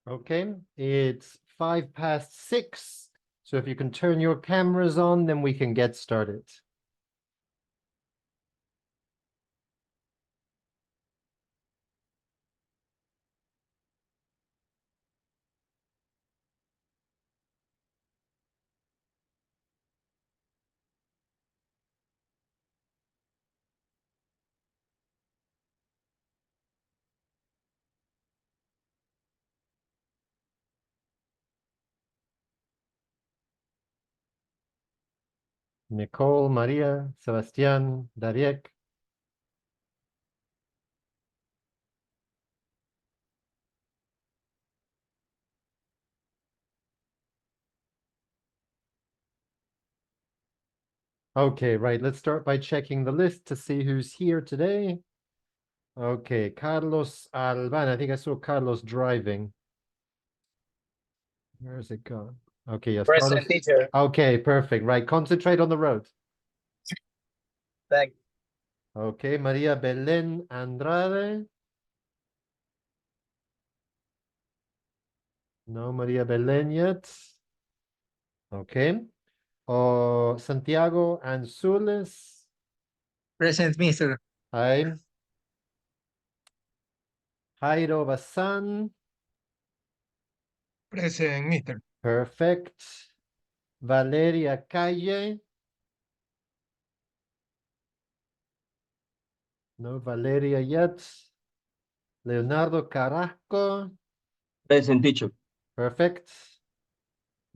Okay, it's 6:05. So if you can turn your cameras on, then we can get started. Nicole, Maria, Sebastián, Dariek. Okay, right. Let's start by checking the list to see who's here today. Okay, Carlos Alban. I think I saw Carlos driving. Where's it gone? Okay, yes, Present, Carlos. teacher. Okay, perfect. Right, concentrate on the road. Thank Okay, Maria Belén Andrade. No, Maria Belén yet. Okay. Oh, Santiago Anzules. Present, mister. Hi. Jairo Bazán. Present, mister. Perfect. Valeria Calle. No, Valeria yet. Leonardo Carrasco. Present, teacher. Perfect.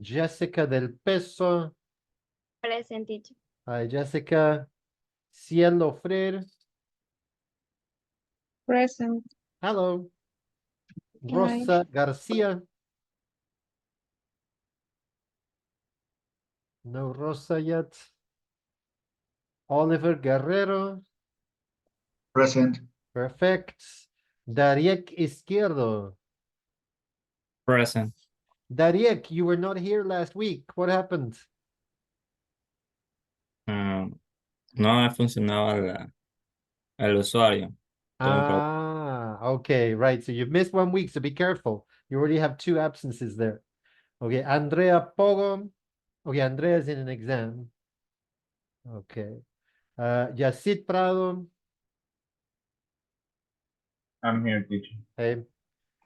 Jessica del Peso. Present, teacher. Hi, Jessica. Cielo Freire. Present. Hello. Rosa Garcia. No Rosa yet. Oliver Guerrero. Present. Perfect. Dariek Izquierdo. Present. Dariek, you were not here last week. What happened? No ha funcionado el usuario. Ah, okay, right. So you've missed 1 week, so be careful. You already have 2 absences there. Okay, Andrea Pogo. Okay, Andrea is in an exam. Okay. Yacid Prado. I'm here, teacher. Hey.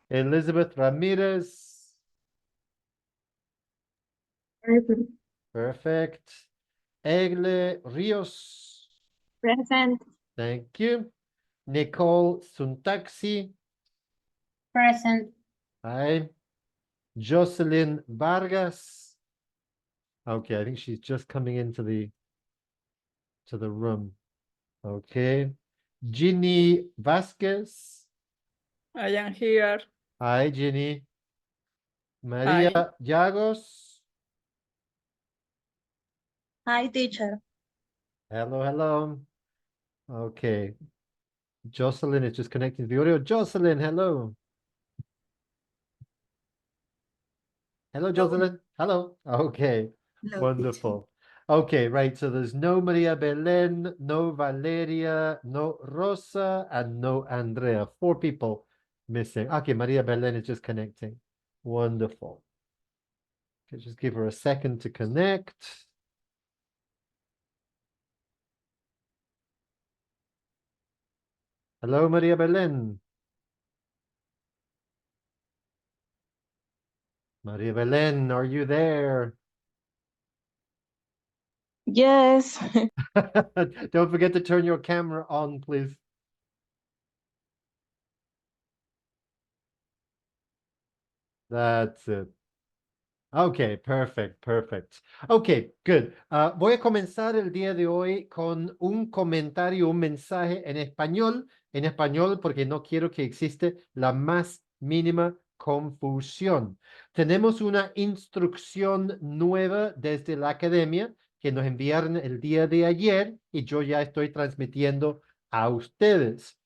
Elizabeth Ramirez. Present. Perfect. Egle Rios. Present. Thank you. Nicole Suntaxi. Present. Hi. Jocelyn Vargas. Okay, I think she's just coming into the room. Okay. Ginny Vasquez. I am here. Hi, Ginny. Maria Llagos. Hi, teacher. Hello, hello. Okay. Jocelyn is just connecting to the audio. Jocelyn, hello. Hello, Jocelyn. Hello. Okay. Wonderful. Okay, right. So there's no Maria Belén, no Valeria, no Rosa, and no Andrea. 4 people missing. Okay, Maria Belén is just connecting. Wonderful. Okay, just give her a second to connect. Hello, Maria Belén. Maria Belén, are you there? Yes. Don't forget to turn your camera on, please. That's it. Okay, perfect, perfect. Okay, good. Voy a comenzar el día de hoy con un comentario, un mensaje en español porque no quiero que existe la más mínima confusión. Tenemos una instrucción nueva desde la academia que nos enviaron el día de ayer y yo ya estoy transmitiendo a ustedes.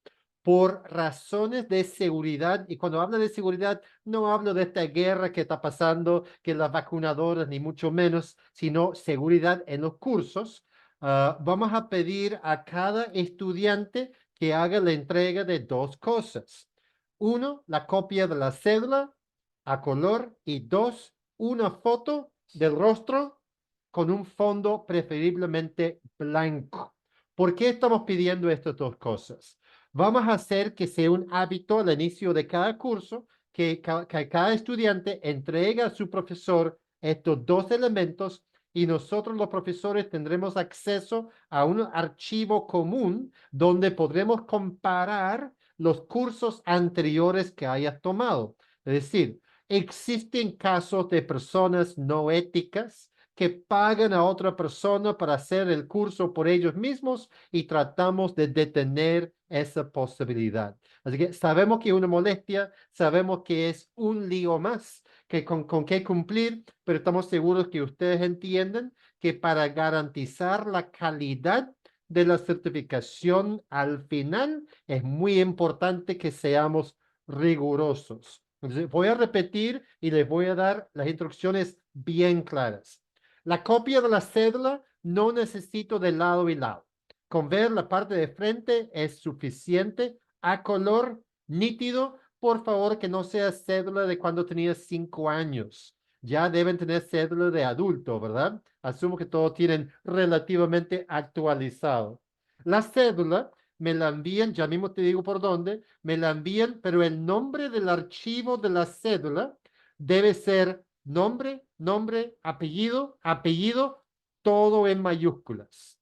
Por razones de seguridad, y cuando hablo de seguridad, no hablo de esta guerra que está pasando, que las vacunadoras, ni mucho menos, sino seguridad en los cursos. Vamos a pedir a cada estudiante que haga la entrega de 2 cosas. 1, la copia de la cédula a color y 2, una foto del rostro con un fondo preferiblemente blanco. ¿Por qué estamos pidiendo estas 2 cosas? Vamos a hacer que sea un hábito al inicio de cada curso que cada estudiante entregue a su profesor estos 2 elementos y nosotros los profesores tendremos acceso a un archivo común donde podremos comparar los cursos anteriores que hayas tomado. Es decir, existen casos de personas no éticas que pagan a otra persona para hacer el curso por ellos mismos y tratamos de detener esa posibilidad. Así que sabemos que es una molestia, sabemos que es un lío más que con qué cumplir, pero estamos seguros que ustedes entienden que para garantizar la calidad de la certificación al final es muy importante que seamos rigurosos. Entonces, voy a repetir y les voy a dar las instrucciones bien claras. La copia de la cédula no necesito de lado y lado. Con ver la parte de frente es suficiente, a color nítido. Por favor, que no sea cédula de cuando tenías 5 años. Ya deben tener cédula de adulto, ¿verdad? Asumo que todos tienen relativamente actualizado. La cédula me la envían, ya mismo te digo por dónde, me la envían, pero el nombre del archivo de la cédula debe ser nombre, nombre, apellido, apellido, todo en mayúsculas.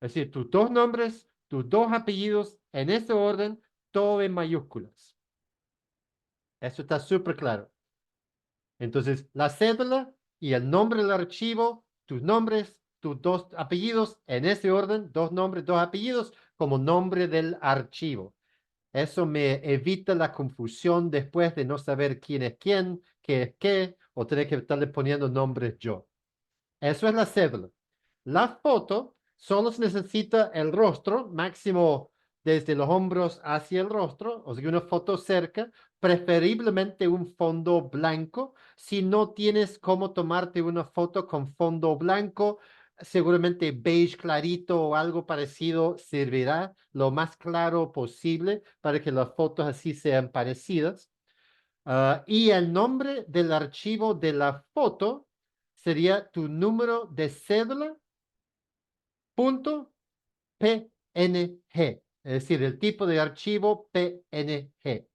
Es decir, tus 2 nombres, tus 2 apellidos, en ese orden, todo en mayúsculas. Eso está súper claro. Entonces, la cédula y el nombre del archivo, tus nombres, tus 2 apellidos, en ese orden, 2 nombres, 2 apellidos, como nombre del archivo. Eso me evita la confusión después de no saber quién es quién, qué es qué, o tener que estarle poniendo nombres yo. Eso es la cédula. La foto solo se necesita el rostro, máximo desde los hombros hacia el rostro, o sea, una foto cerca, preferiblemente un fondo blanco. Si no tienes cómo tomarte una foto con fondo blanco, seguramente beige clarito o algo parecido servirá lo más claro posible para que las fotos así sean parecidas. Y el nombre del archivo de la foto sería tu número de cédula punto PNG, es decir, el tipo de archivo PNG.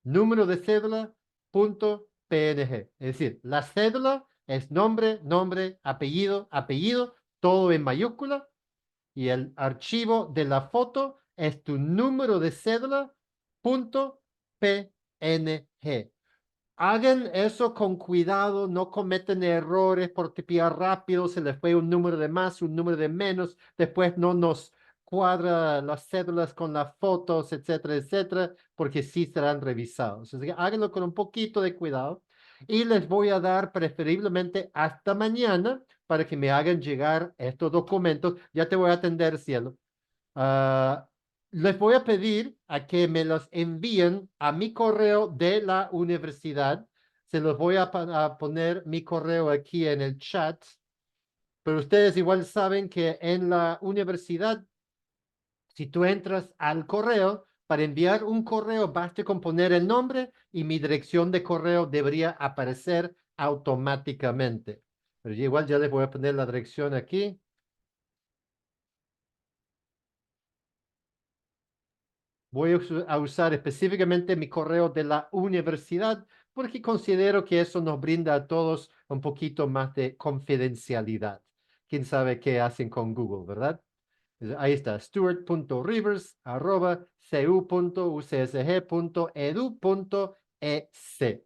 Número de cédula punto PNG, es decir, la cédula es nombre, nombre, apellido, apellido, todo en mayúscula, y el archivo de la foto es tu número de cédula punto PNG. Hagan eso con cuidado, no cometen errores por tipear rápido, se les fue un número de más, un número de menos, después no nos cuadra las cédulas con las fotos, etcétera, etcétera, porque sí serán revisados. Así que háganlo con un poquito de cuidado y les voy a dar preferiblemente hasta mañana para que me hagan llegar estos documentos. Ya te voy a atender, cielo. Les voy a pedir a que me los envíen a mi correo de la universidad. se los voy a poner mi correo aquí en el chat, pero ustedes igual saben que en la universidad, si tú entras al correo, para enviar un correo, basta con poner el nombre y mi dirección de correo debería aparecer automáticamente. Pero yo igual ya les voy a poner la dirección aquí. Voy a usar específicamente mi correo de la universidad porque considero que eso nos brinda a todos un poquito más de confidencialidad. Quién sabe qué hacen con Google, ¿verdad? Ahí está, stuart.rivers@cu.ucsg.edu.es. Es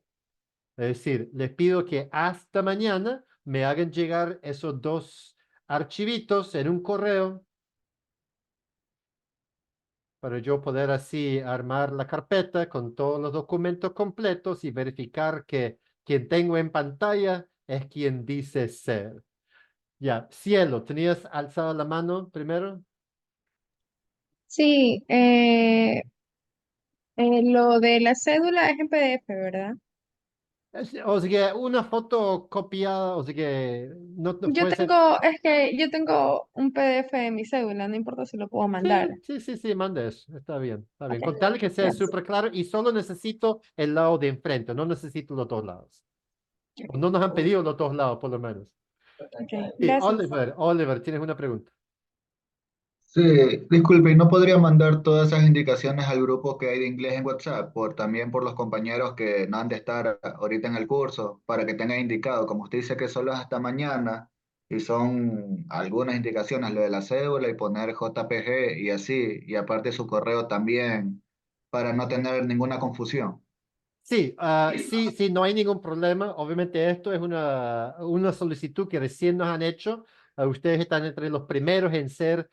decir, les pido que hasta mañana me hagan llegar esos dos archivitos en un correo para yo poder así armar la carpeta con todos los documentos completos y verificar que quien tengo en pantalla es quien dice ser. Ya, Cielo, ¿tenías alzado la mano primero? Sí, lo de la cédula es en PDF, ¿verdad? O sea que una foto copiada, o sea que no puede ser. Es que yo tengo un PDF de mi cédula, no importa si lo puedo mandar. Sí, manda eso. Está bien, está bien. Ok, Con tal que sea gracias. súper claro y solo necesito el lado de enfrente, no necesito los dos lados. O no nos han pedido los dos lados, por lo menos. Ok, Sí, gracias. Oliver, tienes una pregunta. Sí, disculpe, ¿y no podría mandar todas esas indicaciones al grupo que hay de inglés en WhatsApp? También por los compañeros que no han de estar ahorita en el curso, para que tengan indicado, como usted dice que solo es hasta mañana, y son algunas indicaciones, lo de la cédula y poner JPG y así, y aparte su correo también, para no tener ninguna confusión. Sí, sí, no hay ningún problema. Obviamente esto es una solicitud que recién nos han hecho. Ustedes están entre los primeros en ser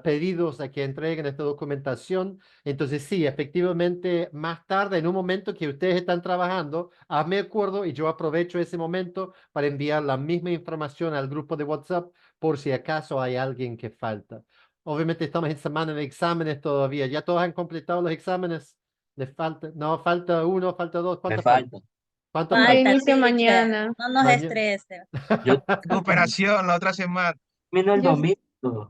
pedidos a que entreguen esta documentación. Entonces, sí, efectivamente, más tarde, en un momento que ustedes están trabajando, hazme acuerdo y yo aprovecho ese momento para enviar la misma información al grupo de WhatsApp por si acaso hay alguien que falta. Obviamente estamos en semana de exámenes todavía. ¿Ya todos han completado los exámenes? Le falta, no, falta uno, falta dos, Me ¿cuánto falta? falta. ¿Cuánto Yo falta? Falta, inicio teacher. mañana. No nos Maña- estrese. Yo Recuperación la otra semana. termino el Yo, domingo.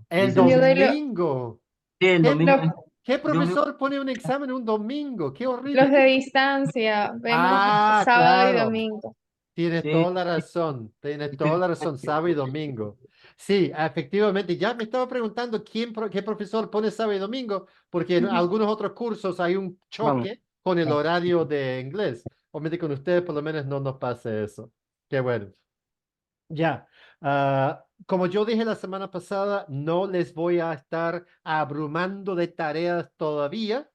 El yo doy domingo. Sí, el ¿Qué, domingo. lo- qué Yo me- profesor pone un examen un domingo? Qué los horrible. de distancia. Vemos Ah, sábado y claro. domingo. Tienes Sí, toda la razón. Tienes toda sí, la razón. Sábado y domingo. Sí, efectivamente. Ya me estaba preguntando qué profesor pone sábado y domingo, porque en algunos otros cursos hay un vamos. choque con el horario de inglés. Obviamente con ustedes por lo menos no nos pasa eso. Qué bueno. Ya, como yo dije la semana pasada, no les voy a estar abrumando de tareas todavía,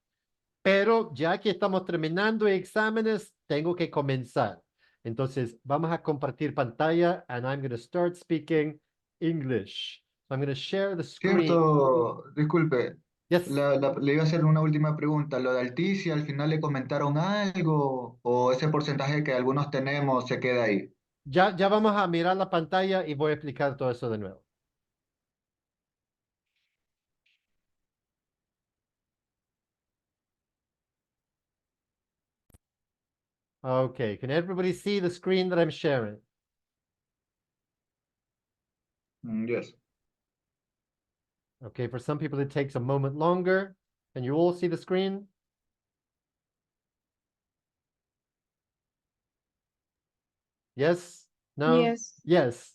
pero ya que estamos terminando exámenes, tengo que comenzar. Entonces, vamos a compartir pantalla and I'm going to start speaking English. So I'm going to share the screen. Cierto, disculpe, Yes. le iba a hacer una última pregunta. ¿Lo de Alticia al final le comentaron algo o ese porcentaje que algunos tenemos se queda ahí? Ya vamos a mirar la pantalla y voy a explicar todo eso de nuevo. Okay, can everybody see the screen that I'm sharing? Yes. Okay, for some people it takes a moment longer. Can you all see the screen? Yes? No? Yes. Yes.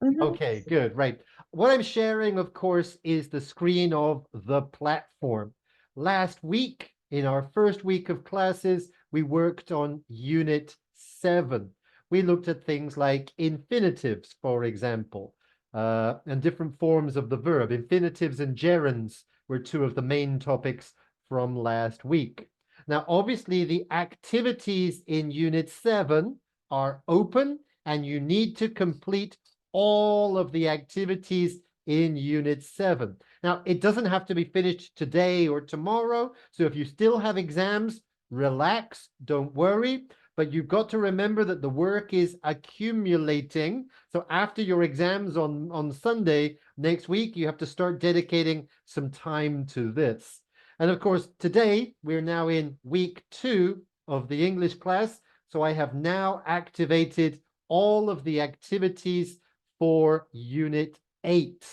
Ujú. Okay, good, right. What I'm sharing, of course, is the screen of the platform. Last week, in our first week of classes, we worked on Unit 7. We looked at things like infinitives, for example, and different forms of the verb. Infinitives and gerunds were two of the main topics from last week. Now, obviously, the activities in Unit 7 are open, and you need to complete all of the activities in Unit 7. Now, it doesn't have to be finished today or tomorrow. So if you still have exams, relax, don't worry. But you've got to remember that the work is accumulating. So after your exams on Sunday next week, you have to start dedicating some time to this. And of course, today we're now in week 2 of the English class. So I have now activated all of the activities for Unit 8.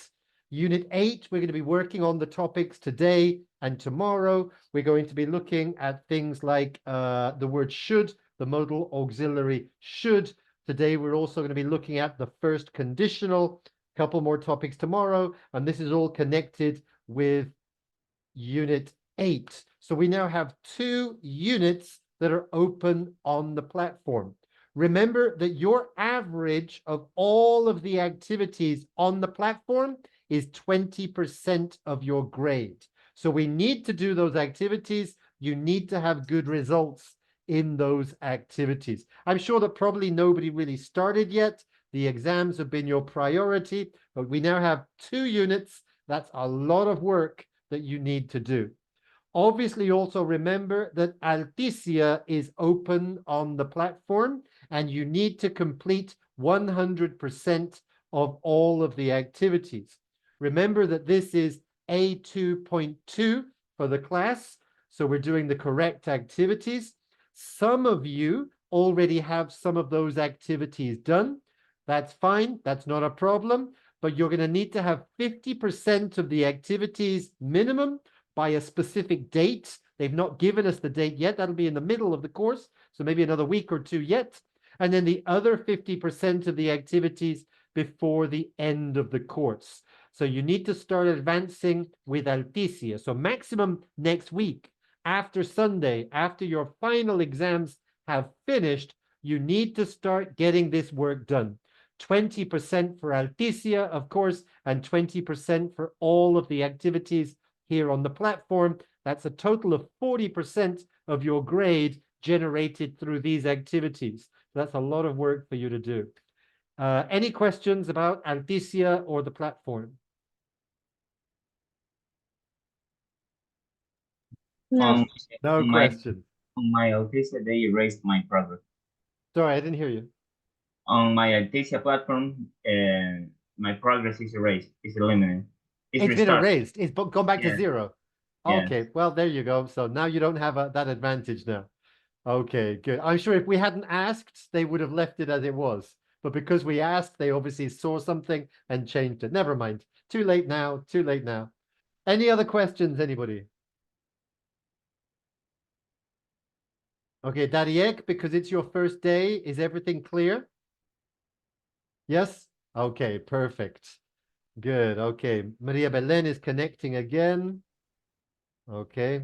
Unit 8, we're going to be working on the topics today and tomorrow. We're going to be looking at things like the word should, the modal auxiliary should. Today, we're also going to be looking at the first conditional, a couple more topics tomorrow, and this is all connected with Unit 8. So we now have 2 units that are open on the platform. Remember that your average of all of the activities on the platform is 20% of your grade. So we need to do those activities. You need to have good results in those activities. I'm sure that probably nobody really started yet. The exams have been your priority, but we now have 2 units. That's a lot of work that you need to do. Obviously, also remember that Alticia is open on the platform, and you need to complete 100% of all of the activities. Remember that this is A2.2 for the class, so we're doing the correct activities. Some of you already have some of those activities done. That's fine, that's not a problem, but you're going to need to have 50% of the activities minimum by a specific date. They've not given us the date yet. That'll be in the middle of the course, so maybe another week or 2 yet. And then the other 50% of the activities before the end of the course. So you need to start advancing with Alticia. So maximum next week, after Sunday, after your final exams have finished, you need to start getting this work done. 20% for Alticia, of course, and 20% for all of the activities here on the platform. That's a total of 40% of your grade generated through these activities. That's a lot of work for you to do. Any questions about Alticia or the platform? No. No question. On my Alticia, they erased my progress. Sorry, I didn't hear you. On my Alticia platform, my progress is erased. It's eliminated. It's been restarted. erased. It's gone back to Yeah. 0. Yeah. Okay, well, there you go. So now you don't have that advantage now. Okay, good. I'm sure if we hadn't asked, they would have left it as it was. But because we asked, they obviously saw something and changed it. Never mind. Too late now. Too late now. Any other questions, anybody? Okay, Dariek, because it's your first day, is everything clear? Yes? Okay, perfect. Good. Okay, Maria Belen is connecting again. Okay.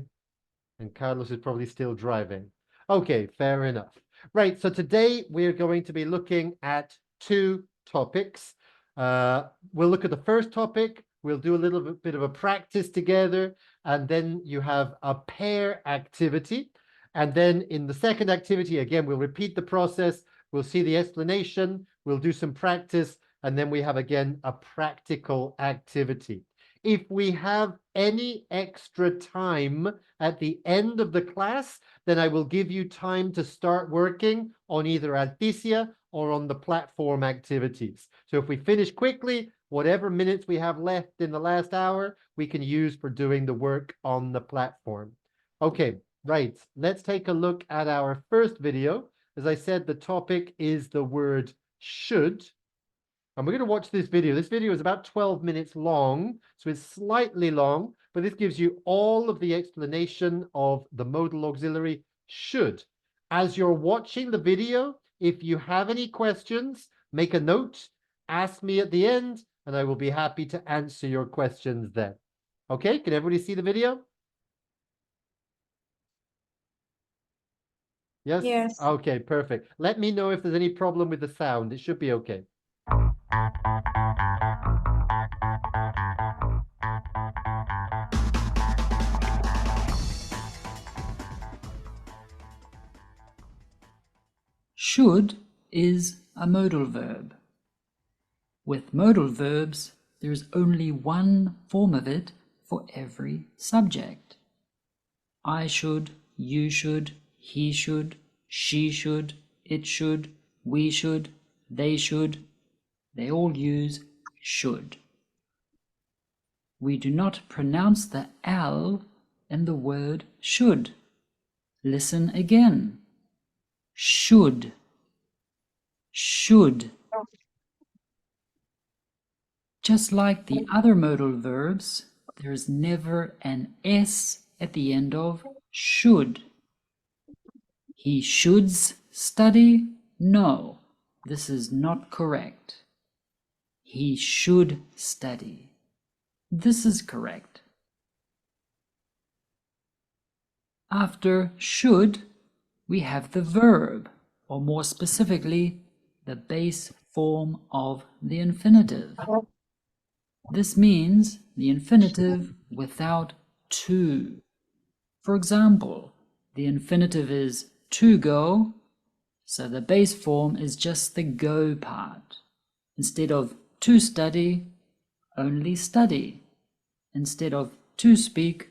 And Carlos is probably still driving. Okay, fair enough. Right, so today we're going to be looking at 2 topics. We'll look at the first topic. We'll do a little bit of a practice together, and then you have a pair activity. And then in the second activity, again, we'll repeat the process. We'll see the explanation. We'll do some practice, and then we have, again, a practical activity. If we have any extra time at the end of the class, then I will give you time to start working on either Alticia or on the platform activities. So if we finish quickly, whatever minutes we have left in the last hour, we can use for doing the work on the platform. Okay, right. Let's take a look at our first video. As I said, the topic is the word should. And we're going to watch this video. This video is about 12 minutes long, so it's slightly long, but this gives you all of the explanation of the modal auxiliary should. As you're watching the video, if you have any questions, make a note, ask me at the end, and I will be happy to answer your questions then. Okay, can everybody see the video? Yes? Yes. Okay, perfect. Let me know if there's any problem with the sound. It should be okay. Should is a modal verb. With modal verbs, there is only one form of it for every subject. I should, you should, he should, she should, it should, we should, they should. They all use should. We do not pronounce the L in the word should. Listen again. should. Should. Just like the other modal verbs, there is never an S at the end of should. He shoulds study? No, this is not correct. He should study. This is correct. After should, we have the verb, or more specifically, the base form of the infinitive. This means the infinitive without to. For example, the infinitive is to go, so the base form is just the go part. Instead of to study, only study. Instead of to speak,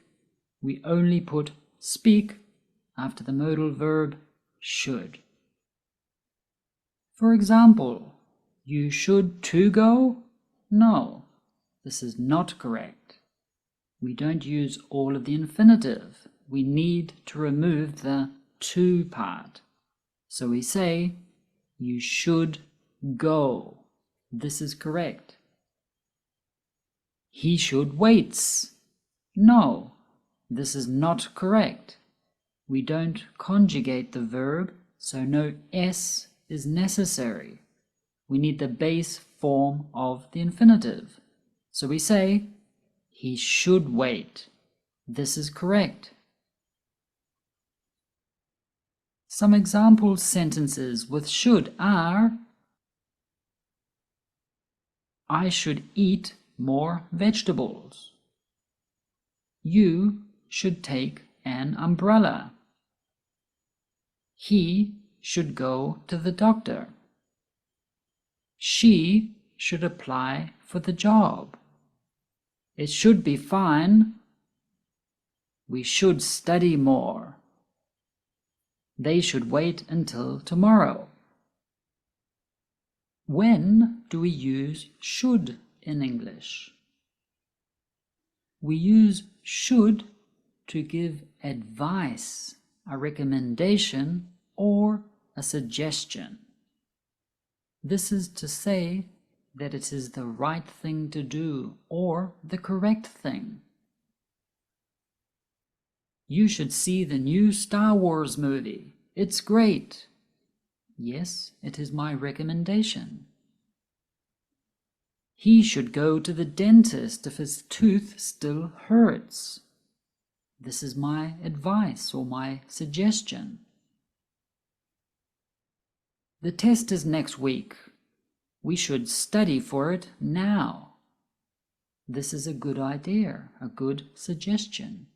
we only put speak after the modal verb should. For example, you should to go? No, this is not correct. We don't use all of the infinitive. We need to remove the to part. So we say, you should go. This is correct. He should waits. No, this is not correct. We don't conjugate the verb, so no S is necessary. We need the base form of the infinitive. So we say, he should wait. This is correct. Some example sentences with should are: I should eat more vegetables. You should take an umbrella. He should go to the doctor. She should apply for the job. It should be fine. We should study more. They should wait until tomorrow. When do we use should in English? We use should to give advice, a recommendation, or a suggestion. This is to say that it is the right thing to do or the correct thing. You should see the new Star Wars movie. It's great. Yes, it is my recommendation. He should go to the dentist if his tooth still hurts. This is my advice or my suggestion. The test is next week. We should study for it now. This is a good idea, a good suggestion.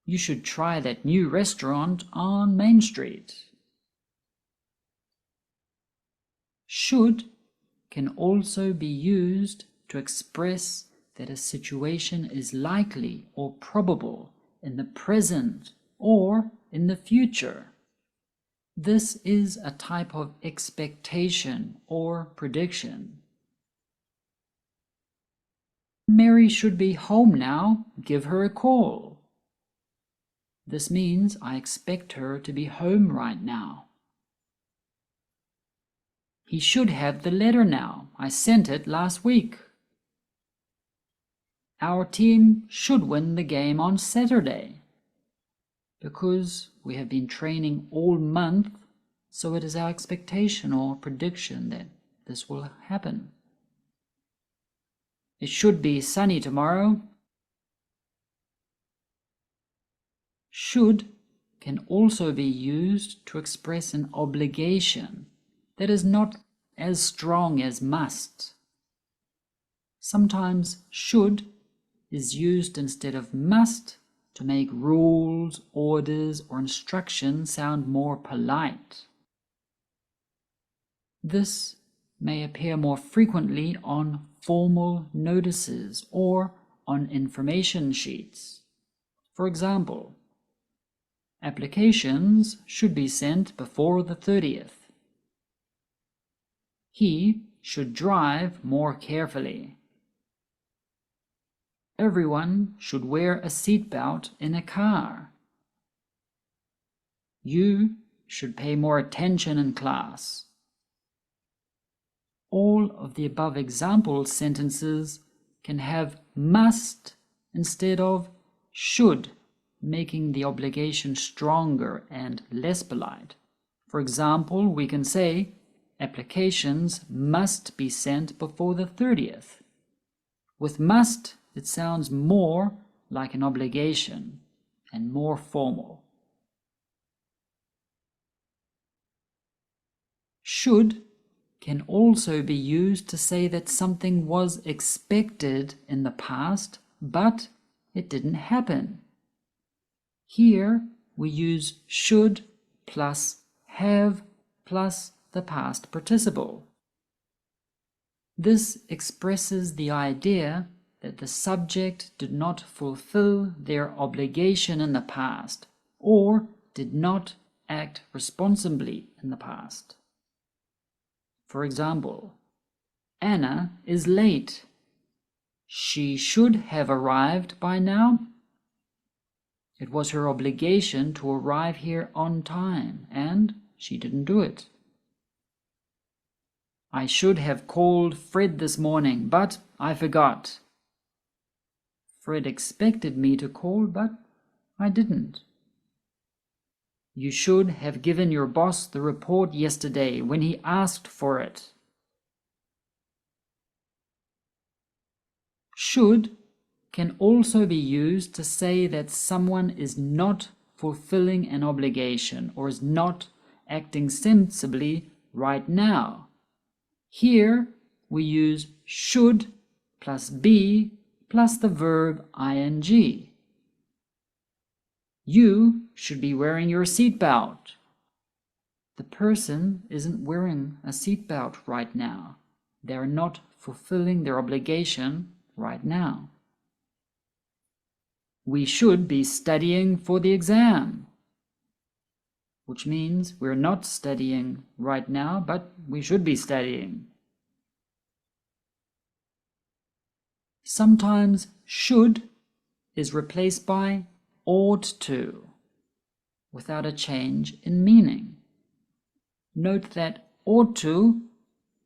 You should try that new restaurant on Main Street. Should can also be used to express that a situation is likely or probable in the present or in the future. This is a type of expectation or prediction. Mary should be home now. Give her a call. This means I expect her to be home right now. He should have the letter now. I sent it last week. Our team should win the game on Saturday. Because we have been training all month, so it is our expectation or prediction that this will happen. It should be sunny tomorrow. Should can also be used to express an obligation that is not as strong as must. Sometimes should is used instead of must to make rules, orders, or instructions sound more polite. This may appear more frequently on formal notices or on information sheets. For example, applications should be sent before the 30th. He should drive more carefully. Everyone should wear a seatbelt in a car. You should pay more attention in class. All of the above example sentences can have must instead of should, making the obligation stronger and less polite. For example, we can say, applications must be sent before the 30th. With must, it sounds more like an obligation and more formal. Should can also be used to say that something was expected in the past, but it didn't happen. Here we use should plus have plus the past participle. This expresses the idea that the subject did not fulfill their obligation in the past or did not act responsibly in the past. For example, Anna is late. She should have arrived by now. It was her obligation to arrive here on time, and she didn't do it. I should have called Fred this morning, but I forgot. Fred expected me to call, but I didn't. You should have given your boss the report yesterday when he asked for it. Should can also be used to say that someone is not fulfilling an obligation or is not acting sensibly right now. Here we use should plus be plus the verb ing. You should be wearing your seatbelt. The person isn't wearing a seatbelt right now. They are not fulfilling their obligation right now. We should be studying for the exam, which means we're not studying right now, but we should be studying. Sometimes should is replaced by ought to, without a change in meaning. Note that ought to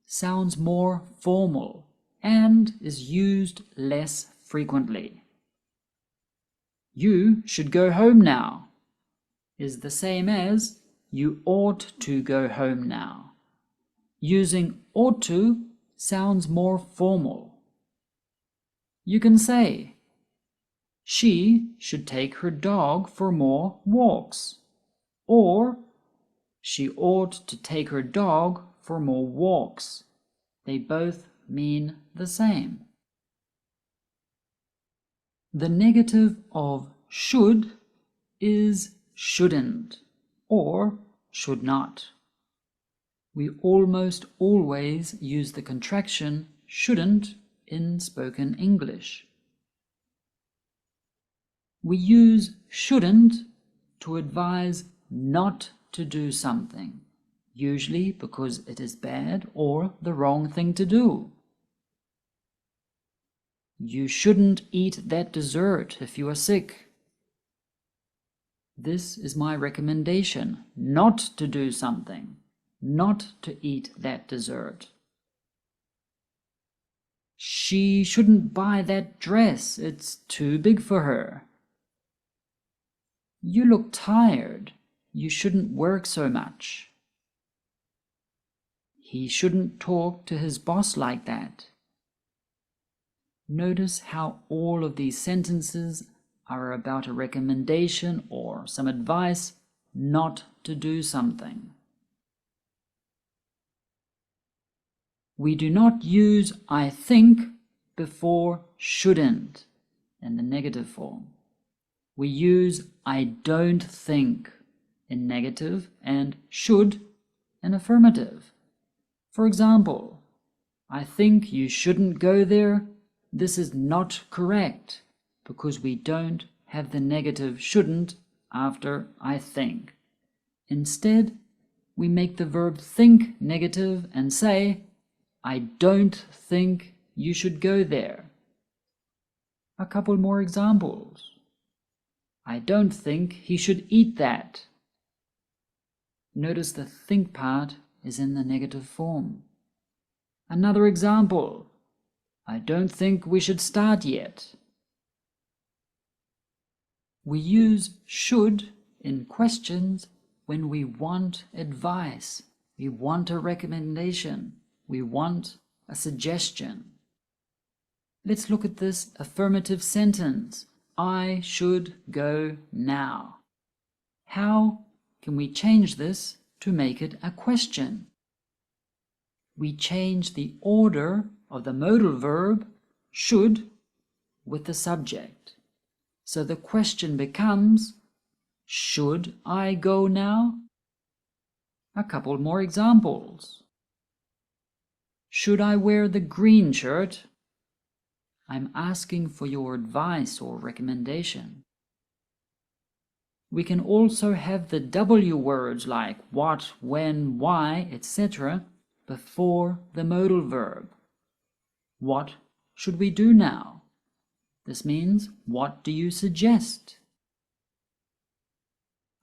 sounds more formal and is used less frequently. You should go home now is the same as you ought to go home now. Using ought to sounds more formal. You can say, she should take her dog for more walks, or she ought to take her dog for more walks. They both mean the same. The negative of should is shouldn't or should not. We almost always use the contraction shouldn't in spoken English. We use shouldn't to advise not to do something, usually because it is bad or the wrong thing to do. You shouldn't eat that dessert if you are sick. This is my recommendation, not to do something, not to eat that dessert. She shouldn't buy that dress, it's too big for her. You look tired, you shouldn't work so much. He shouldn't talk to his boss like that. Notice how all of these sentences are about a recommendation or some advice not to do something. We do not use I think before shouldn't in the negative form. We use I don't think in negative and should in affirmative. For example, I think you shouldn't go there. This is not correct because we don't have the negative shouldn't after I think. Instead, we make the verb think negative and say, I don't think you should go there. A couple more examples. I don't think he should eat that. Notice the think part is in the negative form. Another example. I don't think we should start yet. We use should in questions when we want advice, we want a recommendation, we want a suggestion. Let's look at this affirmative sentence. I should go now. How can we change this to make it a question? We change the order of the modal verb should with the subject. So the question becomes, should I go now? A couple more examples. Should I wear the green shirt? I'm asking for your advice or recommendation. We can also have the W words like what, when, why, etc. before the modal verb. What should we do now? This means, what do you suggest?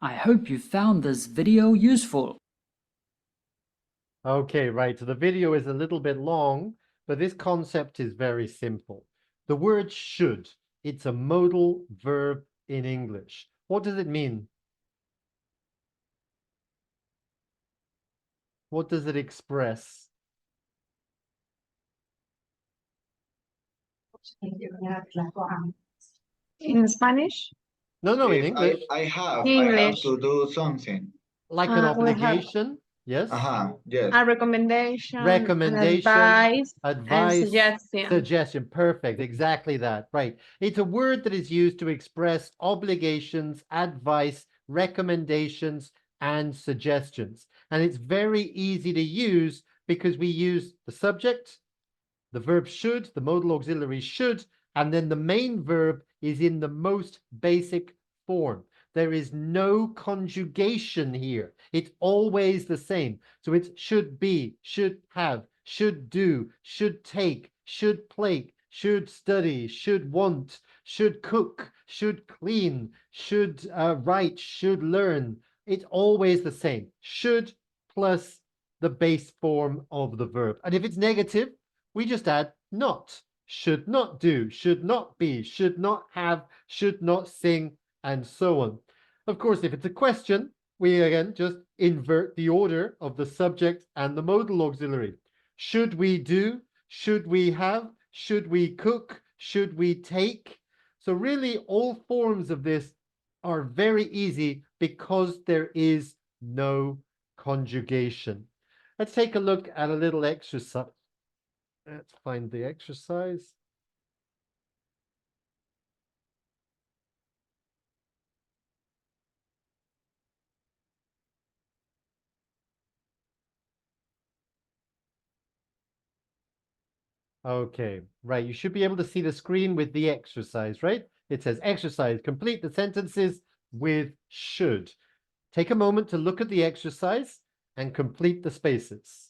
I hope you found this video useful. Okay, right. So the video is a little bit long, but this concept is very simple. The word should, it's a modal verb in English. What does it mean? What does it express? In Spanish? No, in If English. I have English. to do something. Like an we have obligation, yes? Yes. a recommendation, an Recommendation, advice, and advice, suggestion. suggestion. Perfect, exactly that. Right. It's a word that is used to express obligations, advice, recommendations, and suggestions. And it's very easy to use because we use the subject, the verb should, the modal auxiliary should, and then the main verb is in the most basic form. There is no conjugation here. It's always the same. So it's should be, should have, should do, should take, should plate, should study, should want, should cook, should clean, should write, should learn. It's always the same. Should plus the base form of the verb. And if it's negative, we just add not. Should not do, should not be, should not have, should not sing, and so on. Of course, if it's a question, we again just invert the order of the subject and the modal auxiliary. Should we do? Should we have? Should we cook? Should we take? So really, all forms of this are very easy because there is no conjugation. Let's take a look at a little exercise. Let's find the exercise. Okay, right. You should be able to see the screen with the exercise, right? It says exercise, complete the sentences with should. Take a moment to look at the exercise and complete the spaces.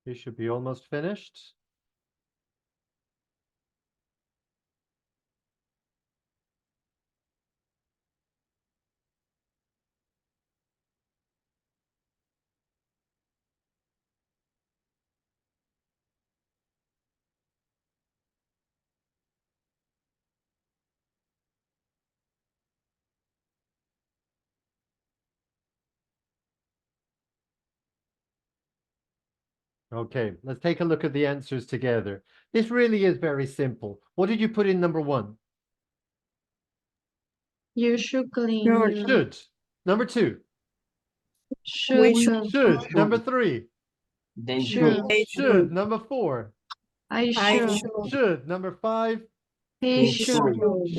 You should be almost finished. Okay, let's take a look at the answers together. This really is very simple. What did you put in number one? You should clean Sure. your Should. Number two. should Should. Number three. They should They Should. Number four. I I should should. Should. Number five. he He should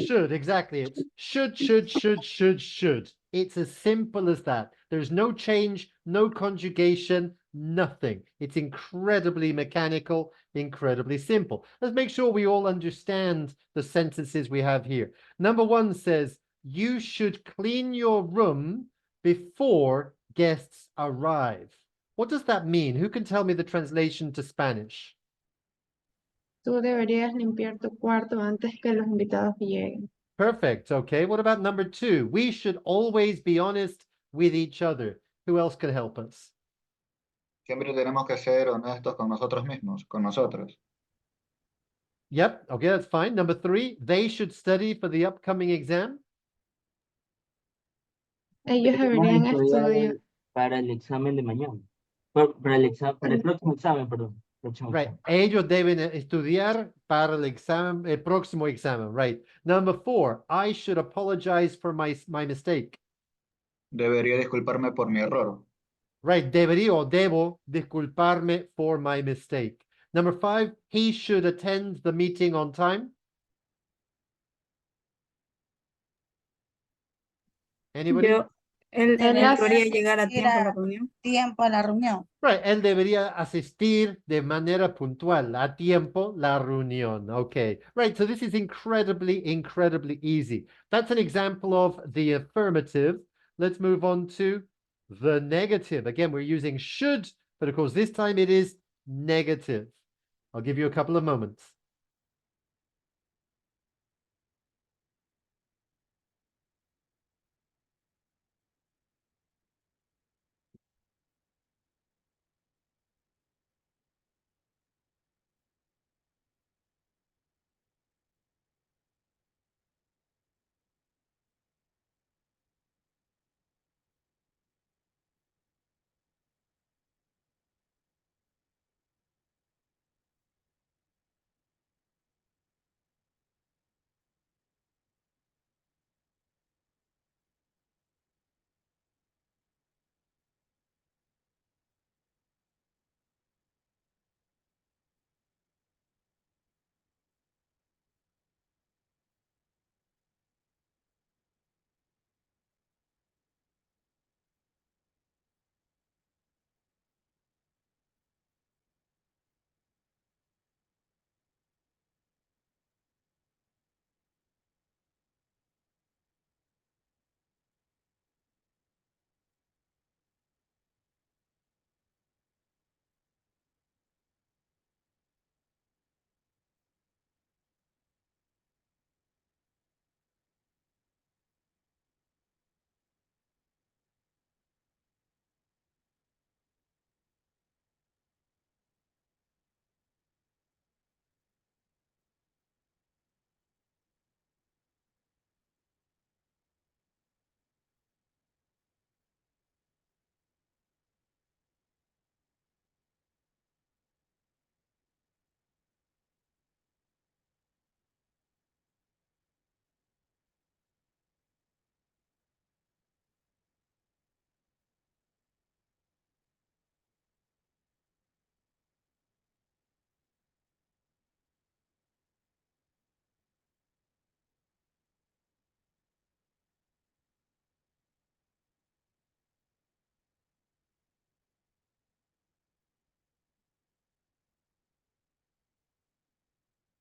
Should. Exactly. It's should. It's as simple as that. There's no change, no conjugation, nothing. It's incredibly mechanical, incredibly simple. Let's make sure we all understand the sentences we have here. Number one says, you should clean your room before guests arrive. What does that mean? Who can tell me the translation to Spanish? Tú deberías limpiar tu cuarto antes que los invitados lleguen. Perfect. Okay. What about number two? We should always be honest with each other. Who else can help us? Siempre tenemos que ser honestos con nosotros mismos, con nosotros. Yep. Okay, that's fine. Number three, they should study for the upcoming exam. Ellos deberían estudiar. para el examen de mañana. Para el próximo examen, perdón. Right. Ellos deben estudiar para el próximo examen. Right. Number four, I should apologize for my mistake. Debería disculparme por mi error. Right. Debería o debo disculparme for my mistake. Number five, he should attend the meeting on time. Anybody? Él Él debería hace- llegar a tiempo a la reunión. Tiempo a la reunión. Right, él debería asistir de manera puntual, a tiempo, la reunión. Okay, right, so this is incredibly easy. That's an example of the affirmative. Let's move on to the negative. Again, we're using should, but of course, this time it is negative. I'll give you a couple of moments.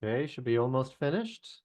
Okay, should be almost finished.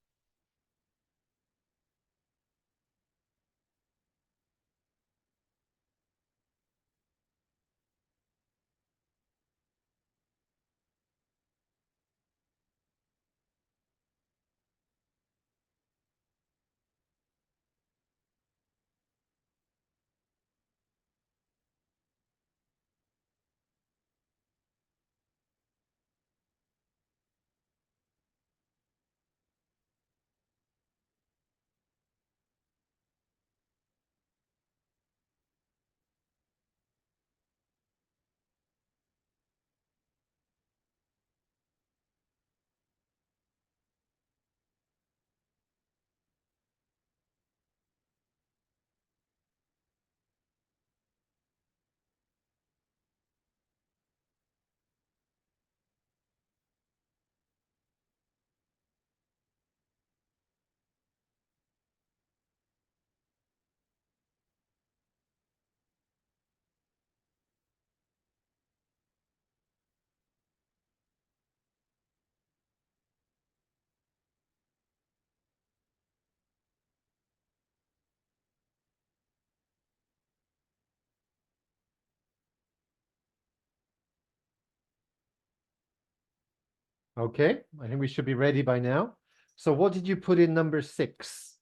Okay, I think we should be ready by now. So what did you put in number 6?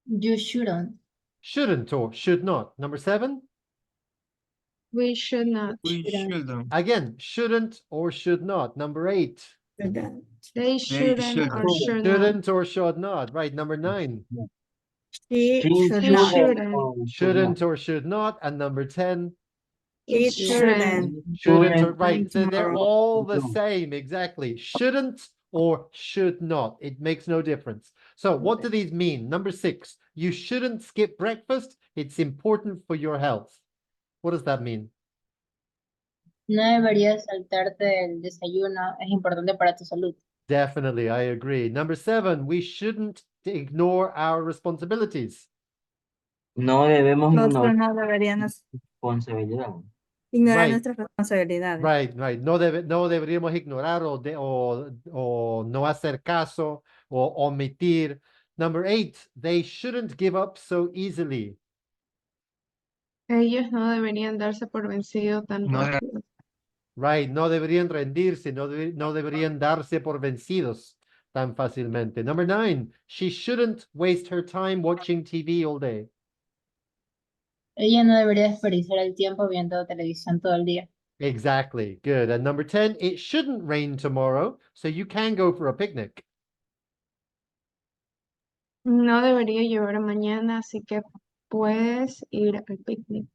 You shouldn't. Shouldn't or should not. Number 7? We should not. We Shouldn't. shouldn't. Again, shouldn't or should not. Number 8. Shouldn't. They shouldn't or shouldn't. should not. Shouldn't or should not. Right, number 9. She should She not. shouldn't. Shouldn't or should not. And number 10. It shouldn't. Shouldn't or right. So they're Tomorrow. all the same, exactly. Shouldn't or should not. It makes no difference. So what do these mean? Number 6, you shouldn't skip breakfast. It's important for your health. What does that mean? No deberías saltarte el desayuno, es importante para tu salud. Definitely, I agree. Number 7, we shouldn't ignore our responsibilities. No debemos Nosotros ignorar no deberíamos responsabilidad. ignorar Right. nuestras responsabilidades. Right, right. No, no deberíamos ignorar o no hacer caso o omitir. Number 8, they shouldn't give up so easily. Ellos no deberían darse por vencido tan No, rápido. Right, no deberían rendirse, no deberían darse por vencidos tan fácilmente. Number 9, she shouldn't waste her time watching TV all day. Ella no debería desperdiciar el tiempo viendo televisión todo el día. Exactly, good. And number 10, it shouldn't rain tomorrow, so you can go for a picnic. No debería llover mañana, así que puedes ir al picnic.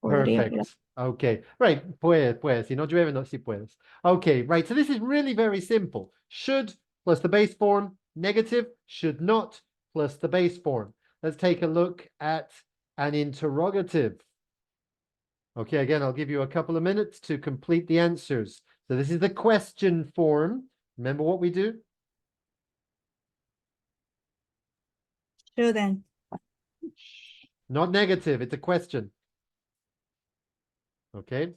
Podrías ir a- Perfect. Okay, right. Puedes. Si no llueve, no, si puedes. Okay, right. So this is really very simple. Should plus the base form, negative, should not plus the base form. Let's take a look at an interrogative. Okay, again, I'll give you a couple of minutes to complete the answers. So this is the question form. Remember what we do? Shouldn't. Not negative, it's a question. Okay.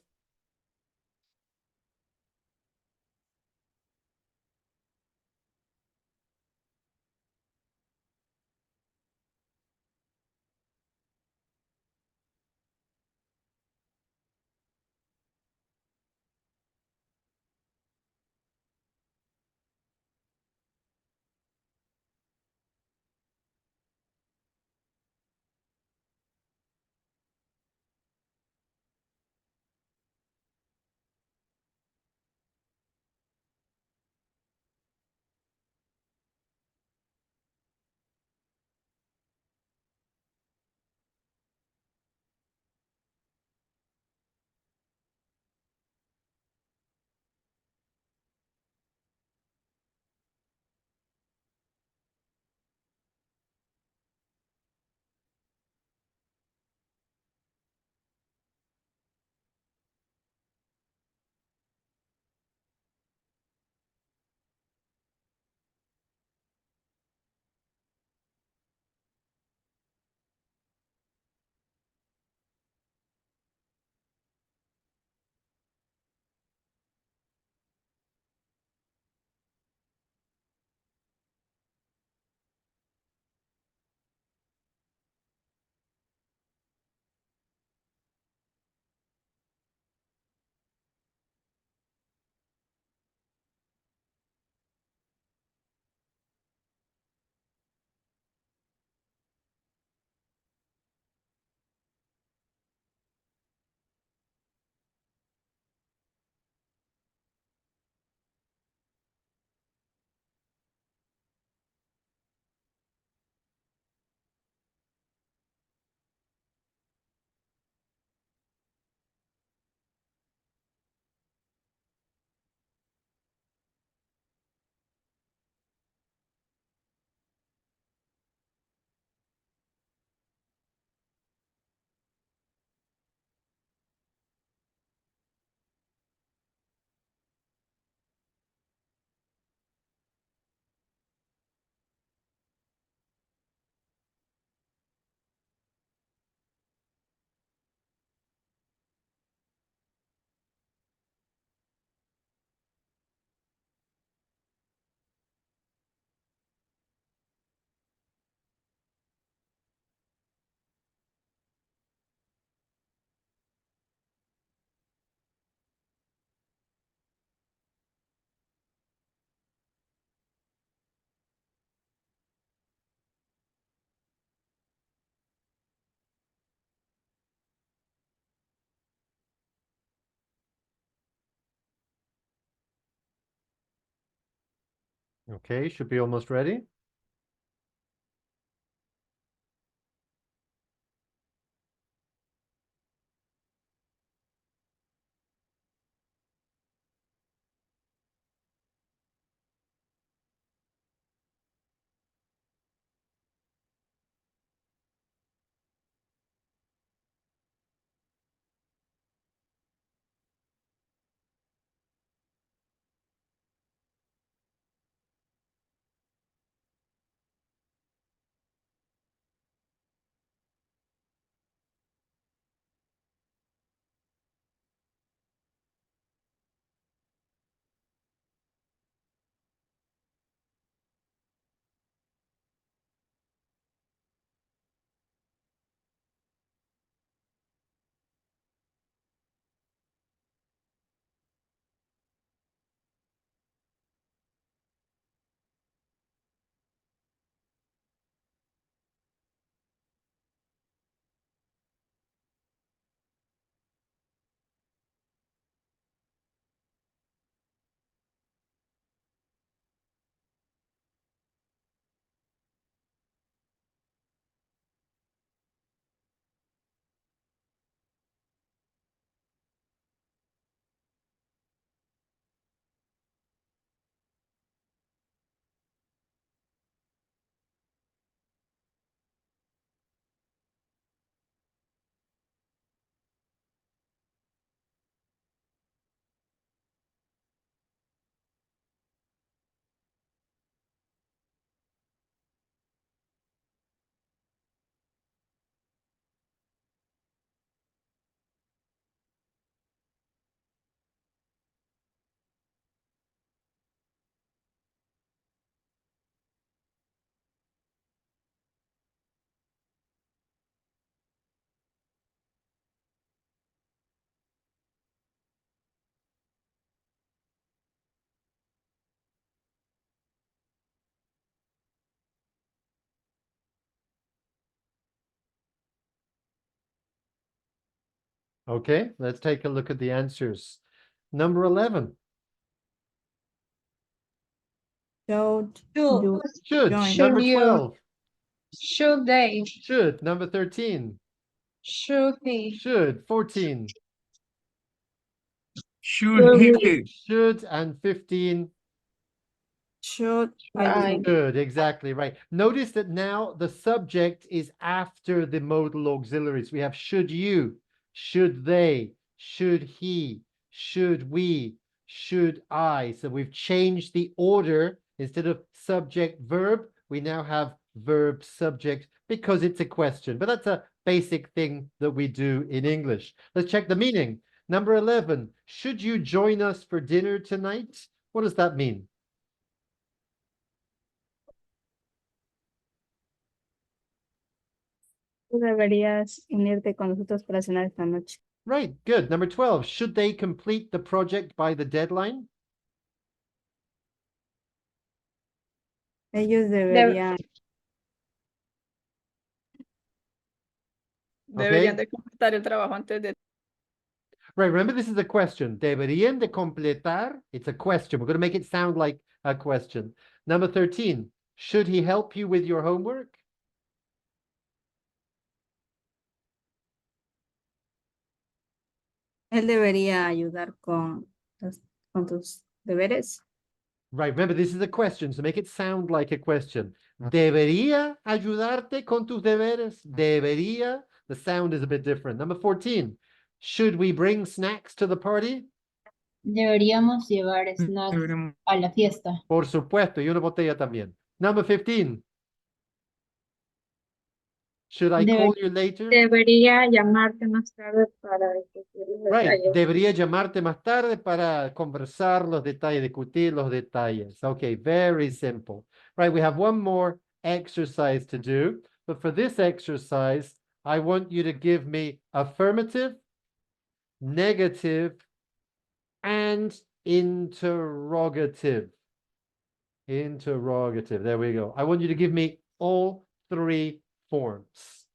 Okay, should be almost ready. Okay, let's take a look at the answers. Number 11. Should Should. you Should. join? Number Should you? 12. Should they? Should. Number 13. Should he? Should. 14. Should he? Should. And 15. Should I I. use? Should. Exactly right. Notice that now the subject is after the modal auxiliaries. We have should you, should they, should he, should we, should I. So we've changed the order. Instead of subject verb, we now have verb subject because it's a question. But that's a basic thing that we do in English. Let's check the meaning. Number 11, should you join us for dinner tonight? What does that mean? Tú deberías unirte con nosotros para cenar esta noche. Right, good. Number 12, should they complete the project by the deadline? Ellos deberían. Okay. de completar el trabajo antes de. Right, remember this is a question. Deberían de completar. It's a question. We're going to make it sound like a question. Number 13, should he help you with your homework? Él debería ayudar con tus deberes. Right, remember this is a question, so make it sound like a question. Debería ayudarte con tus deberes. Debería. The sound is a bit different. Number 14, should we bring snacks to the party? Deberíamos llevar snacks Deberíamos- a la fiesta. Por supuesto, y una botella también. Number 15, should I call you later? Debería llamarte más tarde para discutir los Right, detalles. debería llamarte más tarde para conversar los detalles, discutir los detalles. Okay, very simple. Right, we have one more exercise to do, but for this exercise, I want you to give me affirmative, negative, and interrogative. Interrogative, there we go. I want you to give me all three forms.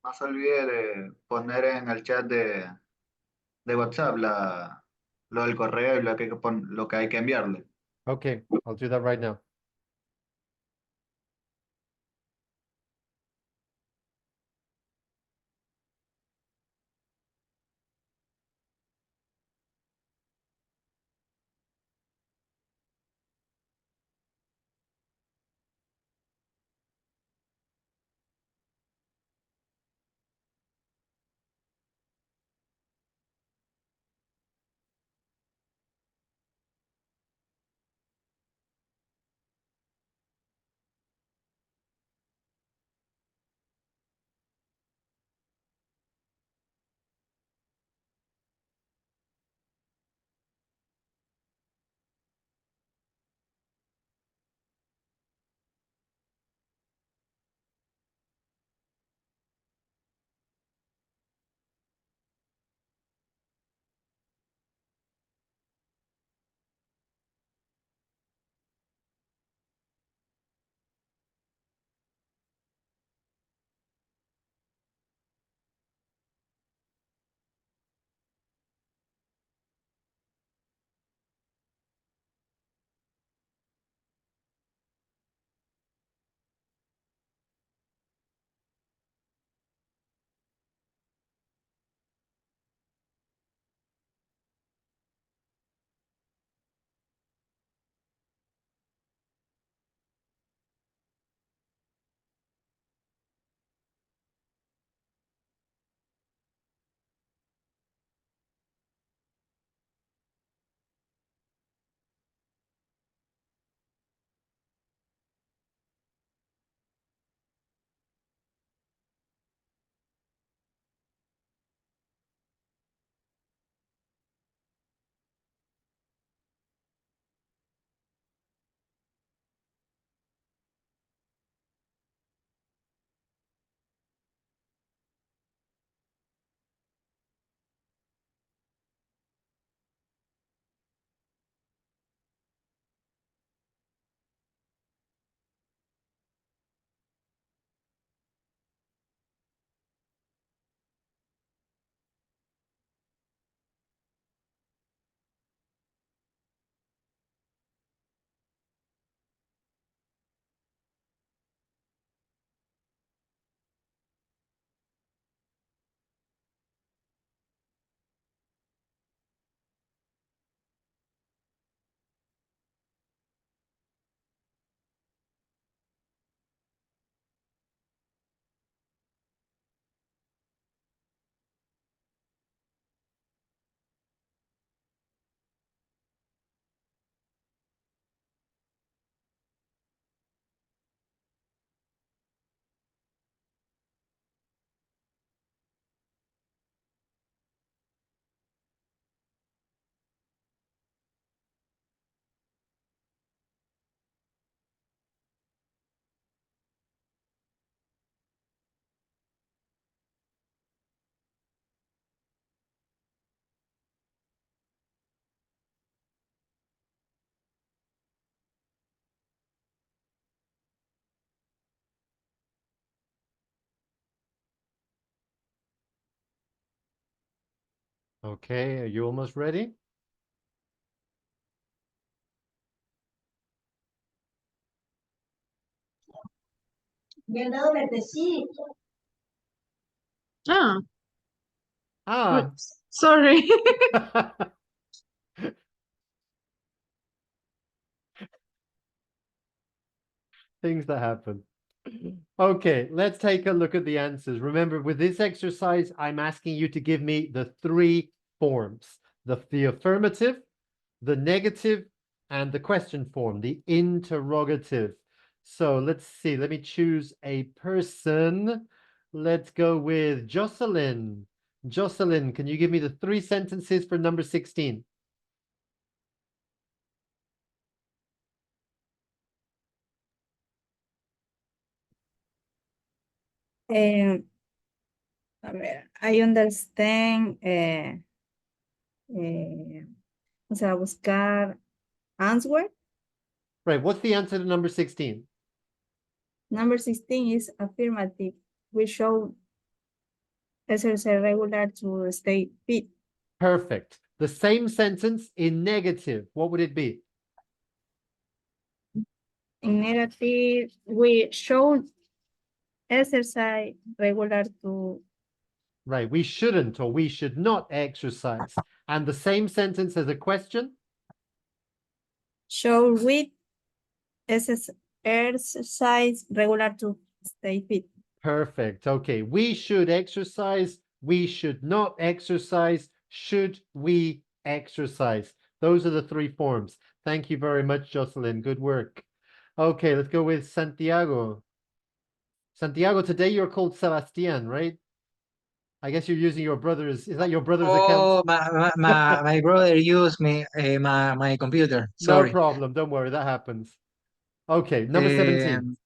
No se olvide de poner en el chat de WhatsApp lo del correo y lo que hay que enviarle. Okay, I'll do that right now. Okay, are you almost ready? Ah, Ah, sorry. things that happen. Okay, let's take a look at the answers. Remember, with this exercise, I'm asking you to give me the three forms, the affirmative, the negative, and the question form, the interrogative. So let's see, let me choose a person. Let's go with Jocelyn. Jocelyn, can you give me the three sentences for number 16? A ver, I understand, o sea, buscar answer. Right, what's the answer to number 16? Number 16 is affirmative. We show exercise regular to stay fit. Perfect. The same sentence in negative, what would it be? In negative, we should exercise regular to Right, we shouldn't or we should not exercise. And the same sentence as a question? should we exercise regular to stay fit. Perfect. Okay, we should exercise. We should not exercise. Should we exercise? Those are the three forms. Thank you very much, Jocelyn. Good work. Okay, let's go with Santiago. Santiago, today you're called Sebastian, right? I guess you're using your brother's. Is that your brother's Oh, account? my brother used my computer. No Sorry. problem. Don't worry. That happens. Okay, number 17.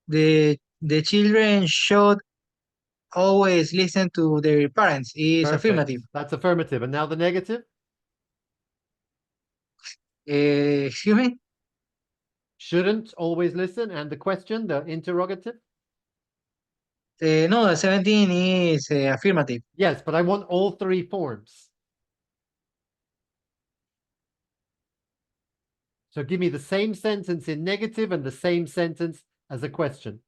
The children should always listen to their parents is Perfect. affirmative. That's affirmative. And now the negative? Excuse me? Shouldn't always listen. And the question, the interrogative? No, 17 is affirmative. Yes, but I want all three forms. So give me the same sentence in negative and the same sentence as a question.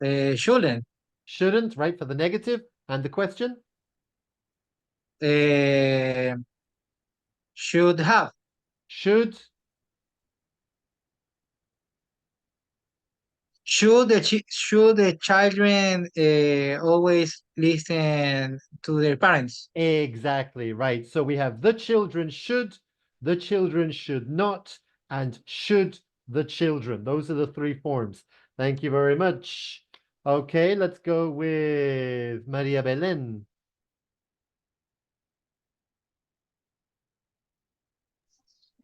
Shouldn't. Shouldn't, right, for the negative. And the question? Should have. Should. Should the children always listen to their parents? Exactly, right. So we have the children should not, and should the children. Those are the three forms. Thank you very much. Okay, let's go with Maria Belén.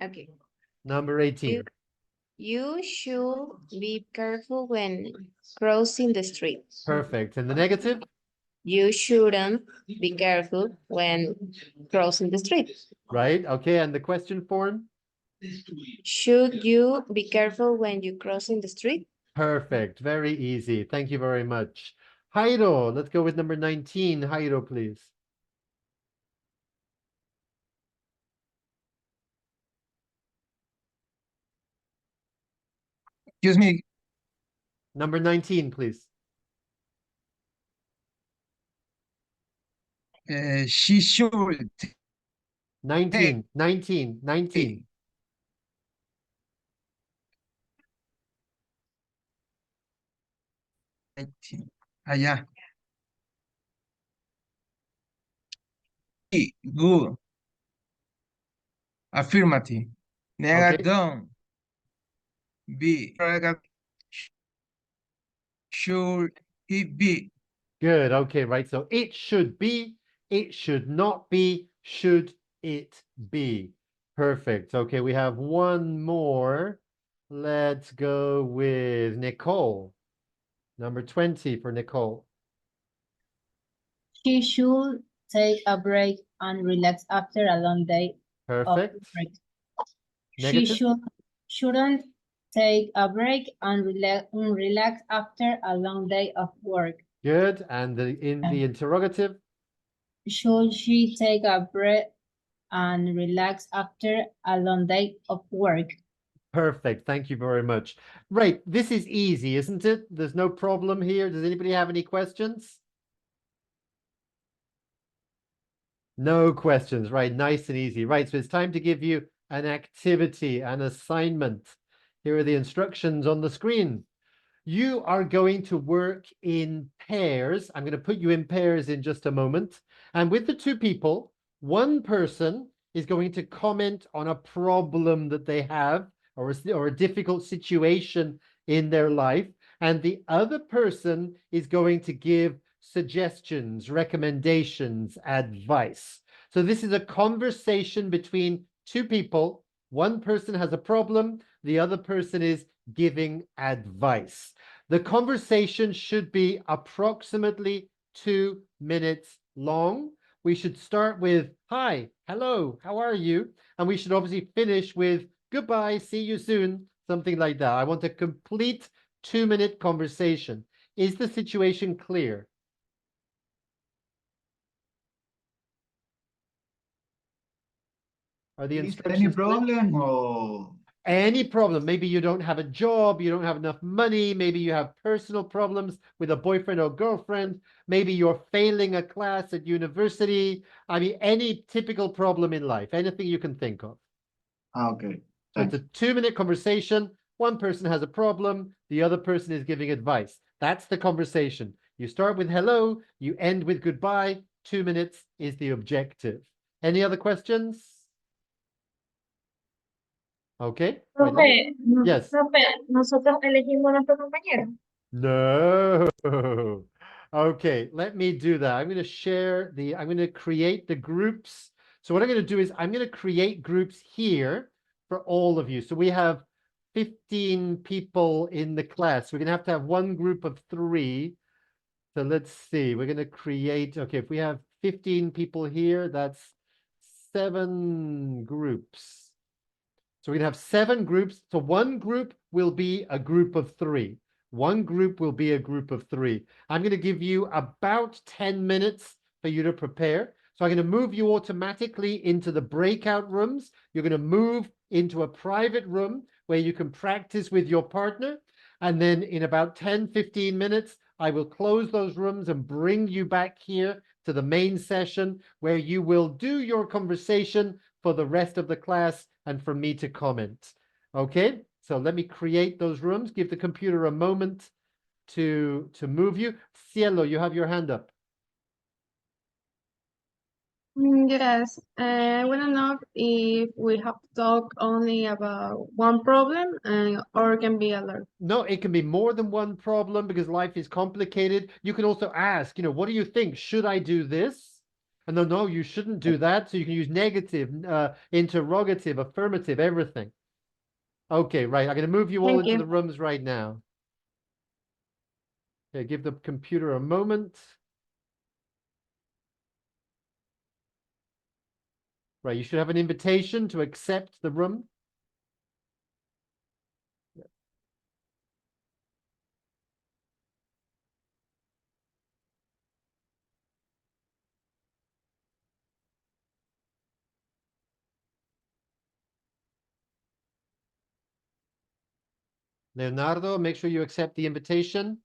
Okay. Number 18. You should be careful when crossing the street. Perfect. And the negative? You shouldn't be careful when crossing the street. Right. Okay. And the question form? Should you be careful when you crossing the street? Perfect. Very easy. Thank you very much. Jairo, let's go with number 19. Jairo, please. Excuse me. Number 19, please. She should. 19. 19. 19. Allá. Good. Affirmative. Negative. Don't. Be. Should it be? Good. Okay, right. So it should be, it should not be, should it be? Perfect. Okay, we have one more. Let's go with Nicole. Number 20 for Nicole. She should take a break and relax after a long day of Perfect. work. Negative? She shouldn't take a break and relax after a long day of work. Good. And in the interrogative? Should she take a break and relax after a long day of work? Perfect. Thank you very much. Right. This is easy, isn't it? There's no problem here. Does anybody have any questions? No questions. Right. Nice and easy. Right. So it's time to give you an activity, an assignment. Here are the instructions on the screen. You are going to work in pairs. I'm going to put you in pairs in just a moment. And with the two people, one person is going to comment on a problem that they have or a difficult situation in their life. And the other person is going to give suggestions, recommendations, advice. So this is a conversation between two people. One person has a problem. The other person is giving advice. The conversation should be approximately 2 minutes long. We should start with, hi, hello, how are you? And we should obviously finish with goodbye, see you soon, something like that. I want a complete 2-minute conversation. Is the situation clear? Are the Any instructions clear? problem or Any problem. Maybe you don't have a job, you don't have enough money, maybe you have personal problems with a boyfriend or girlfriend, maybe you're failing a class at university. I mean, any typical problem in life, anything you can think of. okay. So it's a 2-minute conversation. One person has a problem, the other person is giving advice. That's the conversation. You start with hello, you end with goodbye. 2 minutes is the objective. Any other questions? Okay. Profe, Yes. profe, nosotros elegimos nuestro compañero. No. Okay, let me do that. I'm going to create the groups. So what I'm going to do is I'm going to create groups here for all of you. So we have 15 people in the class. We're going to have one group of 3. So let's see. We're going to create, okay, if we have 15 people here, that's 7 groups. So we're going to have 7 groups. So one group will be a group of 3. One group will be a group of 3. I'm going to give you about 10 minutes for you to prepare. So I'm going to move you automatically into the breakout rooms. You're going to move into a private room where you can practice with your partner. And then in about 10, 15 minutes, I will close those rooms and bring you back here to the main session where you will do your conversation for the rest of the class and for me to comment. Okay, so let me create those rooms. Give the computer a moment to move you. Cielo, you have your hand up. Yes, I want to know if we have to talk only about one problem or can be other. No, it can be more than one problem because life is complicated. You can also ask, what do you think? Should I do this? And no, you shouldn't do that. So you can use negative, interrogative, affirmative, everything. Okay, right. I'm going to move you all Thank into you. the rooms right now. Okay, give the computer a moment. Right, you should have an invitation to accept the room. Leonardo, make sure you accept the invitation.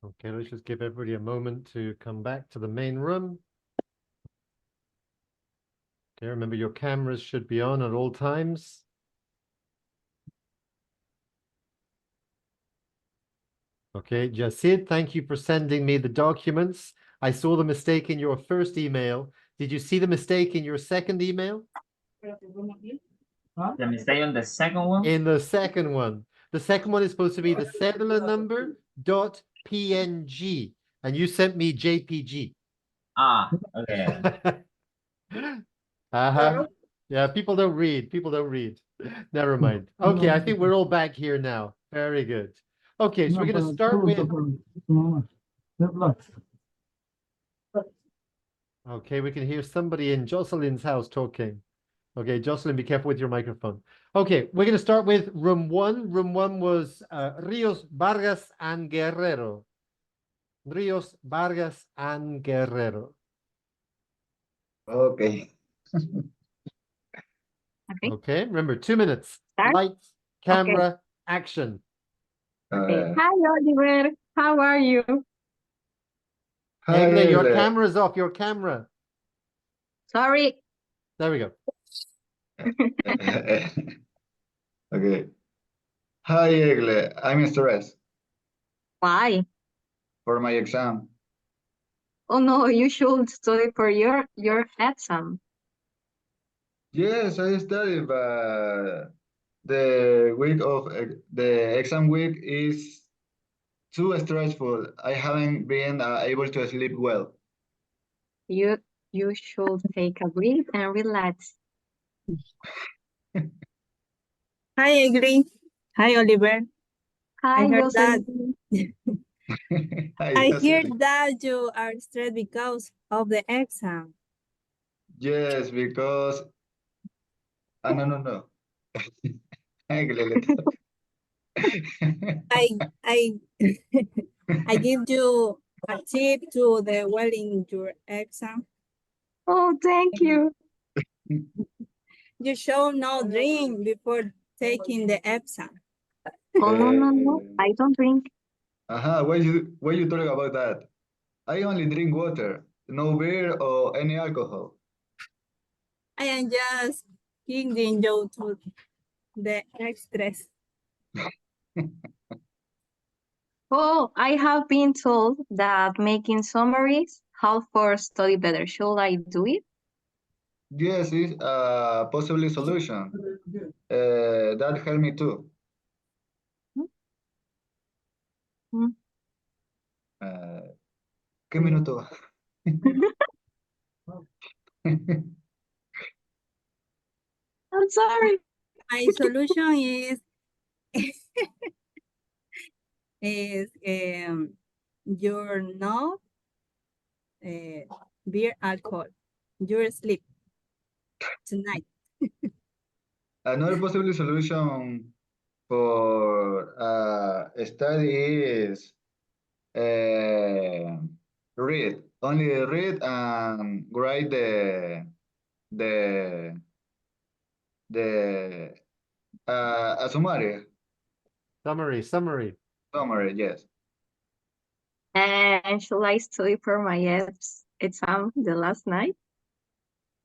Okay, let's just give everybody a moment to come back to the main room. Okay, remember your cameras should be on at all times. Okay, Jasid, thank you for sending me the documents. I saw the mistake in your first email. Did you see the mistake in your second email? The mistake on the second one? In the second one. The second one is supposed to be the cellular number dot PNG, and you sent me JPG. Ah, okay. Uh-huh. Yeah, people don't read. People don't read. Never mind. Okay, I think we're all back here now. Very good. Okay, so we're going to start with... Okay, we can hear somebody in Jocelyn's house talking. Okay, Jocelyn, be careful with your microphone. Okay, we're going to start with room one. Room one was Rios, Vargas, and Guerrero. Rios, Vargas, and Guerrero. Okay. Okay, remember, 2 minutes. Start? Lights, camera, action. Uh, Hi, Oliver. How are you? Hi, Egle, your Egle. camera's off, your camera. Sorry. There we go. Okay. Hi, Egle. I'm stressed Why? for my exam. Oh no, you should study for your exam. Yes, I studied, but the week of the exam week is too stressful. I haven't been able to sleep well. You should take a breath and relax. Hi, Egri. Hi, Oliver. Hi, I heard that. I hear Jocelyn. that you are stressed because of the exam. Yes, because no. Egle, let- I I give you a tip to the well in your exam. Oh, thank you. You should not drink before taking the exam. Oh, no. I don't drink. Why you talking about that? I only drink water, no beer or any alcohol. I am just giving you to the extras. Oh, I have been told that making summaries help for study better. Should I do it? Yes, it's a possible solution. That helped me too. Hmm. ¿Qué minuto? I'm sorry. My solution is you're not beer alcohol. You're sleep tonight. Another possible solution for study is read. Only read and write the a summary. Summary. Summary, yes. And shall I study for my exam the last night?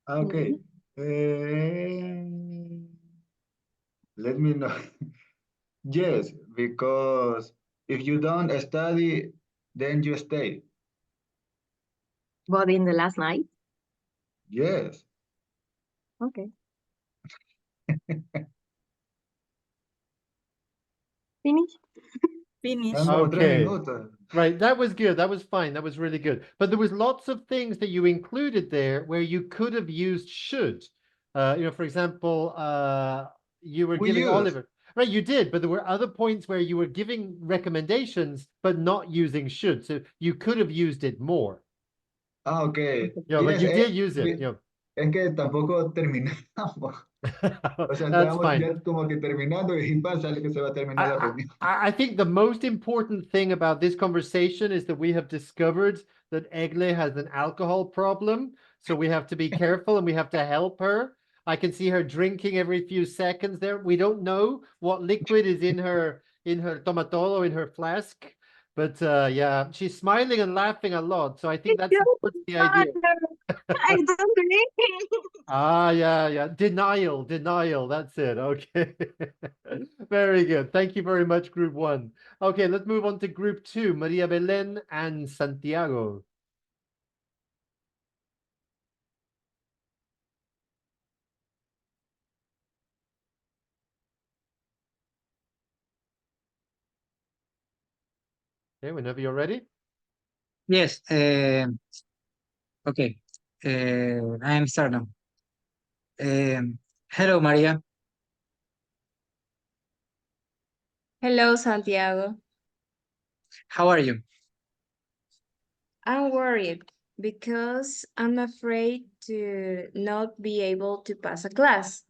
Okay. Let me know. Yes, because if you don't study, then you stay. But in the last night? Yes. Okay. Finish? Finish. Tengo 3 Okay. minutos. Right, that was good. That was fine. That was really good. But there was lots of things that you included there where you could have used should. For example, you were We giving used. Oliver. Right, you did, but there were other points where you were giving recommendations, but not using should. So you could have used it more. Okay. Yeah, but Yes, you did use it. es que tampoco terminamos. O sea, That's estábamos fine. ya como que terminando y pasa que se va a terminar la reunión. I think the most important thing about this conversation is that we have discovered that Egle has an alcohol problem. So we have to be careful and we have to help her. I can see her drinking every few seconds there. We don't know what liquid is in her tomatolo, in her flask. But yeah, she's smiling and laughing a lot, so I think that's the idea. I don't agree. Yeah. Denial. That's it. Okay. Very good. Thank you very much, Group 1. Okay, let's move on to Group 2, Maria Belén and Santiago. Okay, whenever you're ready. Yes. Okay. I am starting. Hello, Maria. Hello, Santiago. How are you? I'm worried because I'm afraid to not be able to pass a class.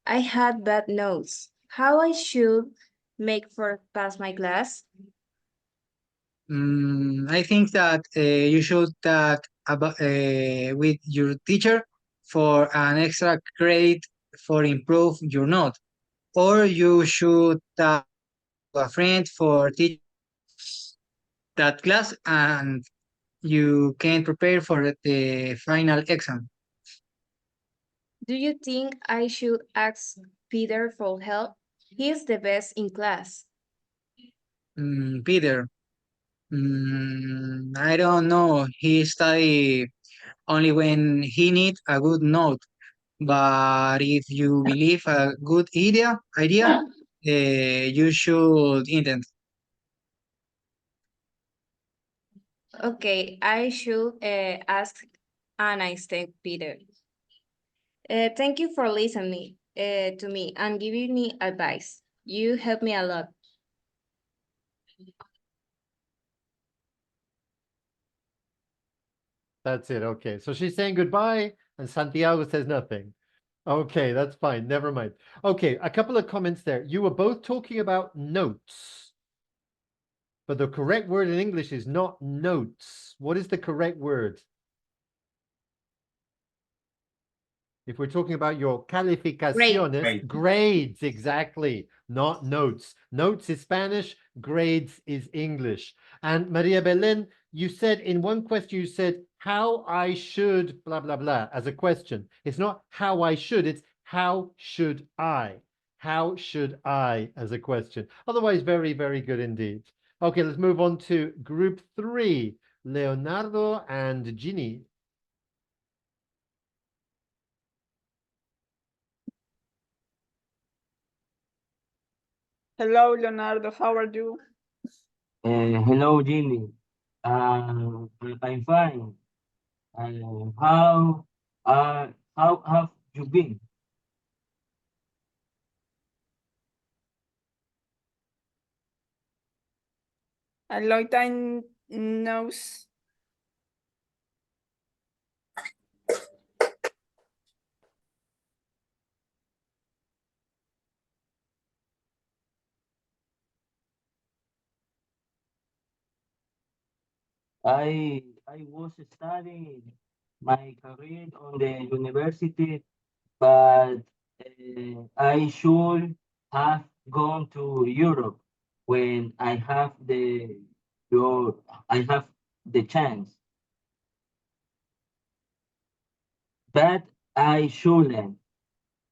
I had bad notes. How I should make for pass my class? I think that you should talk about with your teacher for an extra credit for improve your note, or you should talk to a friend for teach that class, and you can prepare for the final exam. Do you think I should ask Peter for help? He's the best in class. Peter, I don't know. He study only when he need a good note. But if you believe a good idea, you should intend. Okay, I should ask and I thank Peter. Thank you for listening to me and giving me advice. You helped me a lot. That's it. Okay. So she's saying goodbye and Santiago says nothing. Okay, that's fine. Never mind. Okay, a couple of comments there. You were both talking about notes, but the correct word in English is not notes. What is the correct word? If we're talking about your calificaciones, grades, exactly, not notes. Notes is Spanish, grades is English. And Maria Belén, you said in one question, you said how I should blah, blah, blah as a question. It's not how I should, it's how should I? How should I as a question? Otherwise, very, very good indeed. Okay, let's move on to Group 3, Leonardo and Ginny. Hello, Leonardo. How are you? Hello, Jimmy. I'm fine. How have you been? A long time no I was studying my career on the university, but I should have gone to Europe when I have the chance. But I shouldn't.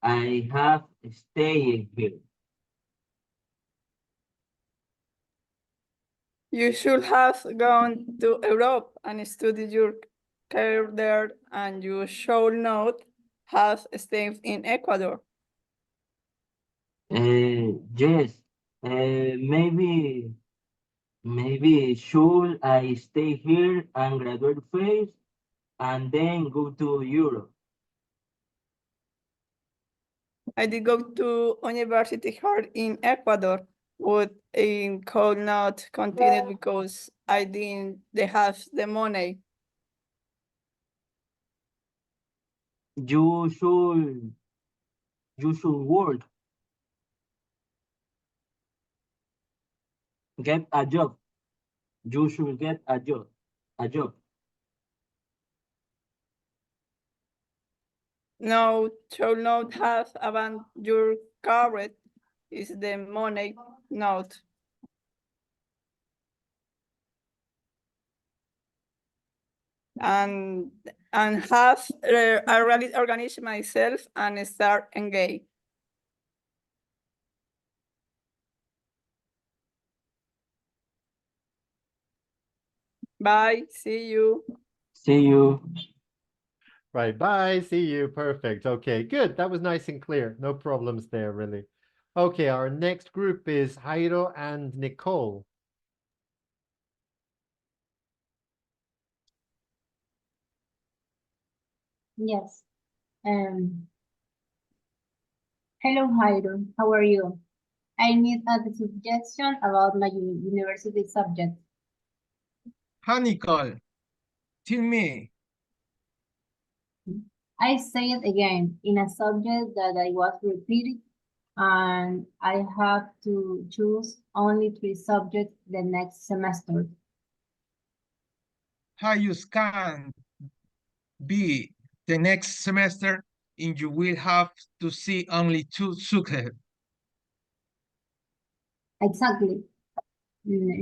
I have stayed here. You should have gone to Europe and studied your career there, and you should not have stayed in Ecuador. Yes, maybe should I stay here and graduate first and then go to Europe? I did go to university here in Ecuador, but I could not continue because I didn't have the money. You should work, get a job. You should get a job. No, should not have abandoned your career. Is the money not? and have already organized myself and start engage. Bye. See you. See you. Right, bye, see you, perfect. Okay, good, that was nice and clear. No problems there, really. Okay, our next group is Jairo and Nicole. Yes. Hello, Jairo. How are you? I need a suggestion about my university subject. Hi, Nicole. Tell me. I say it again in a subject that I was repeated, and I have to choose only 3 subjects the next semester. How you can be the next semester and you will have to see only 2 subjects. Exactly.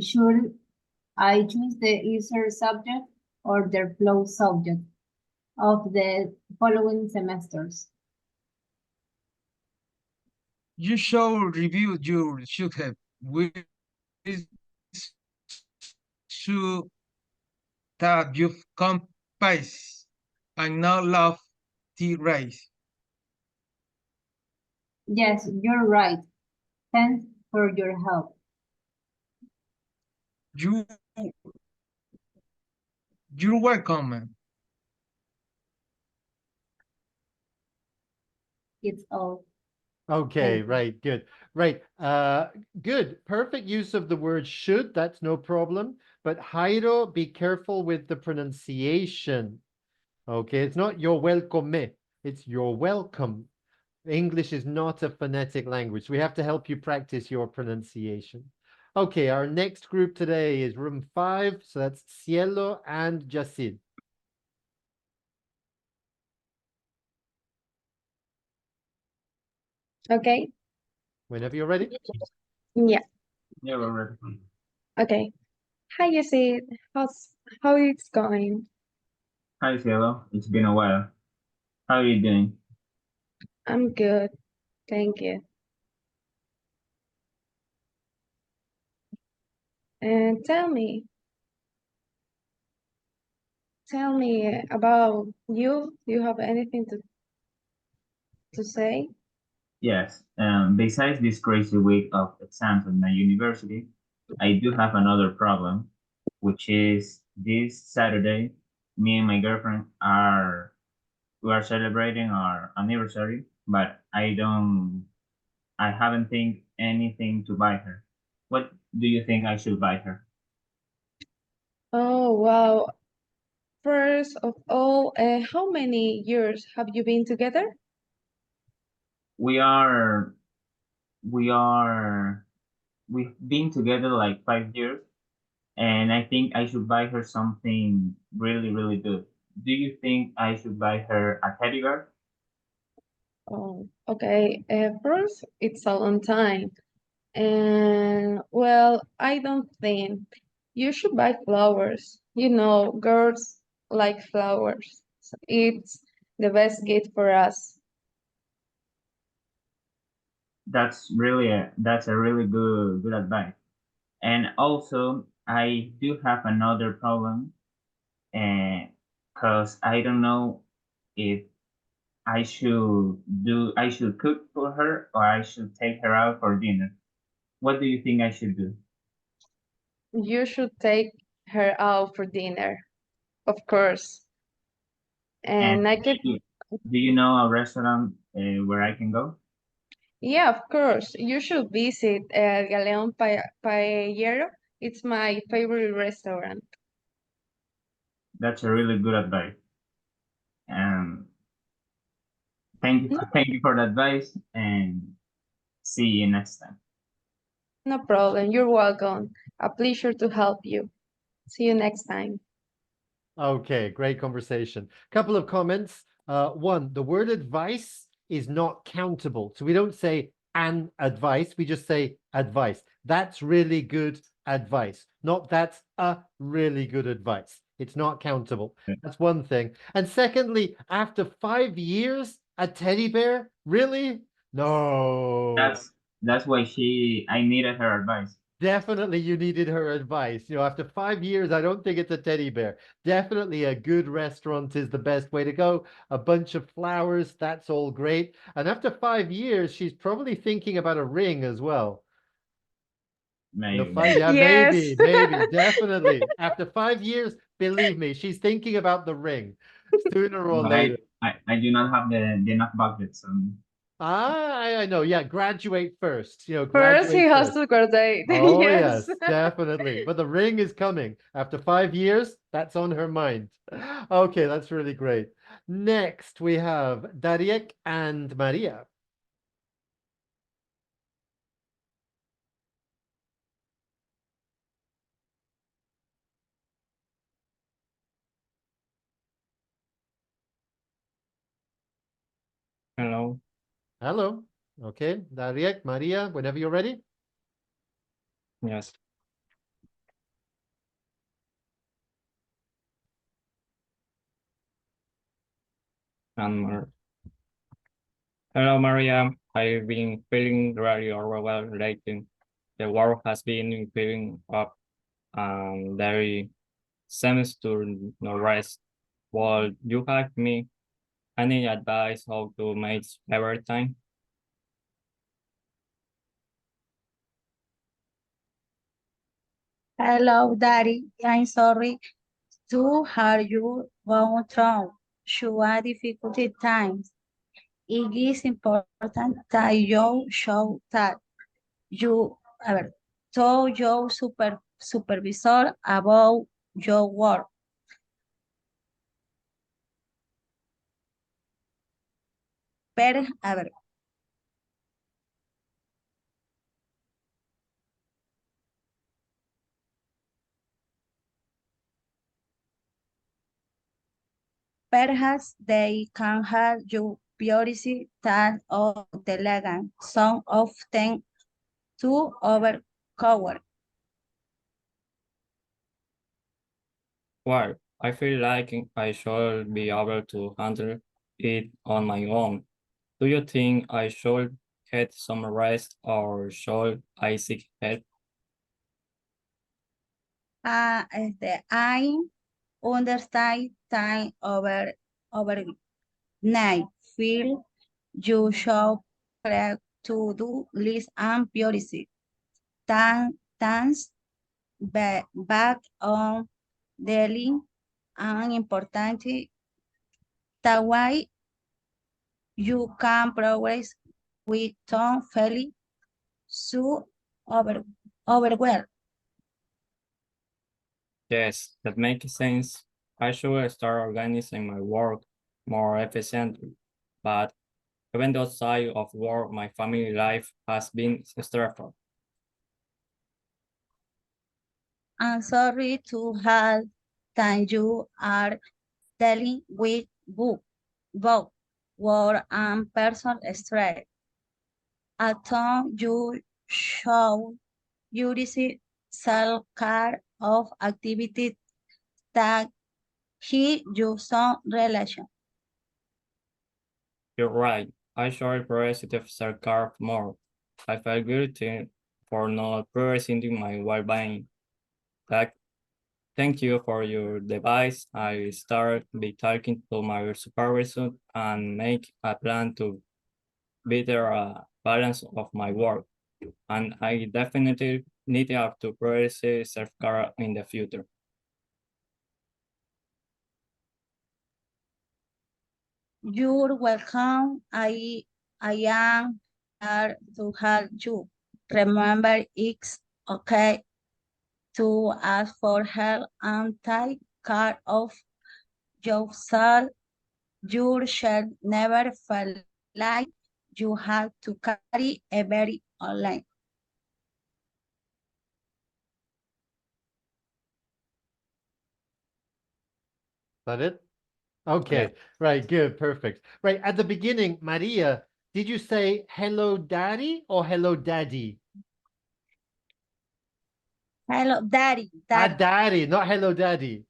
Should I choose the easier subject or the flow subject of the following semesters? You should review your subject with to that you've compassed and now love the race. Yes, you're right. Thanks for your help. You're welcome. It's all. Okay, right, good. Right, good. Perfect use of the word should, that's no problem. But Jairo, be careful with the pronunciation. Okay, it's not you're welcome, it's you're welcome. English is not a phonetic language. We have to help you practice your pronunciation. Okay, our next group today is room 5, so that's Cielo and Jacid. Okay. Whenever you're ready. Yeah. Yeah, we're ready. Okay. Hi, Jesse. How it's going? Hi, Cielo. It's been a while. How are you doing? I'm good. Thank you. And tell me about you. Do you have anything to say? Yes. Besides this crazy week of exams at my university, I do have another problem, which is this Saturday, me and my girlfriend we are celebrating our anniversary, but I haven't think anything to buy her. What do you think I should buy her? Oh, wow. First of all, how many years have you been together? We've been together like 5 years, and I think I should buy her something really, really good. Do you think I should buy her a teddy bear? Oh, okay. First, it's a long time. And well, I don't think you should buy flowers. You know, girls like flowers. It's the best gift for us. That's a really good advice. And also, I do have another problem, because I don't know if I should cook for her or I should take her out for dinner. What do you think I should do? You should take her out for dinner, of course. And And I can, do you know a restaurant where I can go? yeah, of course. You should visit Galeón Paellero. It's my favorite restaurant. That's a really good advice. Thank you for the advice, and see you next time. No problem. You're welcome. A pleasure to help you. See you next time. Okay, great conversation. Couple of comments. One, the word advice is not countable. So we don't say an advice, we just say advice. That's really good advice, not that's a really good advice. It's not countable. Yeah. That's one thing. And secondly, after 5 years, a teddy bear? Really? No. That's why I needed her advice. Definitely you needed her advice. After 5 years, I don't think it's a teddy bear. Definitely a good restaurant is the best way to go. A bunch of flowers, that's all great. And after 5 years, she's probably thinking about a ring as well. Maybe. Yeah, Yes. maybe, definitely. After 5 years, believe me, she's thinking about the ring sooner or But later. I do not have the enough budget, so I know. Yeah, graduate first. First, he Graduate has first. to graduate. Oh, Yes. yes, definitely. But the ring is coming. After 5 years, that's on her mind. Okay, that's really great. Next, we have Dariek and Maria. Hello. Hello. Okay, Dariek, Maria, whenever you're ready. Yes. Hello, Maria. I've been feeling really overwhelmed lately. The work has been filling up and there seems to no rest. Will you have me any advice how to make every time? Hello, Daddy. I'm sorry to hear you going through such difficult times. It is important that you show that you told your supervisor about your work. Pero, perhaps they can help you prioritize that or delegate some of them to overcover. Well, I feel like I should be able to handle it on my own. Do you think I should get some rest or should I seek help? I understand time over night. Feel you should create to-do list and priority. Thanks back on daily and important that way you can progress with Tom Felly so overwhelmed. Yes, that makes sense. I should start organizing my work more efficiently. But even outside of work, my family life has been stressful. I'm sorry to have that you are dealing with both work and personal stress. I thought you should use self-care of activities that he you some relation. You're right. I should prioritize self-care more. I feel guilty for not prioritizing my well-being. Like, thank you for your advice. I start by talking to my supervisor and make a plan to better balance of my work. And I definitely need to have to prioritize self-care in the future. You're welcome. I am here to help you. Remember, it's okay to ask for help and take care of yourself. You should never feel like you have to carry every online. That it? Okay, right, good, perfect. Right, at the beginning, Maria, did you say hello, daddy or hello, daddy? Hello, Daddy. Daddy, not hello, daddy.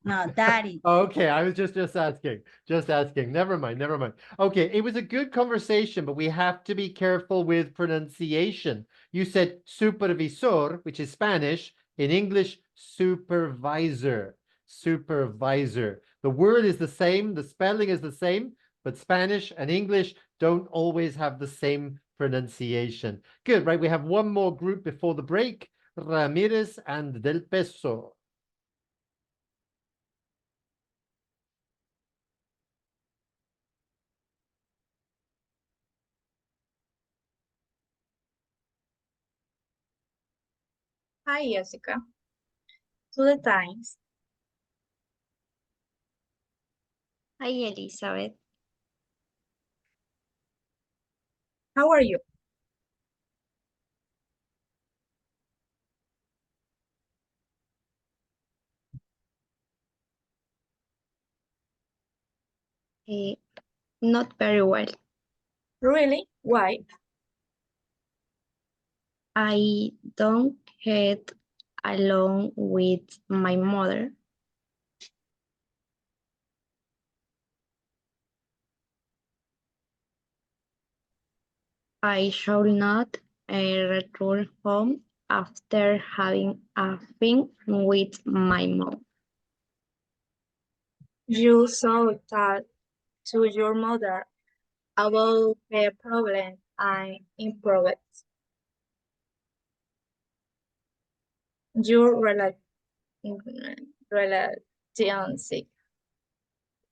No, daddy. Okay, I was just asking. Just asking. Never mind, never mind. Okay, it was a good conversation, but we have to be careful with pronunciation. You said supervisor, which is Spanish. In English, supervisor. Supervisor. The word is the same, the spelling is the same, but Spanish and English don't always have the same pronunciation. Good, right? We have one more group before the break. Ramirez and Del Peso. Hi, Jessica. To the times. Hi, Elizabeth. How are you? Eh, Not very well. Really? Why? I don't get along with my mother. I shall not return home after having a thing with my mom. You should talk to your mother about the problem and improve it. Your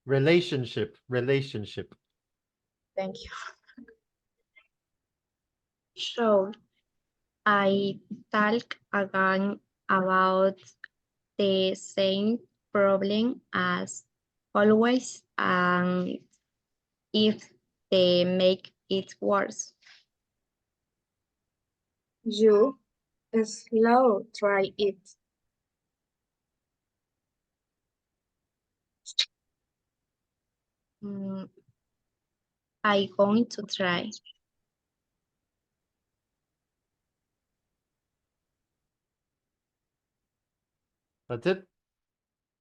relationship. Relationship. Thank you. So I talk again about the same problem as always, and if they make it worse. You slow try it. I going to try. That's it?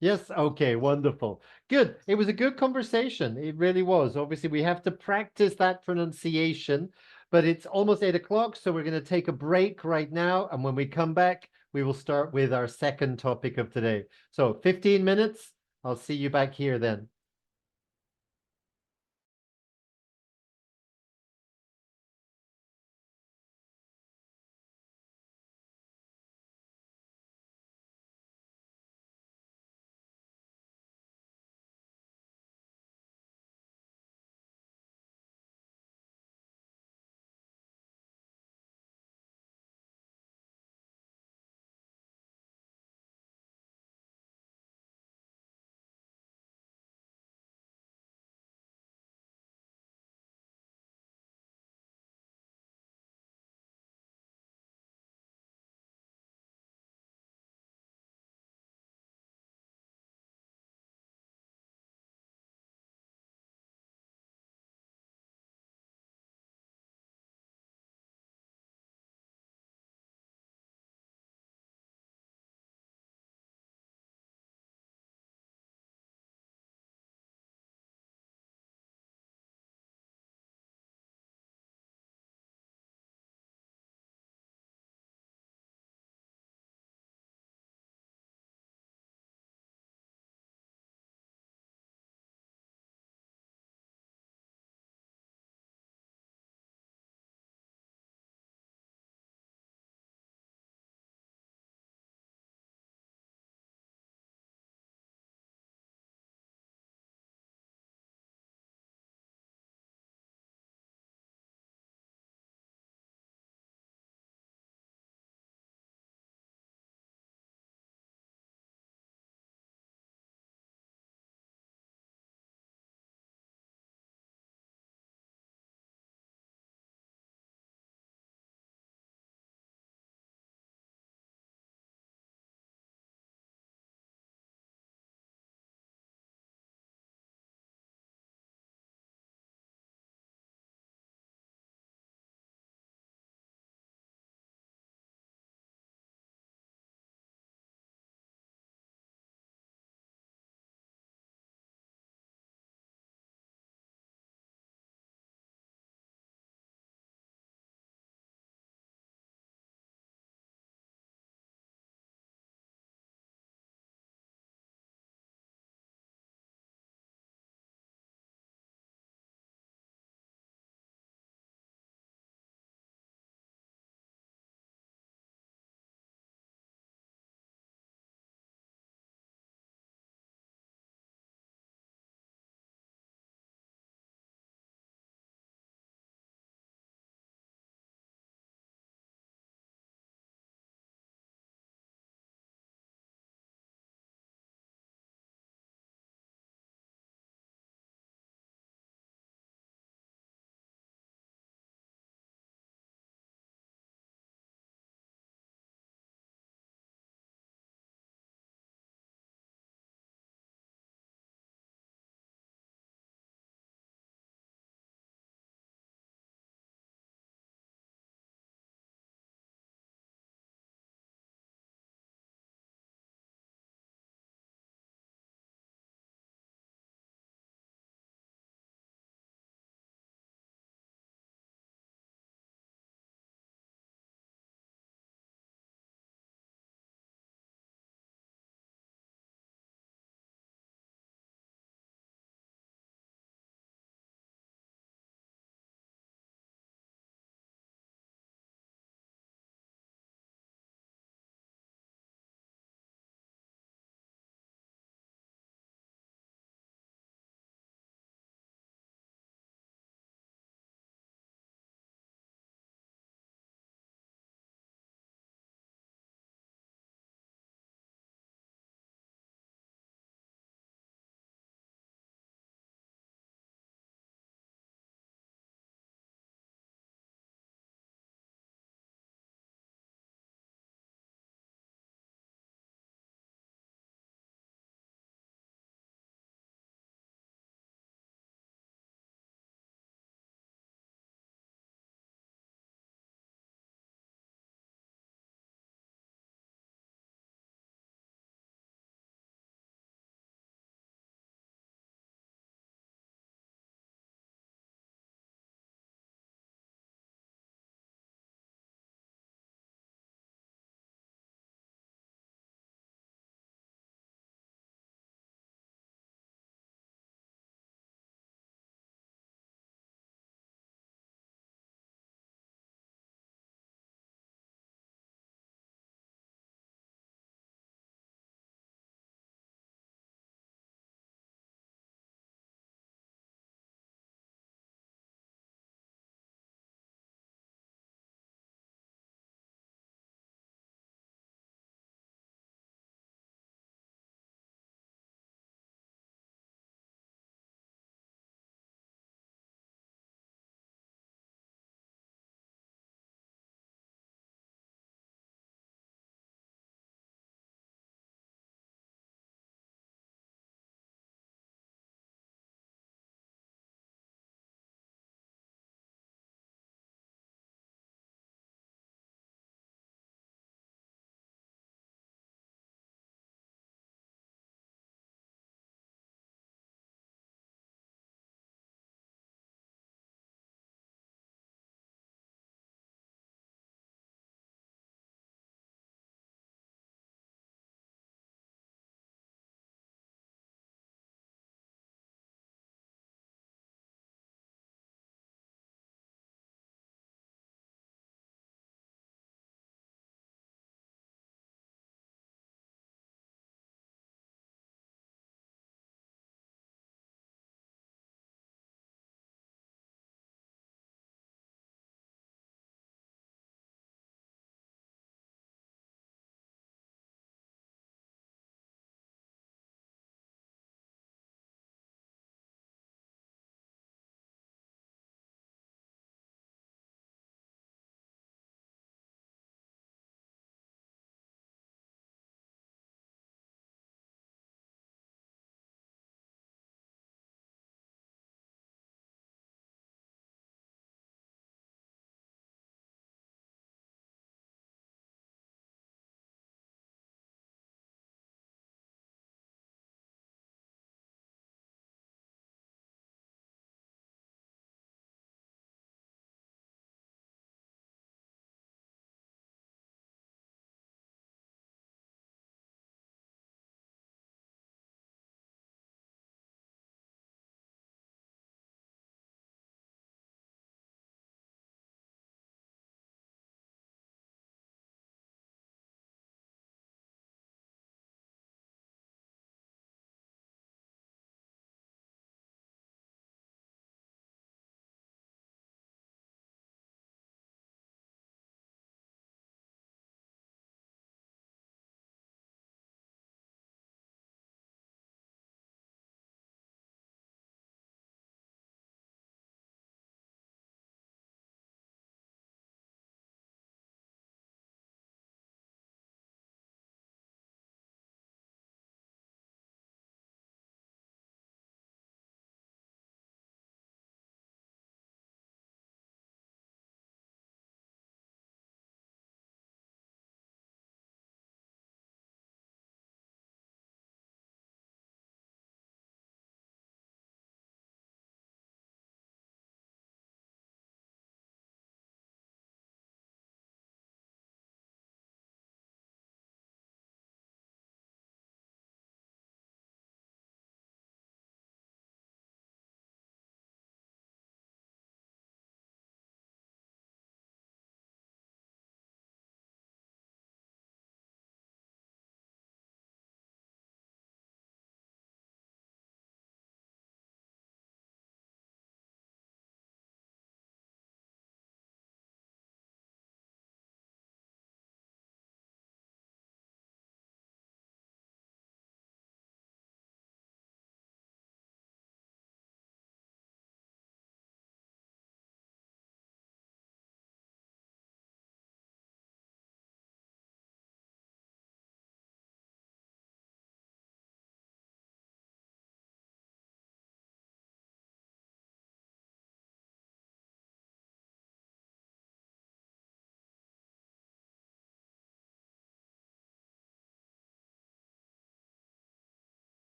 Yes, okay, wonderful. Good. It was a good conversation. It really was. Obviously, we have to practice that pronunciation, but it's almost 8 o'clock, so we're going to take a break right now. And when we come back, we will start with our second topic of today. So 15 minutes. I'll see you back here then.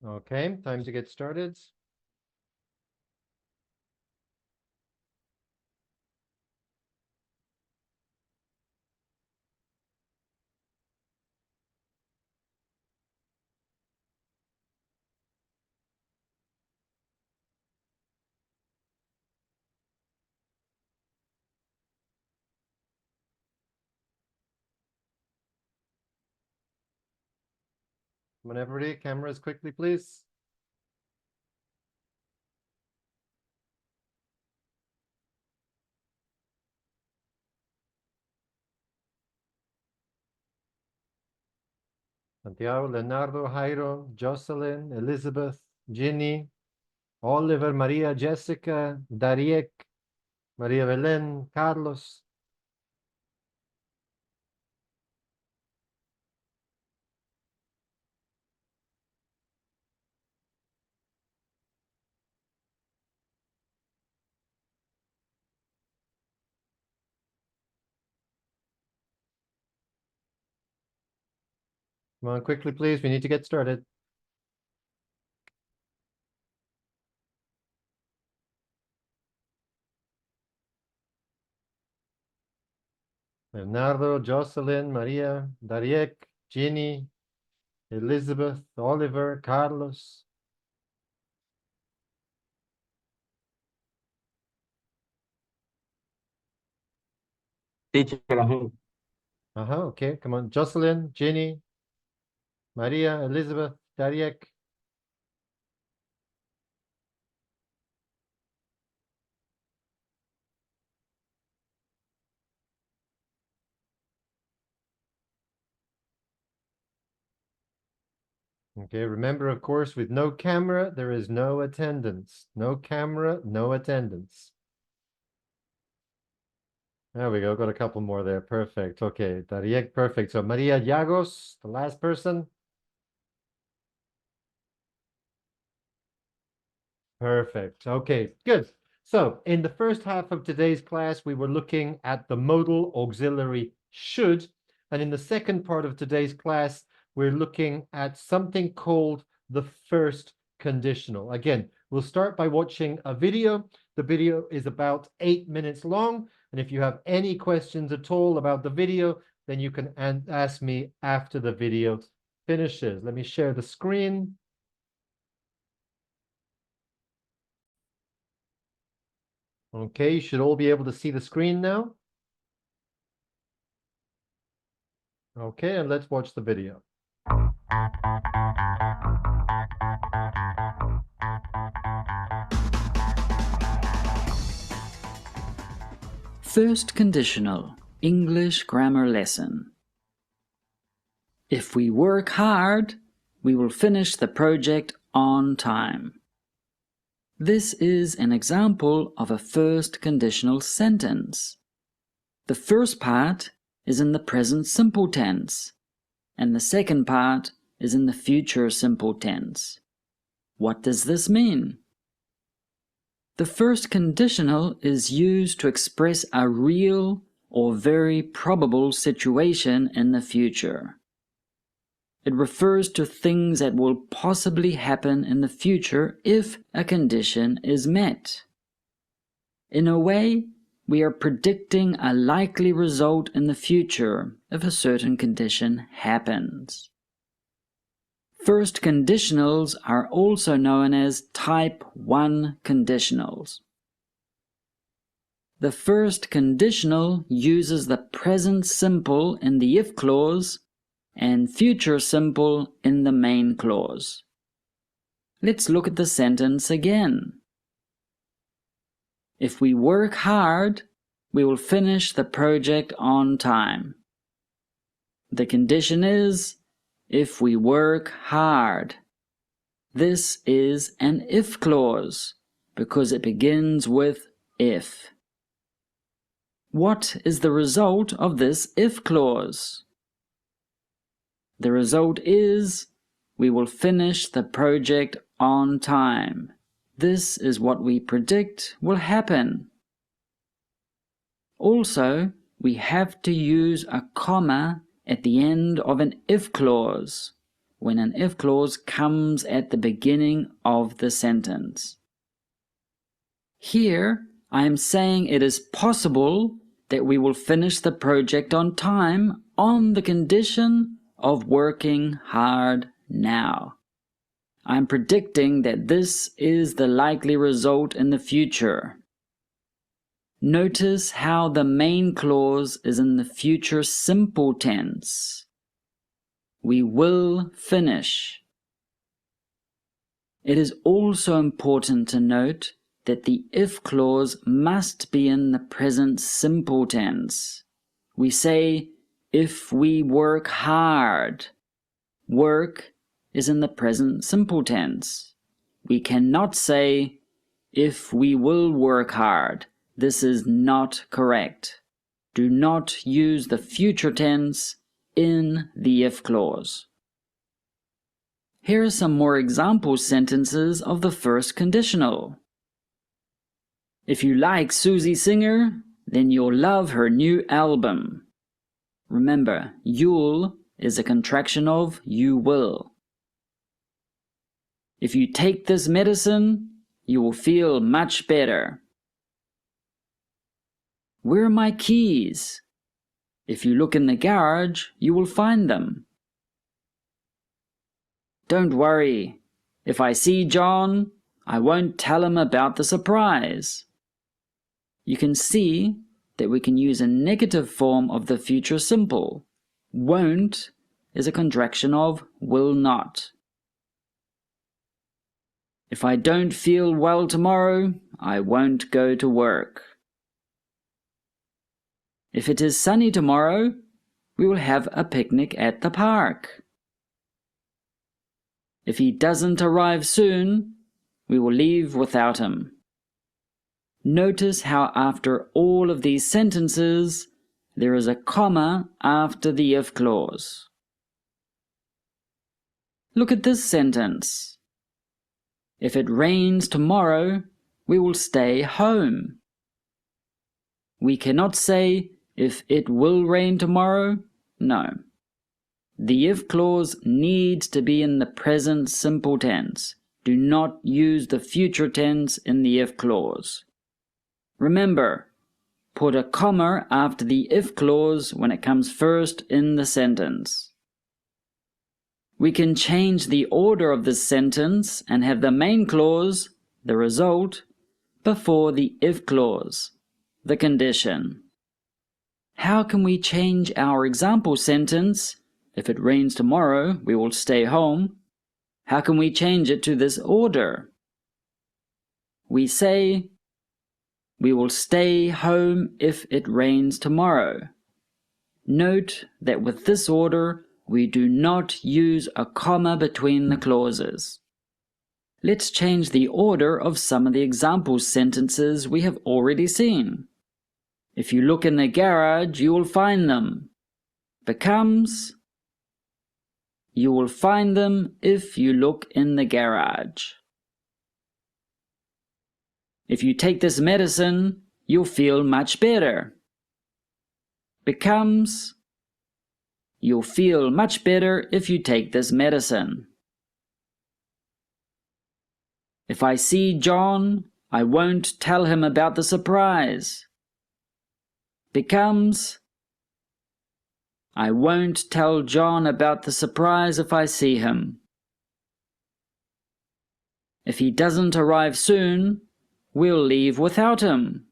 Okay, time to get started. Whenever ready, cameras quickly, please. Santiago, Leonardo, Jairo, Jocelyn, Elizabeth, Ginny, Oliver, Maria, Jessica, Dariek, Maria Belén, Carlos. Come on, quickly, please. We need to get started. Leonardo, Jocelyn, Maria, Dariek, Ginny, Elizabeth, Oliver, Carlos. Teacher, Okay, come on. Jocelyn, Ginny, Maria, Elizabeth, Dariek. Okay, remember, of course, with no camera, there is no attendance. No camera, no attendance. There we go. Got a couple more there. Perfect. Okay, Dariek, perfect. So Maria Llagos, the last person. Perfect. Okay, good. So in the first half of today's class, we were looking at the modal auxiliary should. And in the second part of today's class, we're looking at something called the first conditional. Again, we'll start by watching a video. The video is about 8 minutes long. And if you have any questions at all about the video, then you can ask me after the video finishes. Let me share the screen. Okay, you should all be able to see the screen now. Okay, and let's watch the video. First conditional, English grammar lesson. If we work hard, we will finish the project on time. This is an example of a first conditional sentence. The first part is in the present simple tense, and the second part is in the future simple tense. What does this mean? The first conditional is used to express a real or very probable situation in the future. It refers to things that will possibly happen in the future if a condition is met. In a way, we are predicting a likely result in the future if a certain condition happens. First conditionals are also known as type 1 conditionals. The first conditional uses the present simple in the if clause and future simple in the main clause. Let's look at the sentence again. If we work hard, we will finish the project on time. The condition is, if we work hard. This is an if clause because it begins with if. What is the result of this if clause? The result is, we will finish the project on time. This is what we predict will happen. Also, we have to use a comma at the end of an if clause when an if clause comes at the beginning of the sentence. Here, I am saying it is possible that we will finish the project on time on the condition of working hard now. I'm predicting that this is the likely result in the future. Notice how the main clause is in the future simple tense. We will finish. It is also important to note that the if clause must be in the present simple tense. We say, if we work hard. Work is in the present simple tense. We cannot say, if we will work hard. This is not correct. Do not use the future tense in the if clause. Here are some more example sentences of the first conditional. If you like Susie Singer, then you'll love her new album. Remember, you'll is a contraction of you will. If you take this medicine, you will feel much better. Where are my keys? If you look in the garage, you will find them. Don't worry. If I see John, I won't tell him about the surprise. You can see that we can use a negative form of the future simple. Won't is a contraction of will not. If I don't feel well tomorrow, I won't go to work. If it is sunny tomorrow, we will have a picnic at the park. If he doesn't arrive soon, we will leave without him. Notice how after all of these sentences, there is a comma after the if clause. Look at this sentence. If it rains tomorrow, we will stay home. We cannot say, if it will rain tomorrow. No. The if clause needs to be in the present simple tense. Do not use the future tense in the if clause. Remember, put a comma after the if clause when it comes first in the sentence. We can change the order of this sentence and have the main clause, the result, before the if clause, the condition. How can we change our example sentence, if it rains tomorrow, we will stay home? How can we change it to this order? We say, we will stay home if it rains tomorrow. Note that with this order, we do not use a comma between the clauses. Let's change the order of some of the example sentences we have already seen. If you look in the garage, you will find them. Becomes, you will find them if you look in the garage. If you take this medicine, you'll feel much better. Becomes, you'll feel much better if you take this medicine. If I see John, I won't tell him about the surprise. Becomes, I won't tell John about the surprise if I see him. If he doesn't arrive soon, we'll leave without him.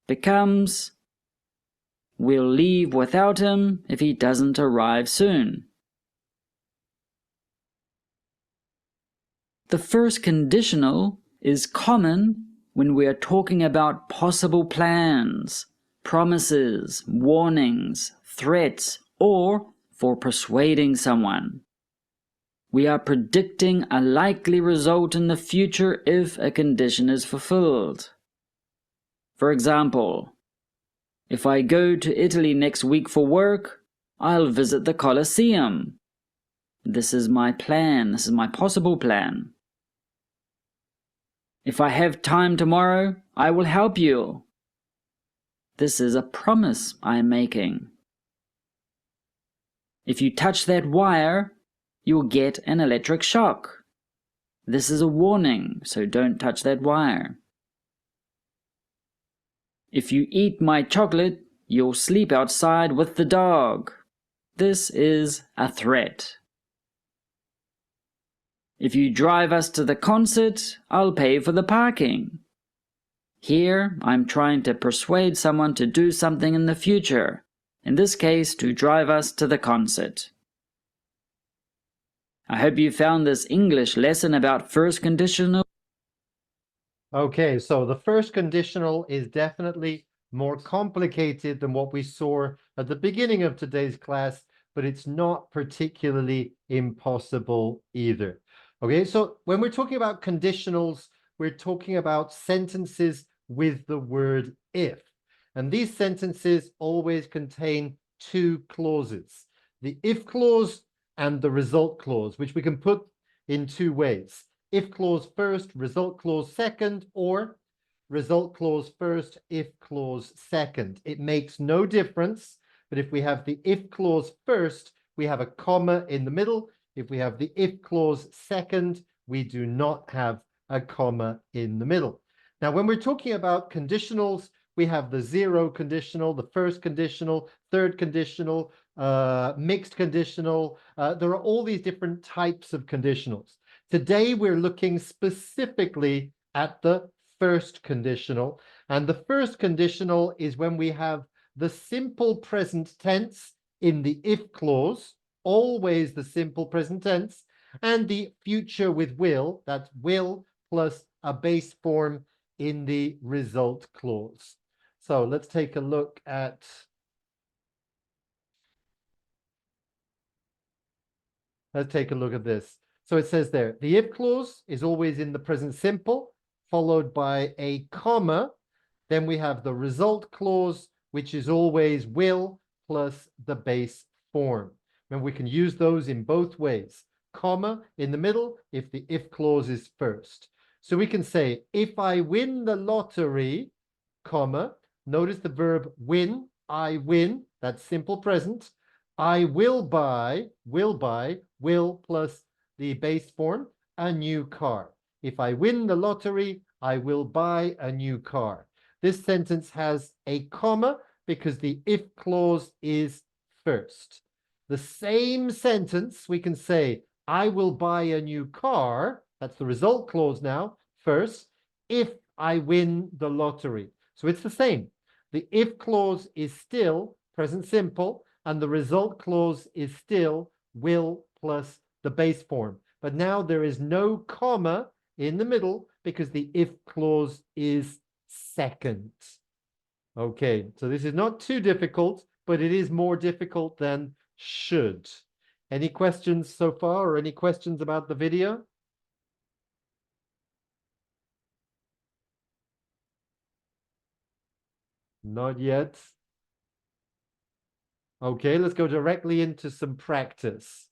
Becomes, we'll leave without him if he doesn't arrive soon. The first conditional is common when we are talking about possible plans, promises, warnings, threats, or for persuading someone. We are predicting a likely result in the future if a condition is fulfilled. For example, if I go to Italy next week for work, I'll visit the Colosseum. This is my plan. This is my possible plan. If I have time tomorrow, I will help you. This is a promise I am making. If you touch that wire, you'll get an electric shock. This is a warning, so don't touch that wire. If you eat my chocolate, you'll sleep outside with the dog. This is a threat. If you drive us to the concert, I'll pay for the parking. Here, I'm trying to persuade someone to do something in the future, in this case, to drive us to the concert. I hope you found this English lesson about first conditional. Okay, so the first conditional is definitely more complicated than what we saw at the beginning of today's class, but it's not particularly impossible either. Okay, so when we're talking about conditionals, we're talking about sentences with the word if. And these sentences always contain two clauses, the if clause and the result clause, which we can put in two ways. If clause first, result clause second, or result clause first, if clause second. It makes no difference, but if we have the if clause first, we have a comma in the middle. If we have the if clause second, we do not have a comma in the middle. Now, when we're talking about conditionals, we have the zero conditional, the first conditional, third conditional, mixed conditional. There are all these different types of conditionals. Today, we're looking specifically at the first conditional. And the first conditional is when we have the simple present tense in the if clause, always the simple present tense, and the future with will, that's will plus a base form in the result clause. So let's take a look at this. So it says there, the if clause is always in the present simple, followed by a comma. Then we have the result clause, which is always will plus the base form. And we can use those in both ways. Comma in the middle if the if clause is first. So we can say, if I win the lottery, comma, notice the verb win, I win, that's simple present. I will buy, will plus the base form, a new car. If I win the lottery, I will buy a new car. This sentence has a comma because the if clause is first. The same sentence, we can say, I will buy a new car, that's the result clause now, first, if I win the lottery. So it's the same. The if clause is still present simple, and the result clause is still will plus the base form. But now there is no comma in the middle because the if clause is second. Okay, so this is not too difficult, but it is more difficult than should. Any questions so far, or any questions about the video? Not yet. Okay, let's go directly into some practice.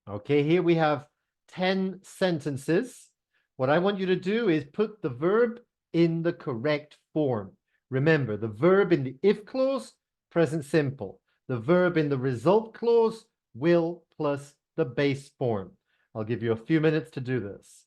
Okay, here we have 10 sentences. What I want you to do is put the verb in the correct form. Remember, the verb in the if clause, present simple. The verb in the result clause, will plus the base form. I'll give you a few minutes to do this.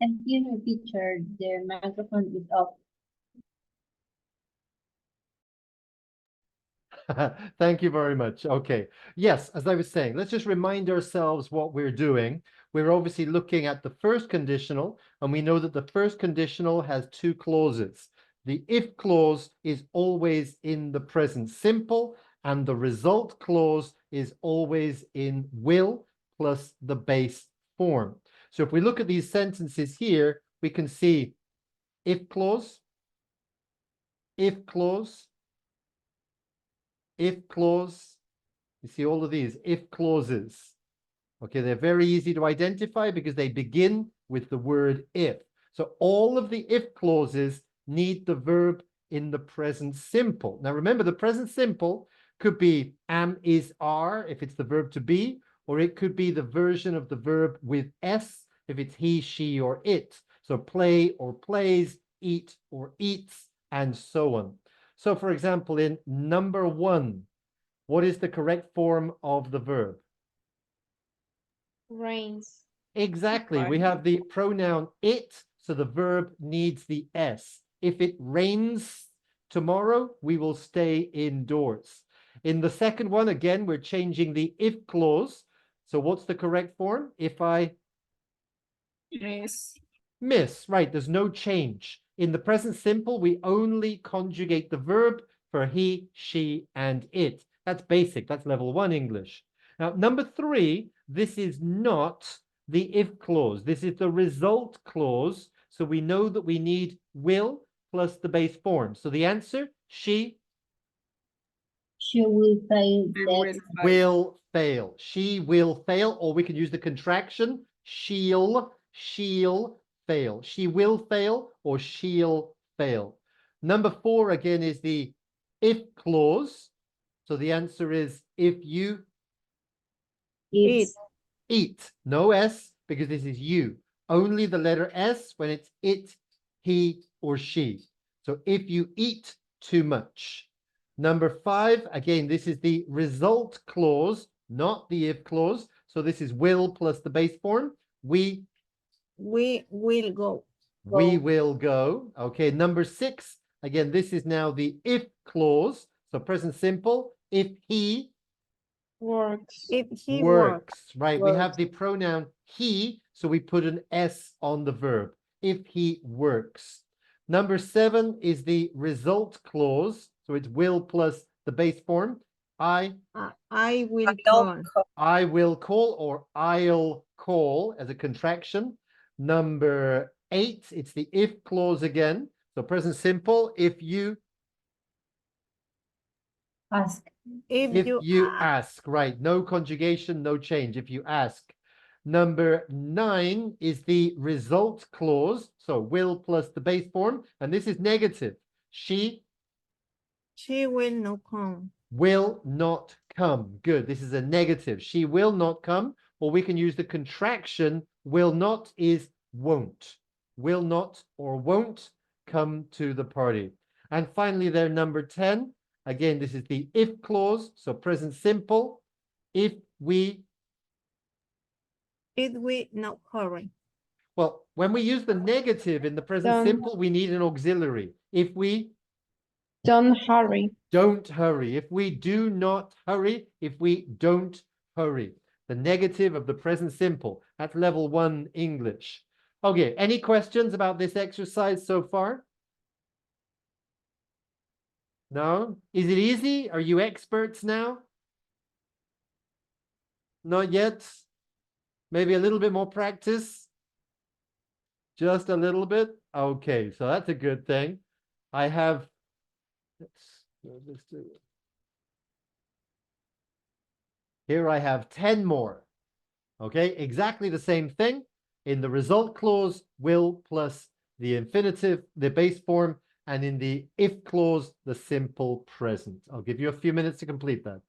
Excuse me, teacher, the microphone is off. Thank you very much. Okay. Yes, as I was saying, let's just remind ourselves what we're doing. We're obviously looking at the first conditional, and we know that the first conditional has two clauses. The if clause is always in the present simple, and the result clause is always in will plus the base form. So if we look at these sentences here, we can see if clause, if clause, if clause. You see all of these if clauses. Okay, they're very easy to identify because they begin with the word if. So all of the if clauses need the verb in the present simple. Now remember, the present simple could be am, is, are, if it's the verb to be, or it could be the version of the verb with s, if it's he, she, or it. So play or plays, eat or eats, and so on. So for example, in number 1, what is the correct form of the verb? Rains. Exactly. We have the pronoun it, so the verb needs the s. If it rains tomorrow, we will stay indoors. In the second one, again, we're changing the if clause. So what's the correct form? If I miss, right, there's no change. In the present simple, we only conjugate the verb for he, she, and it. That's basic. That's level 1 English. Now, number 3, this is not the if clause. This is the result clause. So we know that we need will plus the base form. So the answer, she will fail the exam. will fail. She will fail, or we can use the contraction, she'll fail. She will fail, or she'll fail. Number 4, again, is the if clause. So the answer is if you eat. No S, because this is you. Only the letter S when it's it, he, or she. So if you eat too much. Number 5, again, this is the result clause, not the if clause. So this is will plus the base form. We will go. We will go. Okay, number 6, again, this is now the if clause. So present simple, if he Works. If he works, right? We works. have the pronoun he, so we put an S on the verb. If he works. Number 7 is the result clause. So it's will plus the base form. I will call. I will call, or I'll call as a contraction. Number 8, it's the if clause again. So present simple, if you Ask. if you ask, right? No conjugation, no change. If you ask. Number 9 is the result clause. So will plus the base form. And this is negative. She will not come. will not come. Good. This is a negative. She will not come. Or we can use the contraction. Will not is won't. Will not or won't come to the party. And finally, there, number 10. Again, this is the if clause. So present simple. If we not hurry. Well, when we use the negative in the present simple, we need an auxiliary. If we Don't hurry. don't hurry, if we do not hurry, if we don't hurry. The negative of the present simple. That's level 1 English. Okay, any questions about this exercise so far? No? Is it easy? Are you experts now? Not yet? Maybe a little bit more practice? Just a little bit? Okay, so that's a good thing. I have, let's do it. Here I have 10 more. Okay, exactly the same thing. In the result clause, will plus the infinitive, the base form, and in the if clause, the simple present. I'll give you a few minutes to complete that.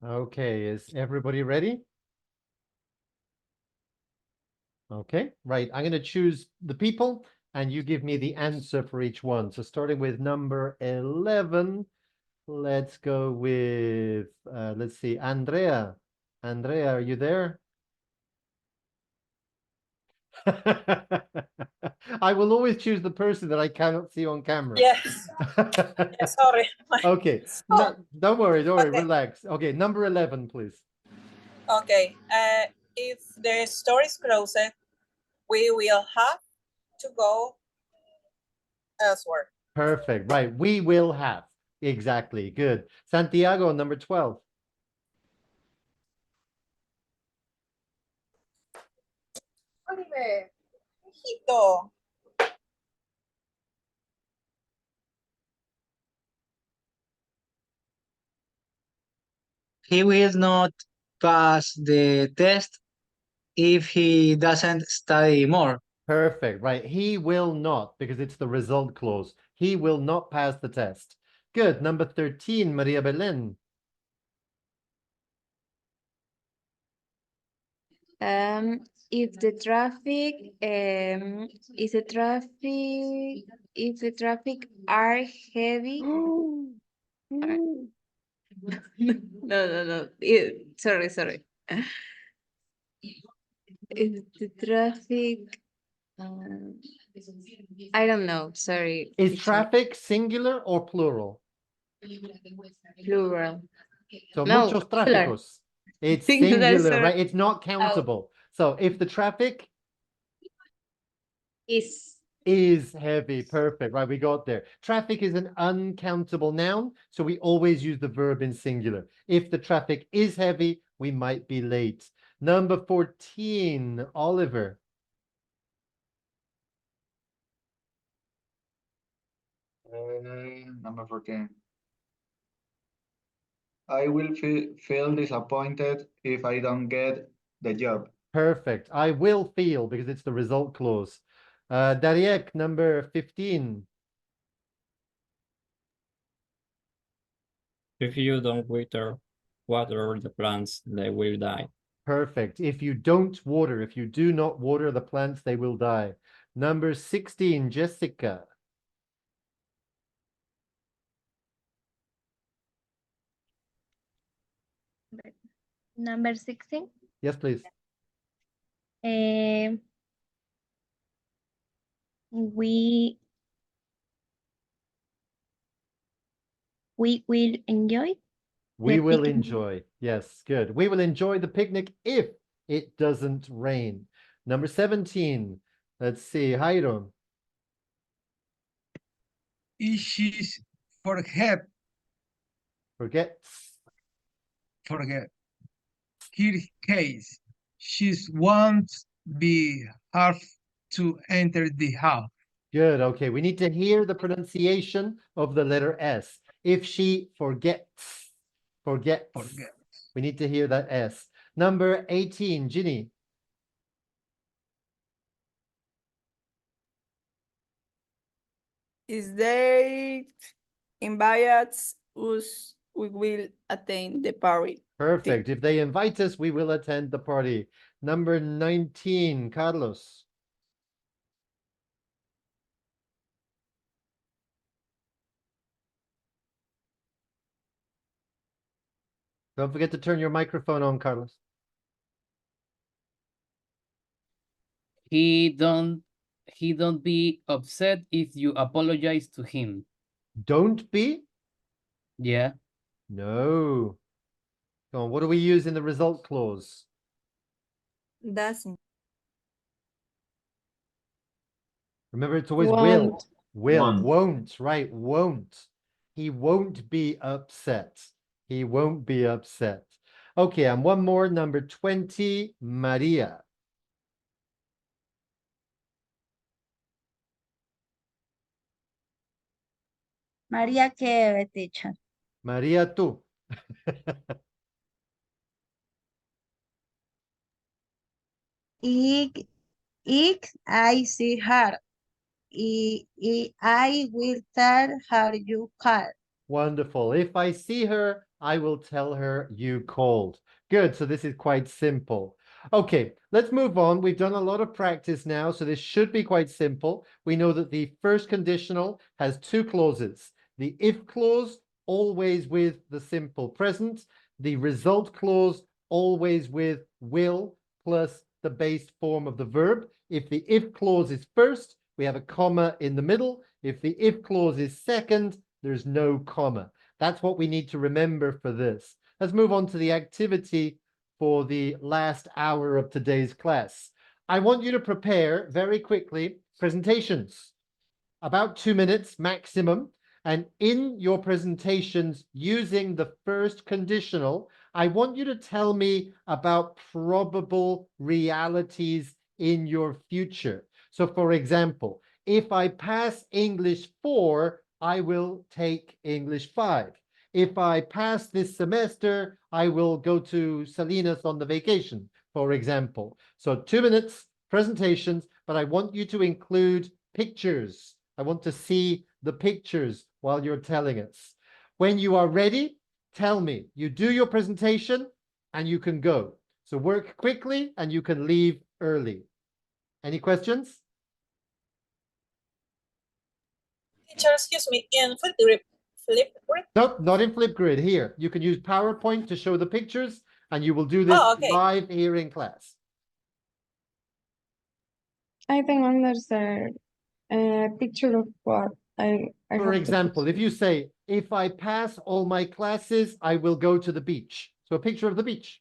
Okay, is everybody ready? Okay, right. I'm going to choose the people and you give me the answer for each one. So starting with number 11, let's go with, let's see, Andrea. Andrea, are you there? I will always choose the person that I cannot see on camera. Yes. Sorry. Okay, don't worry, relax. Okay, number 11, please. Okay. If the store is closed, we will have to go elsewhere. Perfect, right. We will have. Exactly, good. Santiago, number 12. Oliver, hijito. He will not pass the test if he doesn't study more. Perfect, right. He will not, because it's the result clause. He will not pass the test. Good. Number 13, Maria Belén. If the traffic, if the traffic are heavy. No. Sorry. If the traffic, I don't know. Sorry. Is traffic singular or plural? Plural. So No, muchos singular. tráficos. It's Singular, singular, sorry. right? It's not countable. So if the traffic is heavy, perfect, right? We got there. Traffic is an uncountable noun, so we always use the verb in singular. If the traffic is heavy, we might be late. Number 14, Oliver. Number 14. I will feel disappointed if I don't get the job. Perfect. I will feel, because it's the result clause. Dariek, number 15. If you don't water the plants, they will die. Perfect. If you do not water the plants, they will die. Number 16, Jessica. Number 16. Yes, please. We will enjoy. We the will picnic. enjoy. Yes, good. We will enjoy the picnic if it doesn't rain. Number 17. Let's see, Jairo. If she's forgets. Her case, she won't be hard to enter the house. Good. Okay, we need to hear the pronunciation of the letter S. If she forgets. We need to hear that S. Number 18, Ginny. Is they invite us, we will attend the party. Perfect. If they invite us, we will attend the party. Number 19, Carlos. Don't forget to turn your microphone on, Carlos. He don't be upset if you apologize to him. Don't be? Yeah. No. Come on, what do we use in the result clause? Doesn't. Remember, it's always Won't. won't, right? Won't. He won't be upset. He won't be upset. Okay, and one more, number 20, Maria. María, ¿qué, teacher? Maria, tú. I see her. I will tell her you call. Wonderful. If I see her, I will tell her you called. Good. So this is quite simple. Okay, let's move on. We've done a lot of practice now, so this should be quite simple. We know that the first conditional has two clauses. The if clause, always with the simple present. The result clause, always with will plus the base form of the verb. If the if clause is first, we have a comma in the middle. If the if clause is second, there's no comma. That's what we need to remember for this. Let's move on to the activity for the last hour of today's class. I want you to prepare very quickly presentations, about 2 minutes maximum. And in your presentations using the first conditional, I want you to tell me about probable realities in your future. So for example, if I pass English 4, I will take English 5. If I pass this semester, I will go to Salinas on the vacation, for example. So 2 minutes presentations, but I want you to include pictures. I want to see the pictures while you're telling us. When you are ready, tell me. You do your presentation and you can go. So work quickly and you can leave early. Any questions? Teacher, excuse me, in Flipgrid. Nope, not in Flipgrid. Here, you can use PowerPoint to show the pictures and you will do this okay. live here in class. I don't understand. Picture of what? I For have to example, if you say, if I pass all my classes, I will go to the beach. So a picture of the beach.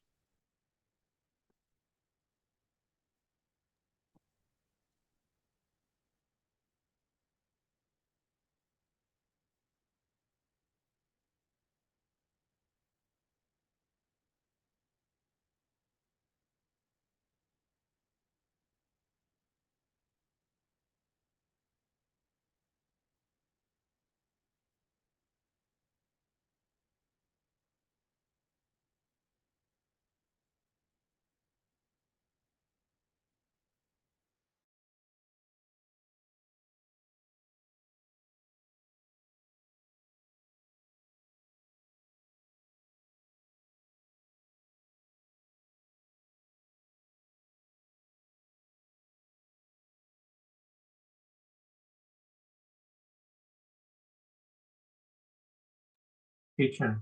Teacher,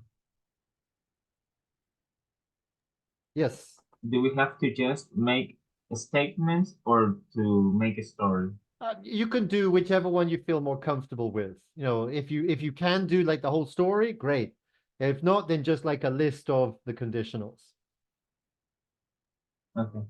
Yes. do we have to just make statements or to make a story? You can do whichever one you feel more comfortable with. You know, if you can do like the whole story, great. If not, then just like a list of the conditionals. Okay.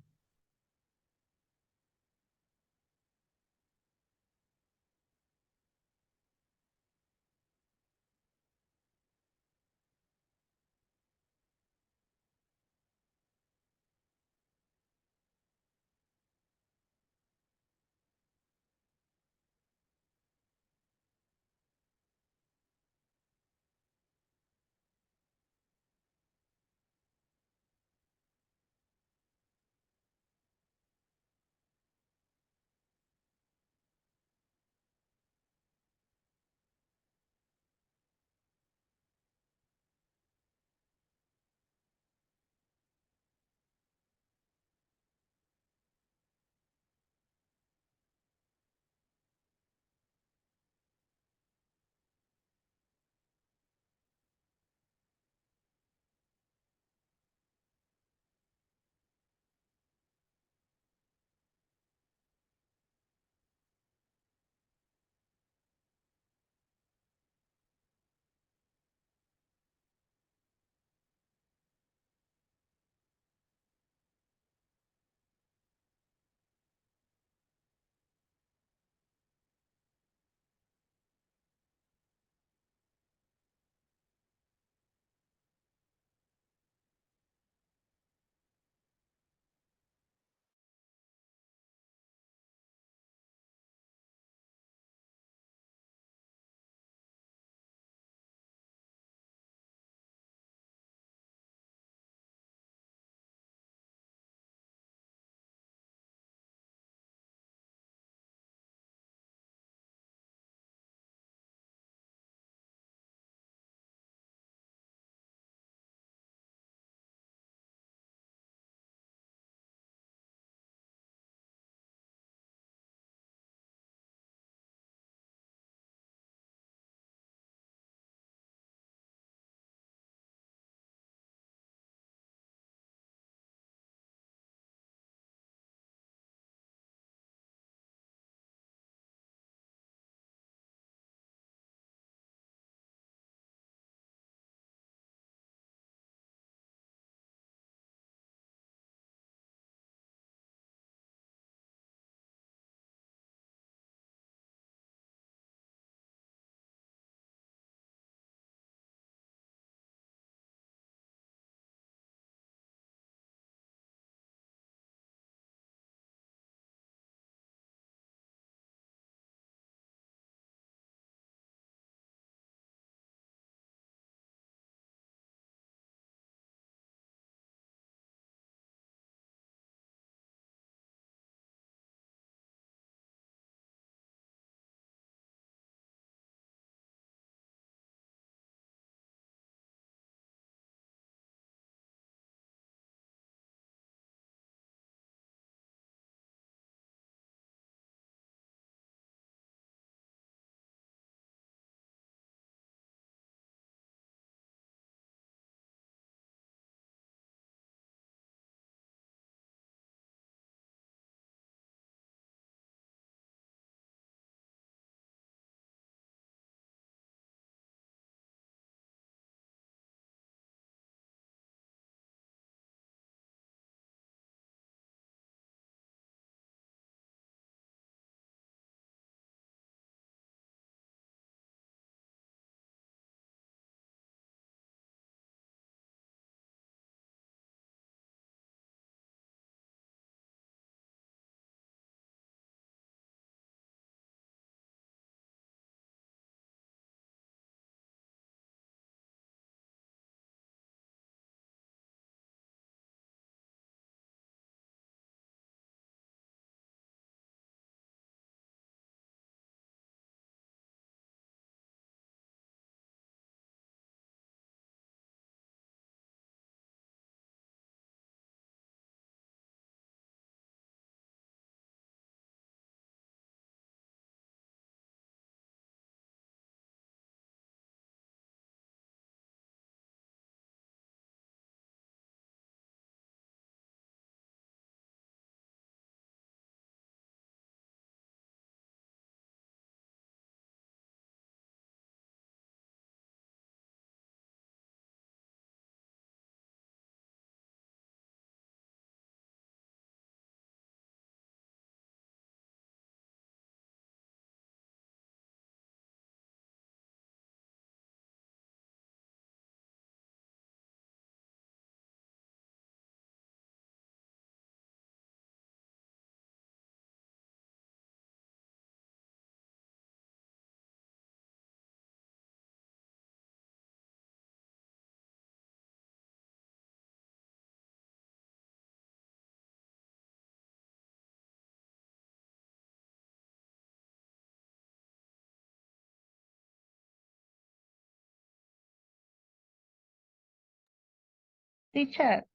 Teacher,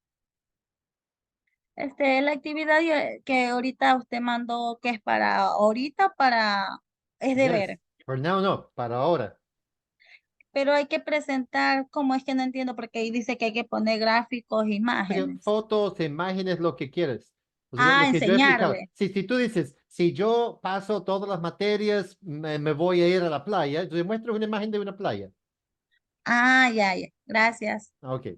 la actividad que ahorita usted mandó, que es para ahorita, es deber. Yes. For now, no. Para ahora. Pero hay que presentar, ¿cómo es que no entiendo? Porque ahí dice que hay que poner gráficos, Porque imágenes. fotos, imágenes, lo que quieres. O sea, Ah, lo que yo he explicado. enseñarle. Si tú dices, si yo paso todas las materias, me voy a ir a la playa, entonces muestro una imagen de una playa. Ah, ya. Gracias. Ok.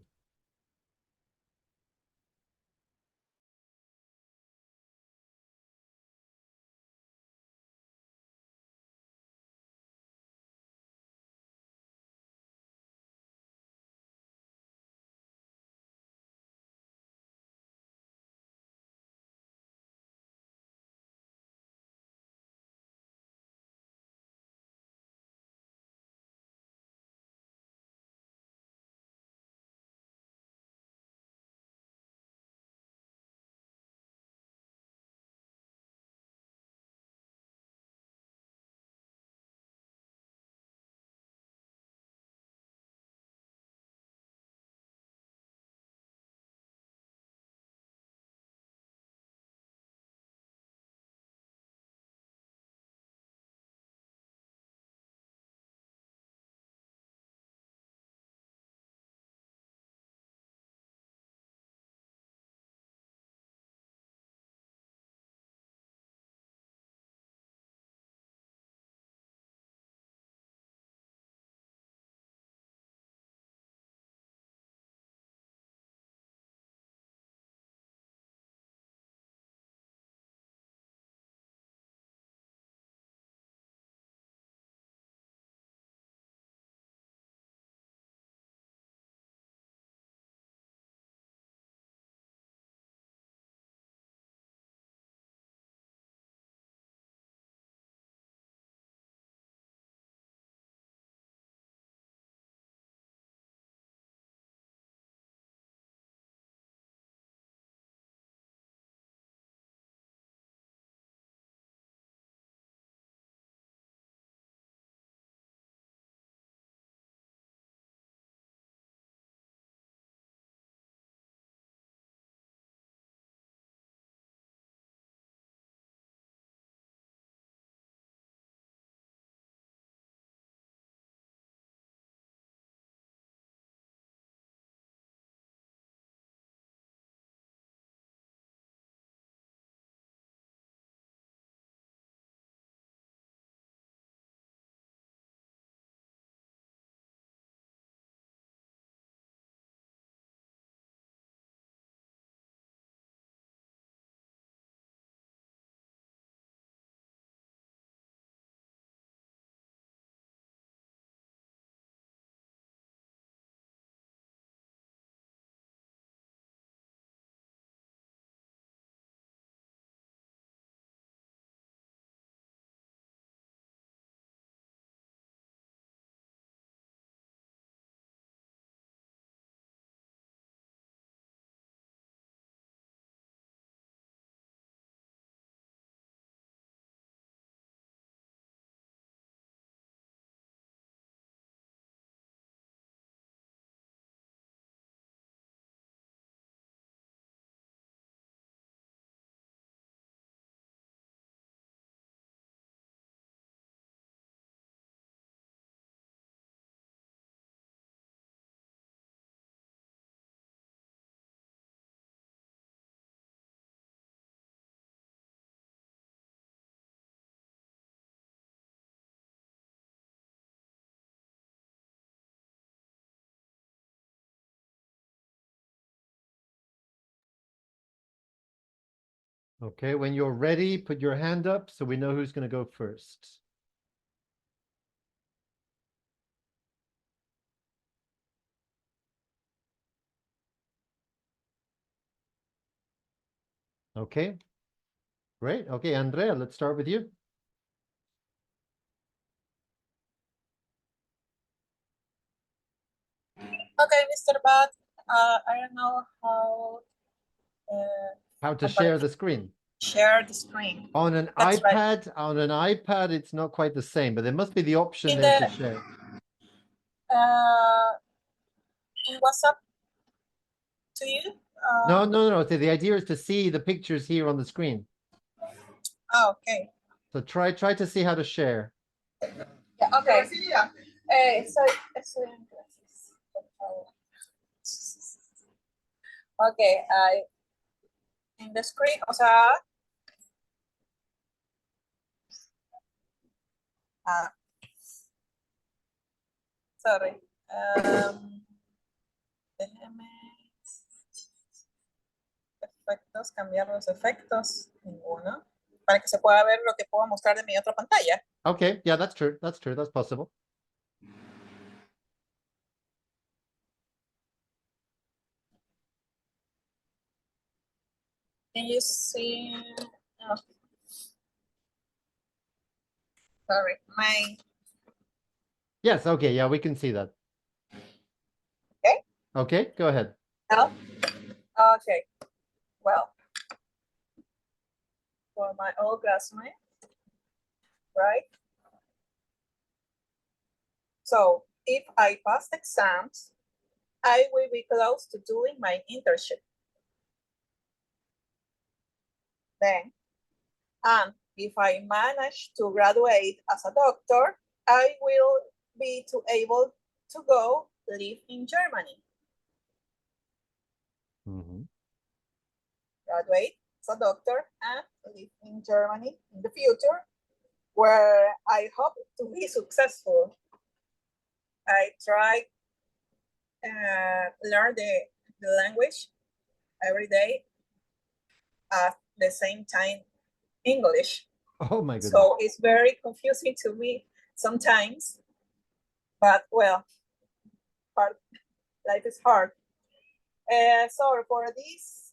Okay, when you're ready, put your hand up so we know who's going to go first. Okay, great. Okay, Andrea, let's start with you. Okay, Mr. Bat, I don't know How to share the screen. share the screen. On an That's right. iPad, it's not quite the same, but there must be the option In there to the- share. In WhatsApp, to you? No, no, no. The idea is to see the pictures here on the screen. Okay. So try to see how to share. Yeah, okay. Estoy en clases, por favor. Okay, in the screen, o sea, sorry. Déjeme efectos, cambiar los efectos, ninguno, para que se pueda ver lo que puedo mostrar de mi otra pantalla. Okay, yeah, that's true. That's true. That's possible. Can you see? Oh. Sorry, Yes, okay, yeah, we can see that. Okay. Okay, go ahead. No? Okay. Well, for my old classmate, right? So if I pass the exams, I will be close to doing my internship. Then, and if I manage to graduate as a doctor, I will be able to go live in Germany. Graduate as a doctor and live in Germany in the future, where I hope to be successful. I try learn the language every day at the same time English. Oh my goodness. So it's very confusing to me sometimes, but well, life is hard. So for this,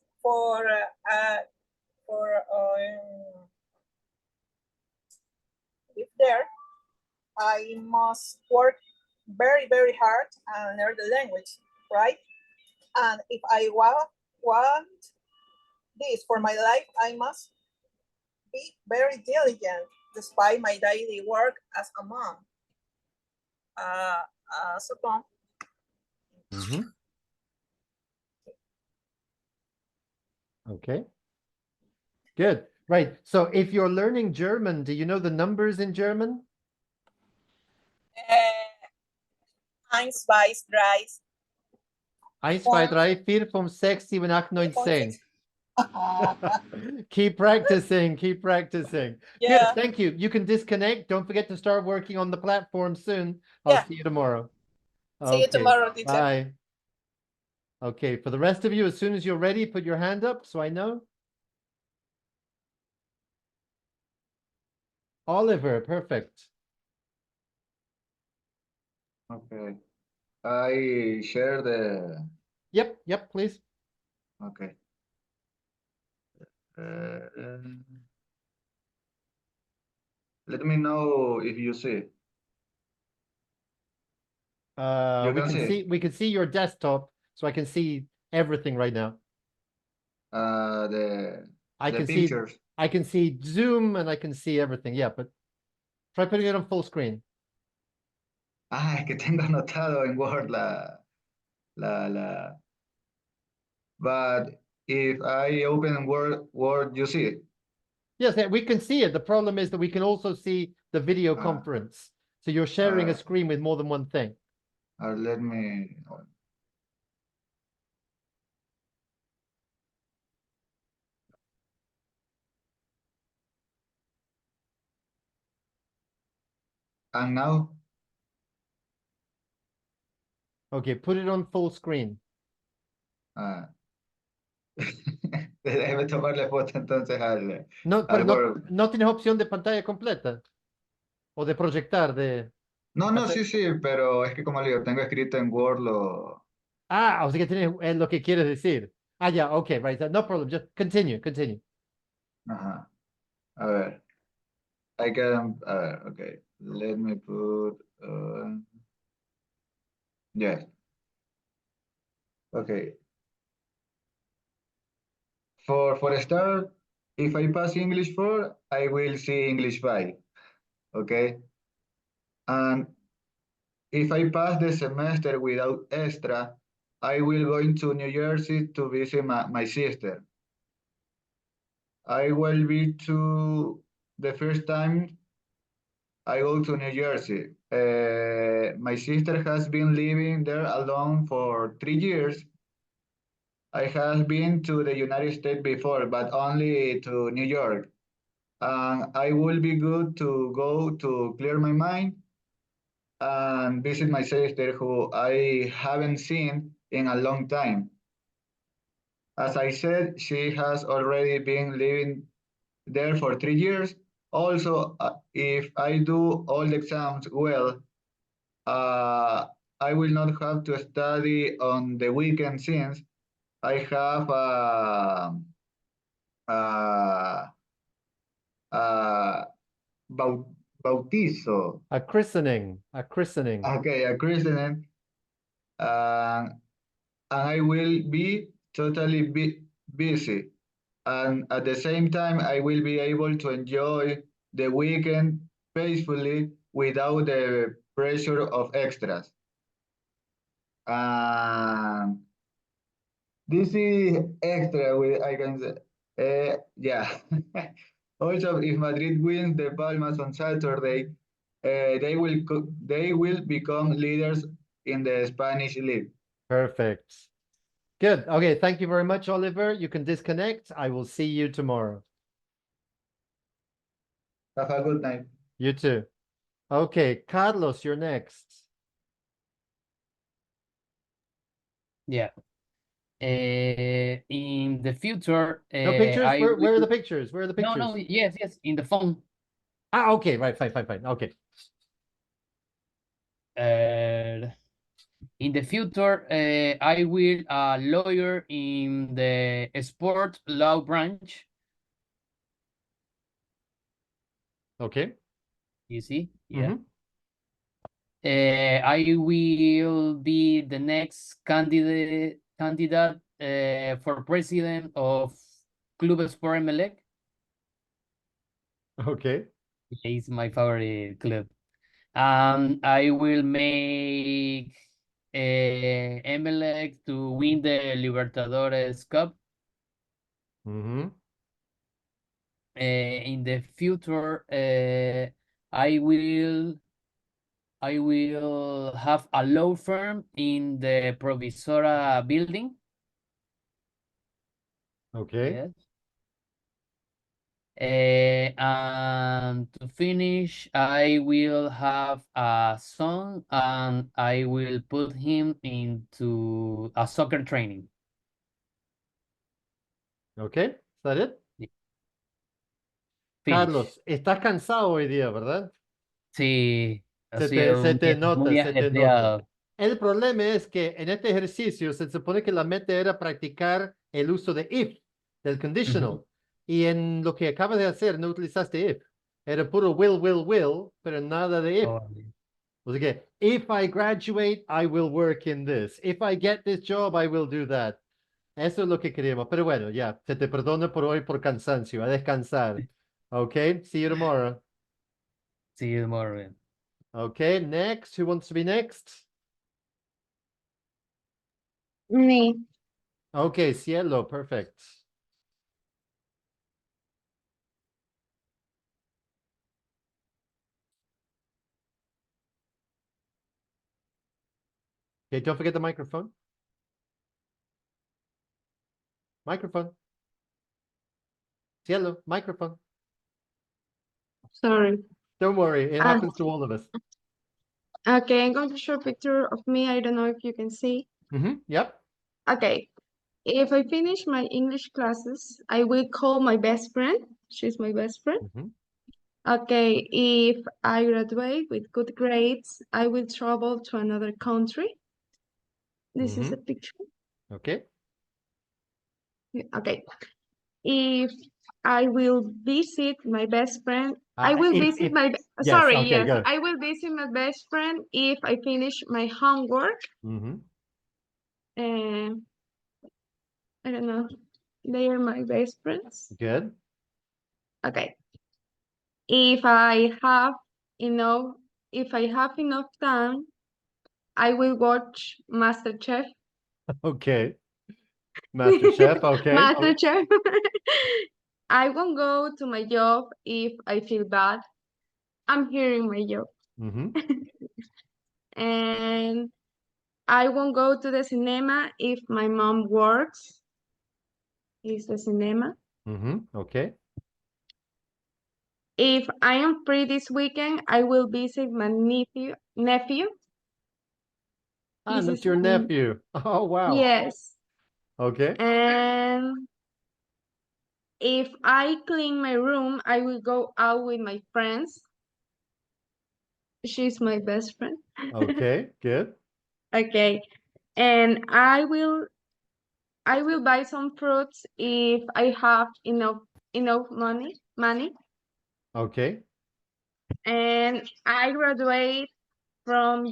if there, I must work very, very hard and learn the language, right? And if I want this for my life, I must be very diligent despite my daily work as a mom. Okay. Good. Right. So if you're learning German, do you know the numbers in German? 1, 2, 3. 1, 2, 3, 4, 5, 6, 7, 8, 9, 10. Keep practicing. Keep practicing. Yeah. Good. Thank you. You can disconnect. Don't forget to start working on the platform soon. I'll see you tomorrow. See you tomorrow, teacher. Bye. Okay. For the rest of you, as soon as you're ready, put your hand up so I know. Oliver, perfect. Okay. I share the... Yep, please. Okay. Let me know if you see. We can see your desktop, so I can see everything right now. The pictures. I can see Zoom and I can see everything. Yeah, but try putting it on full screen. Es que tengo anotado en Word But if I open Word, you see it? Yes, we can see it. The problem is that we can also see the video conference. So you're sharing a screen with more than one thing. Let me... And now? Okay, put it on full screen. Déjeme tomarle foto entonces al... No, pero no tienes opción de pantalla completa. O de proyectar, de... No, sí, pero es que como le digo, tengo escrito en Word lo... O sea que tienes lo que quieres decir. Yeah, okay, right. No problem. Just continue. Ajá. A ver. A ver, okay. Let me put... yes. Okay. For a start, if I pass English 4, I will see English 5. Okay. And if I pass the semester without extra, I will going to New Jersey to visit my sister. I will be to the first time I go to New Jersey. My sister has been living there alone for 3 years. I have been to the United States before, but only to New York. And I will be good to go to clear my mind and visit my sister who I haven't seen in a long time. As I said, she has already been living there for 3 years. Also, if I do all the exams well, I will not have to study on the weekend since I have a bautizo. A christening. A christening. Okay, a christening. And I will be totally busy. And at the same time, I will be able to enjoy the weekend peacefully without the pressure of extras. This is extra, I can say. Yeah. Also, if Madrid wins the Palmas on Saturday, they will become leaders in the Spanish league. Perfect. Good. Okay, thank you very much, Oliver. You can disconnect. I will see you tomorrow. Have a good night. You too. Okay, Carlos, you're next. Yeah. In the future, No pictures? I Where are the will- pictures? Where are the pictures? No, yes, in the phone. Ah, okay, right, fine. Okay. In the future, I will a lawyer in the sport law branch. Okay. You see? Yeah. I will be the next candidate for president of Club Sport Emelec. Okay. It's my favorite club. I will make Emelec to win the Libertadores Cup. Mm-hmm. In the future, I will have a law firm in the Provisora building. Okay. Yes. And to finish, I will have a son and I will put him into a soccer training. Okay. Is that it? Finish. Carlos, estás cansado hoy día, ¿verdad? Sí, ha Se sido te un día nota, muy se te nota. ajetreado. El problema es que en este ejercicio se supone que la meta era practicar el uso de if, del conditional. Y en lo que acabas de hacer no utilizaste if. Era puro will, pero nada de if. Oh, O sea que, if I graduate, I will work in this. If I get this job, I will do that. Eso es lo que queríamos. Pero bueno, ya, se te perdona por hoy por cansancio. A descansar. Okay, see you tomorrow. See you tomorrow. Okay, next. Who wants to be next? Me. Okay, Cielo, perfect. Okay, don't forget the microphone. Microphone. Cielo, microphone. Sorry. Don't worry, it happens to all of us. Okay, I'm going to show a picture of me. I don't know if you can see. Yep. Okay. If I finish my English classes, I will call my best friend. She's my best friend. Okay, if I graduate with good grades, I will travel to another country. This is a picture. Okay. Okay. If I will visit my best friend, I will visit my, yes, sorry, okay, yes, go. I will visit my best friend if I finish my homework. I don't know. They are my best friends. Good. Okay. If I have enough time, I will watch MasterChef. Okay. Master Chef, okay. Master Chef. I won't go to my job if I feel bad. I'm here in my job. And I won't go to the cinema if my mom works. Is the cinema. Okay. If I am free this weekend, I will visit my nephew. Ah, This that's is your my- nephew. Oh, wow. Yes. Okay. And if I clean my room, I will go out with my friends. She's my best friend. Okay, good. Okay. And I will buy some fruits if I have enough money. Okay. And if I graduate from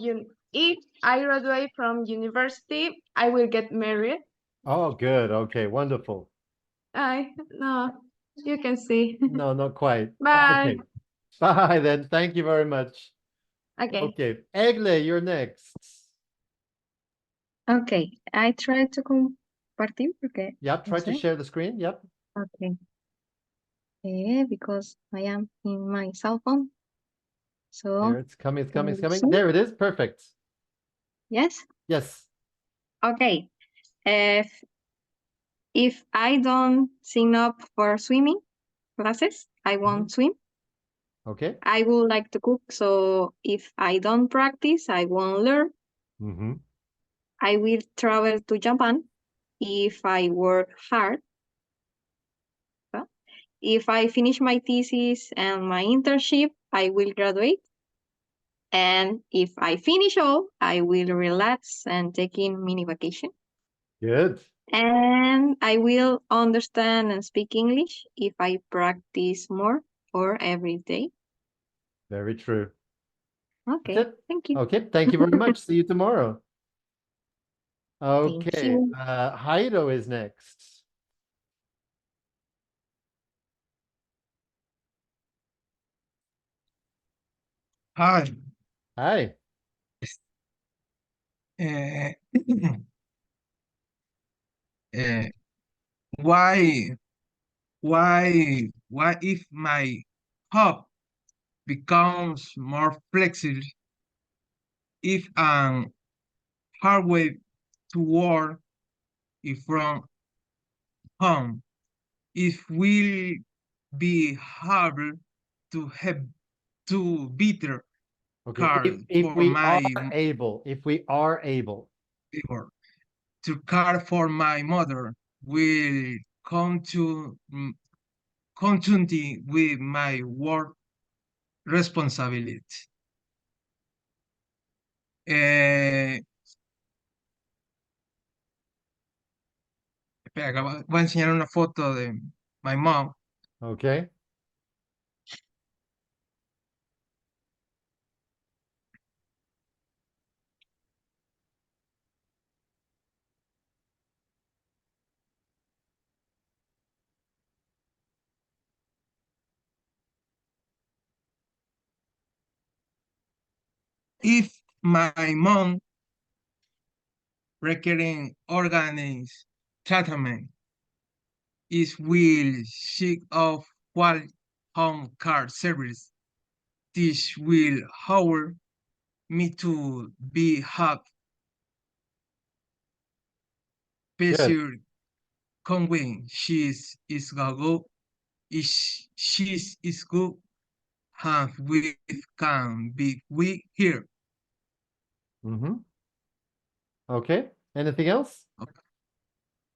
university, I will get married. Oh, good. Okay, wonderful. No, you can see. No, not quite. Bye. Okay. Bye then. Thank you very much. Okay. Okay. Egle, you're next. Okay, I try to compartir porque Yep, no try to sé. share the screen. Yep. Okay. Because I am in my cell phone. So Here it's coming, it's coming, it's coming. see? There it is. Perfect. Yes. Yes. Okay. If I don't sign up for swimming classes, I won't swim. Okay. I would like to cook, so if I don't practice, I won't learn. I will travel to Japan if I work hard. If I finish my thesis and my internship, I will graduate. And if I finish all, I will relax and take in mini vacation. Good. And I will understand and speak English if I practice more or every day. Very true. Okay, That's it. thank you. Okay, thank you very much. See you tomorrow. Okay, you. Jairo is next. Hi. Hi. Uh, why if my hub becomes more flexible if I'm hardware to work if from home, it will be harder to have to better Okay, car if for we are my able, neighbor. To care for my mother will come to continue with my work responsibility. Espera, voy a enseñar una foto de my mom. Okay. If my mom requiring organized treatment, it will seek of what home care service. This will allow me to be happy. Pleasure conveying she's is go she's is good and we can be we here. Okay, anything else?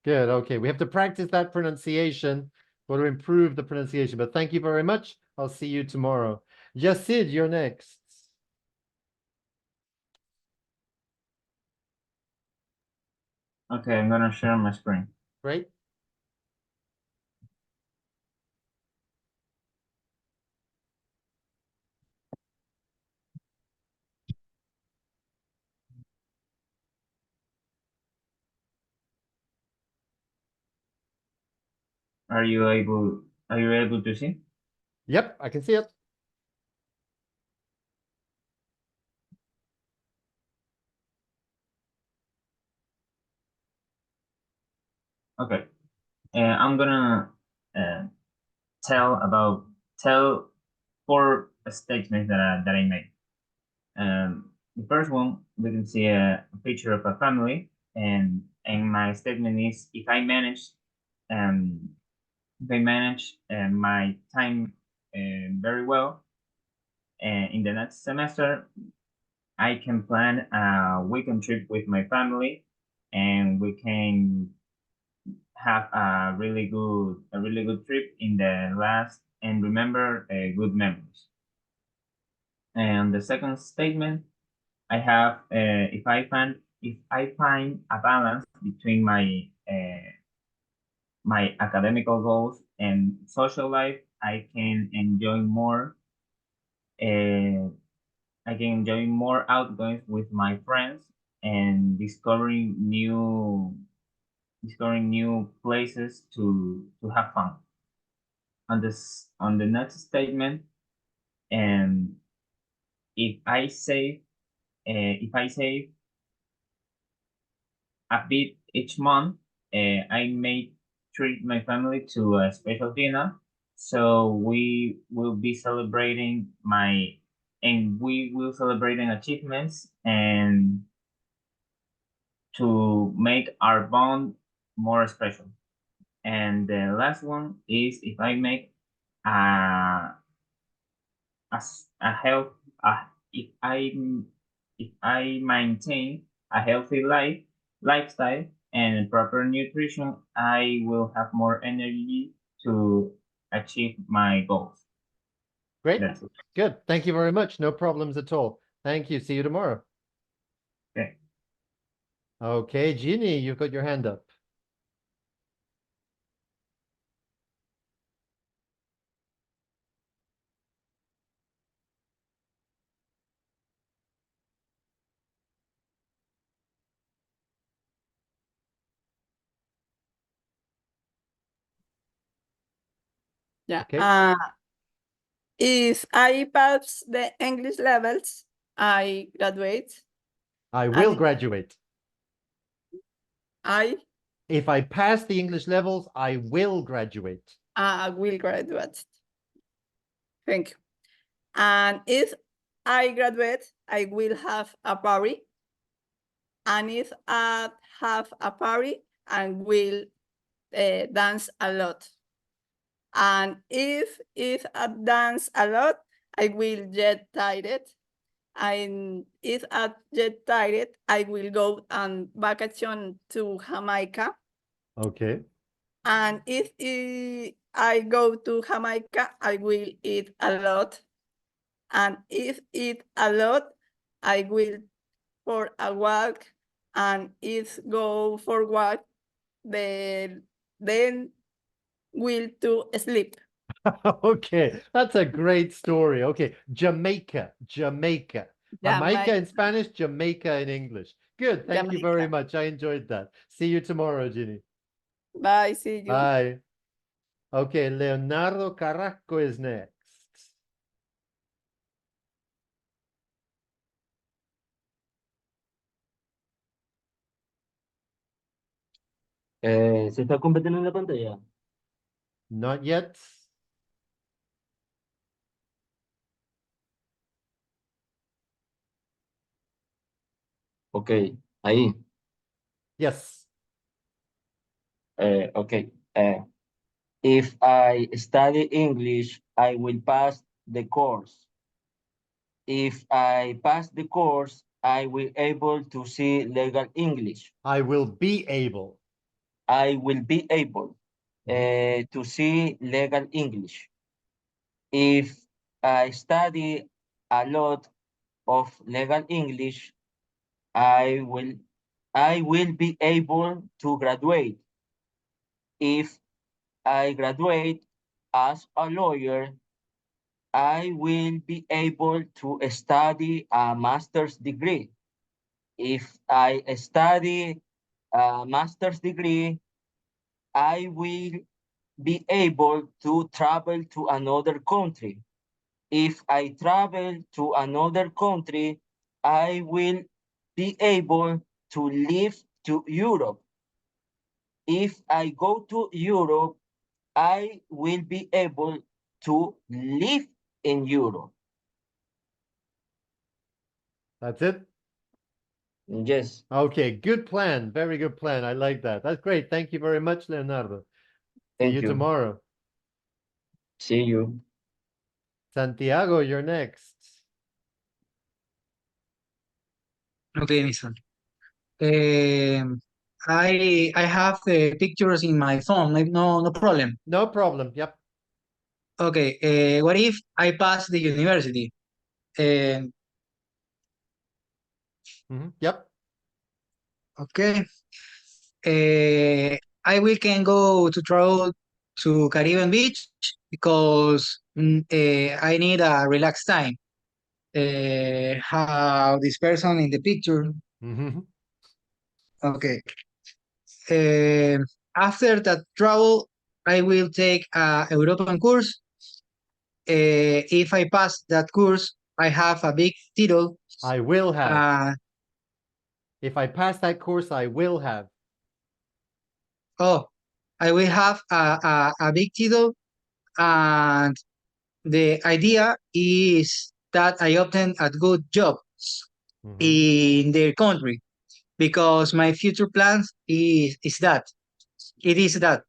Good, okay. We have to practice that pronunciation. Want to improve the pronunciation, but thank you very much. I'll see you tomorrow. Yasid, you're next. Okay, I'm gonna share my screen. Great. Are you able to see? Yep, I can see it. Okay. I'm gonna tell 4 statements that I made. The first one, we can see a picture of a family, and my statement is if I manage my time very well, in the next semester, I can plan a weekend trip with my family, and we can have a really good trip in the last and remember good memories. And the second statement, I have if I find a balance between my academical goals and social life, I can enjoy more. I can enjoy more outgoings with my friends and discovering new places to have fun. On the next statement, and if I save a bit each month, I may treat my family to a special dinner. So we will be celebrating achievements and to make our bond more special. And the last one is if I make a health if I maintain a healthy lifestyle and proper nutrition, I will have more energy to achieve my goals. Great. That's it. Good. Thank you very much. No problems at all. Thank you. See you tomorrow. Okay. Okay, Ginny, you've got your hand up. Yeah. Okay. If I pass the English levels, I graduate. I will And graduate. I If I pass the English levels, I will graduate. will graduate. Thank you. And if I graduate, I will have a party. And if I have a party, I will dance a lot. And if I dance a lot, I will get tired. And if I get tired, I will go on vacation to Jamaica. Okay. And if I go to Jamaica, I will eat a lot. And if eat a lot, I will for a walk. And if go for walk, then will to sleep. Okay, that's a great story. Okay, Jamaica. Jamaica in Spanish, Jamaica in English. Good. Thank you very much. I enjoyed that. See you tomorrow, Ginny. Bye. See you. Bye. Okay, Leonardo Carrasco is next. ¿Se está convirtiendo en la pantalla? Not yet. Ok, ahí. Yes. Okay. If I study English, I will pass the course. If I pass the course, I will able to see legal English. I will be able. I will be able to see legal English. If I study a lot of legal English, I will be able to graduate. If I graduate as a lawyer, I will be able to study a master's degree. If I study a master's degree, I will be able to travel to another country. If I travel to another country, I will be able to live to Europe. if I go to Europe, I will be able to live in Europe. That's it? Yes. Okay, good plan. Very good plan. I like that. That's great. Thank you very much, Leonardo. See Thank you you. tomorrow. See you. Santiago, you're next. Okay, Nissan. I have the pictures in my phone. No problem. No problem. Yep. Okay. What if I pass the university? Yep. Okay. I will can go to travel to Caribbean Beach because I need a relaxed time. How this person in the picture. Okay. After that travel, I will take a European course. If I pass that course, I have a big title. I will have. If I pass that course, I will have. Oh, I will have a big title, and the idea is that I obtain a good job in their country because my future plans is that. It is that.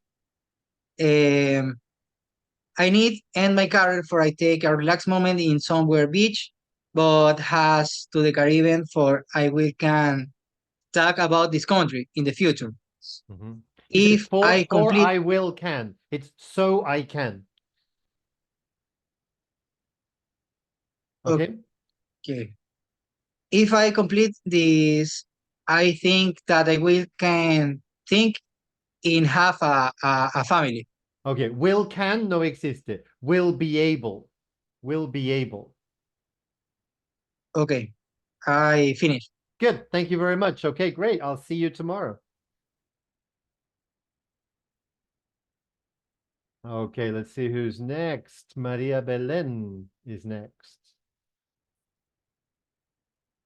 I need end my career for I take a relaxed moment in somewhere beach, but has to the Caribbean for I will can talk about this country in the future. If I complete, I will can. It's so I can. Okay. Okay. If I complete this, I think that I will can think in have a family. Okay. Will can no existe. Will be able. Will be able. Okay. I finished. Good. Thank you very much. Okay, great. I'll see you tomorrow. Okay, let's see who's next. Maria Belén is next.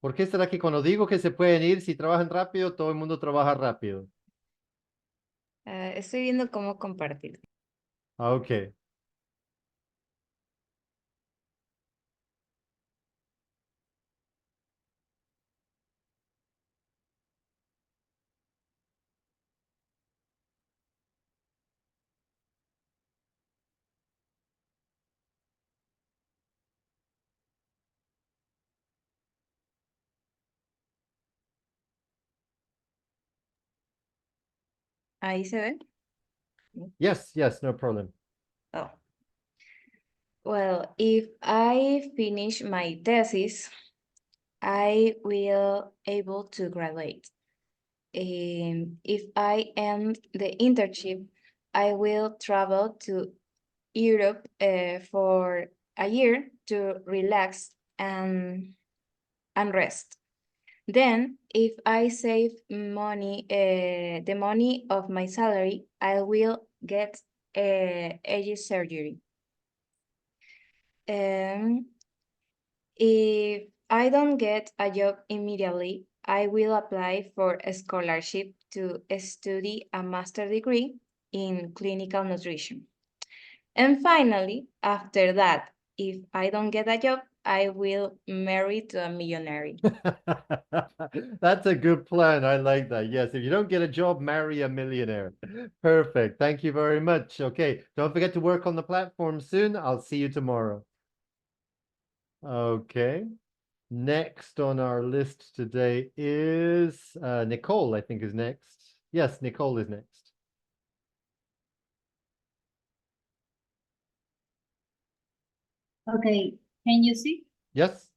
¿Por qué será que cuando digo que se pueden ir, si trabajan rápido, todo el mundo trabaja rápido? Estoy viendo cómo compartir. Okay. Ahí se ve. Yes, yes, no problem. Oh. Well, if I finish my thesis, I will able to graduate. If I end the internship, I will travel to Europe for a year to relax and rest. Then, if I save money, the money of my salary, I will get age surgery. If I don't get a job immediately, I will apply for a scholarship to study a master's degree in clinical nutrition. And finally, after that, if I don't get a job, I will marry to a millionaire. That's a good plan. I like that. Yes, if you don't get a job, marry a millionaire. Perfect. Thank you very much. Okay, don't forget to work on the platform soon. I'll see you tomorrow. Okay. Next on our list today is Nicole, I think is next. Yes, Nicole is next. Okay, can you see? Yes.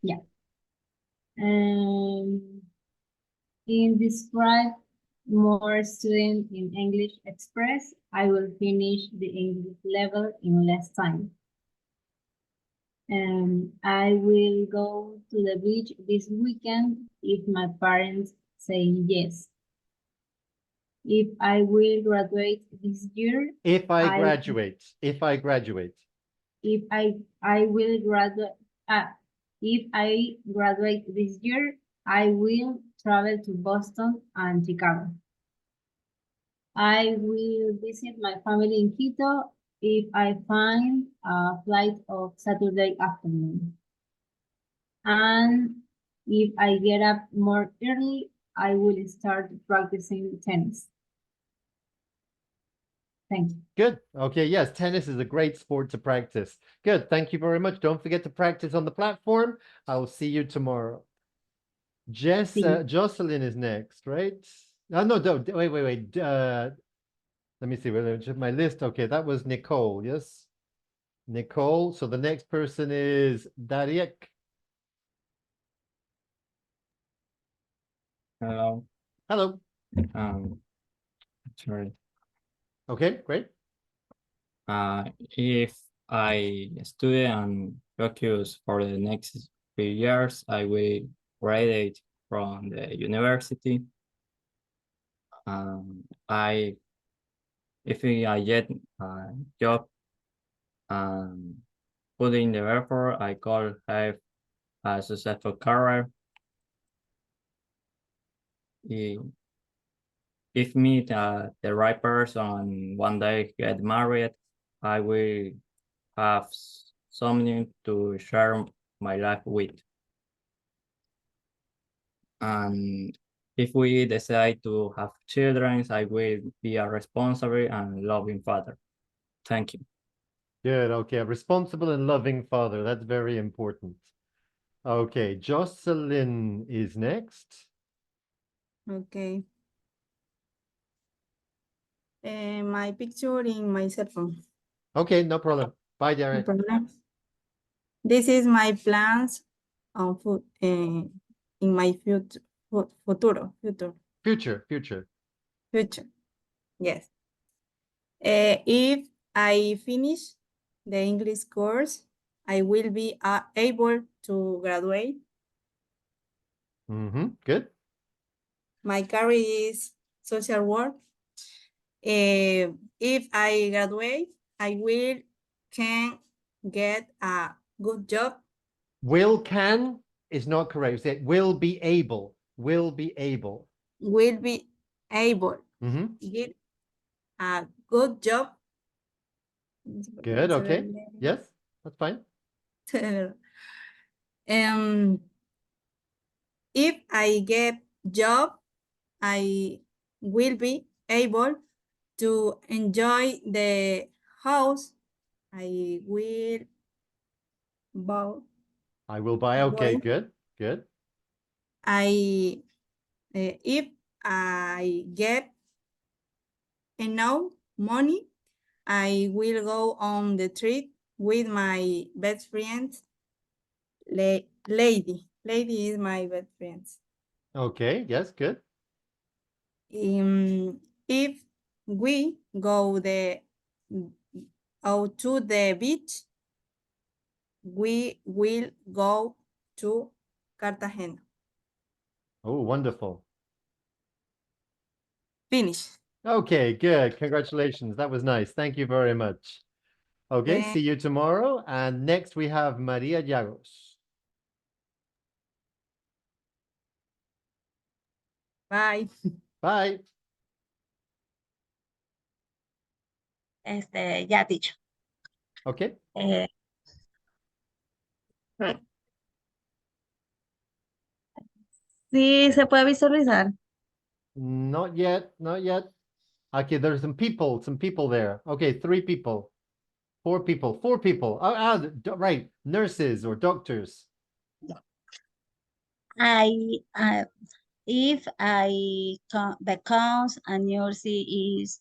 Yeah. In describe more student in English Express, I will finish the English level in less time. I will go to the beach this weekend if my parents say yes. If I will graduate this year. If I graduate. If I will graduate. If I graduate this year, I will travel to Boston and Chicago. I will visit my family in Quito if I find a flight of Saturday afternoon. And if I get up more early, I will start practicing tennis. Thank you. Good. Okay, yes, tennis is a great sport to practice. Good. Thank you very much. Don't forget to practice on the platform. I will see you tomorrow. Jocelyn is next, right? No, wait. Let me see. Let me check my list. Okay, that was Nicole. Yes, Nicole. So the next person is Dariek. Hello. Hello. Sorry. Okay, great. If I study and focus for the next 3 years, I will graduate from the university. If I get a job and put in the effort, I could have a successful career. If meet the right person one day get married, I will have someone to share my life with. And if we decide to have children, I will be a responsible and loving father. Thank you. Good. Okay, a responsible and loving father. That's very important. Okay, Jocelyn is next. Okay. My picture in my cell phone. Okay, no problem. Bye, No Derek. problem. This is my plans on food in my future. Future. Yes. If I finish the English course, I will be able to graduate. Good. My career is social work. If I graduate, I can get a good job. Will can is not correct. Say will be able. Will be able. Will be able get a good job. Good. Okay. Yes, that's fine. If I get job, I will be able to enjoy the house. I will buy. I will buy. Okay. Good. Good. If I get enough money, I will go on the trip with my best friend, Lady. Lady is my best friend. Okay. Yes. Good. If we go out to the beach, we will go to Cartagena. Oh, wonderful. Finish. Okay, good. Congratulations. That was nice. Thank you very much. Okay, see you tomorrow. And next we have Maria Llagos. Bye. Bye. Ya dicho. Okay. Sí, se puede visualizar. Not yet. Not yet. Okay, there's some people there. Okay, 3 people. 4 people. 4 people. Right. Nurses or doctors. If I becomes a nurse is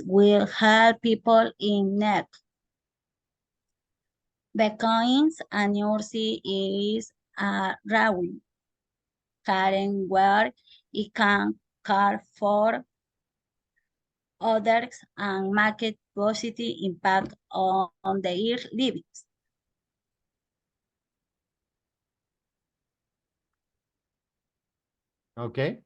will help people in need. Becomes a nurse is a drawing. Karen where it can care for others and make a positive impact on their lives. Okay.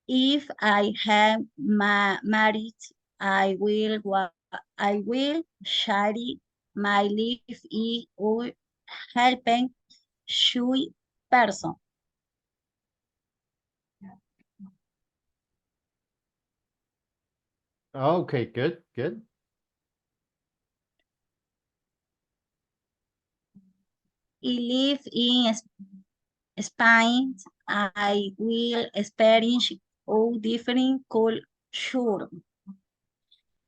If I have married, I will share my life in helping shy person. Okay, good, good. I live in Spain. I will experience all different culture.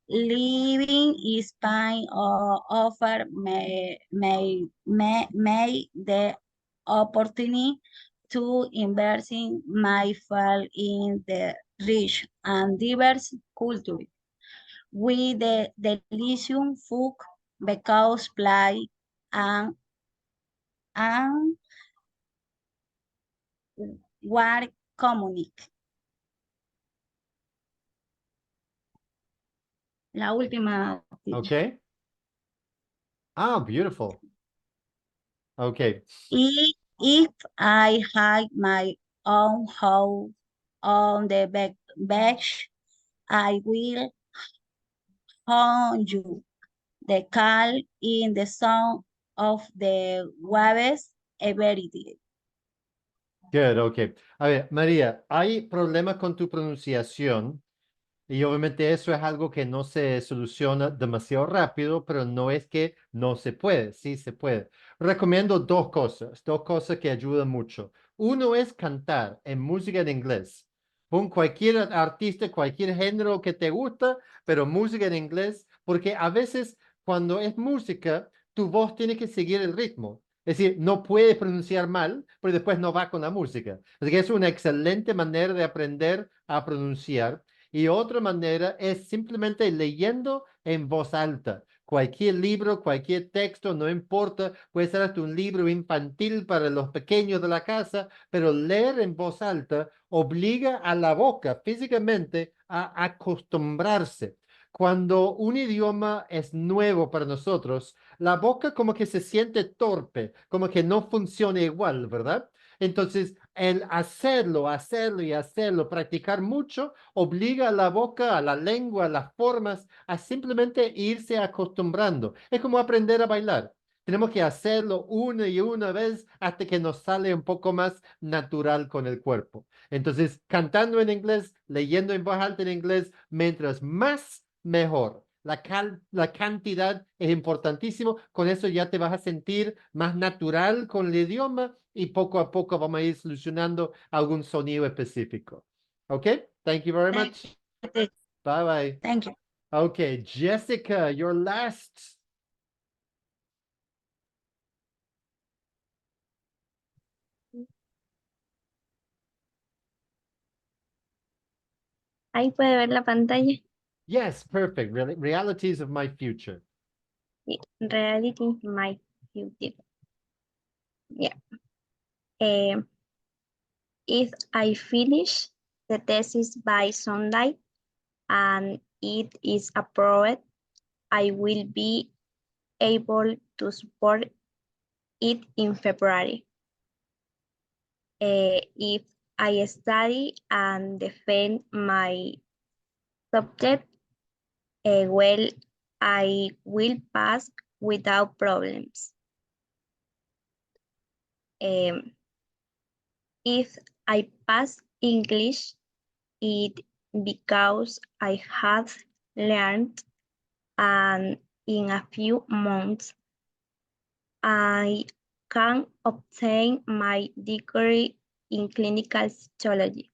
Living in Spain offer may the opportunity to invest in my fall in the rich and diverse culture with the delicious food because play and work communique. La última. teacher. Okay. Ah, beautiful. Okay. If I had my own house on the beach, I will haunt you. The call in the song of the waves every day. Good, okay. A ver, María, hay problemas con tu pronunciación y obviamente eso es algo que no se soluciona demasiado rápido, pero no es que no se puede, sí se puede. Recomiendo dos cosas que ayudan mucho. Uno es cantar en música en inglés. Pon cualquier artista, cualquier género que te gusta, pero música en inglés, porque a veces cuando es música, tu voz tiene que seguir el ritmo. Es decir, no puedes pronunciar mal, pero después no va con la música. Así que es una excelente manera de aprender a pronunciar. Y otra manera es simplemente leyendo en voz alta. Cualquier libro, cualquier texto, no importa, puede ser hasta un libro infantil para los pequeños de la casa, pero leer en voz alta obliga a la boca físicamente a acostumbrarse. Cuando un idioma es nuevo para nosotros, la boca como que se siente torpe, como que no funciona igual, ¿verdad? Entonces, el hacerlo y hacerlo, practicar mucho, obliga a la boca, a la lengua, a las formas, a simplemente irse acostumbrando. Es como aprender a bailar. Tenemos que hacerlo una y una vez hasta que nos sale un poco más natural con el cuerpo. Entonces, cantando en inglés, leyendo en voz alta en inglés, mientras más, mejor. La cantidad es importantísimo. Con eso ya te vas a sentir más natural con el idioma y poco a poco vamos a ir solucionando algún sonido específico. Okay, thank you very much. Bye bye. Thank you. Okay, Jessica, your last. Ahí puede ver la pantalla. Yes, perfect. Realities of my future. Sí, reality my future. Yeah. If I finish the thesis by Sunday and it is approved, I will be able to support it in February. If I study and defend my subject well, I will pass without problems. If I pass English, it because I have learned and in a few months I can obtain my degree in clinical psychology.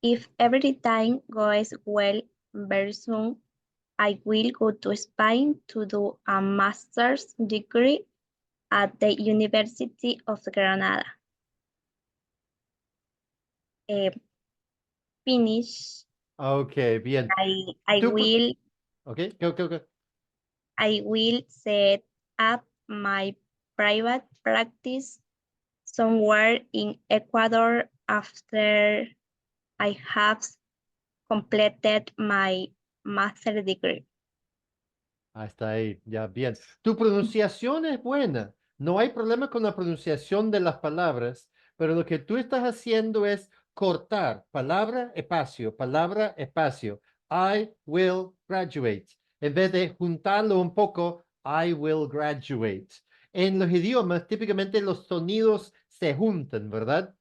If everything goes well very soon, I will go to Spain to do a master's degree at the University of Granada. Finish. Okay, bien. I will. Okay, go. I will set up my private practice somewhere in Ecuador after I have completed my master's degree. Hasta ahí, ya bien. Tu pronunciación es buena. No hay problema con la pronunciación de las palabras, pero lo que tú estás haciendo es cortar palabra, espacio, palabra, espacio. I will graduate. En vez de juntarlo un poco, I will graduate. En los idiomas, típicamente los sonidos se juntan, ¿verdad?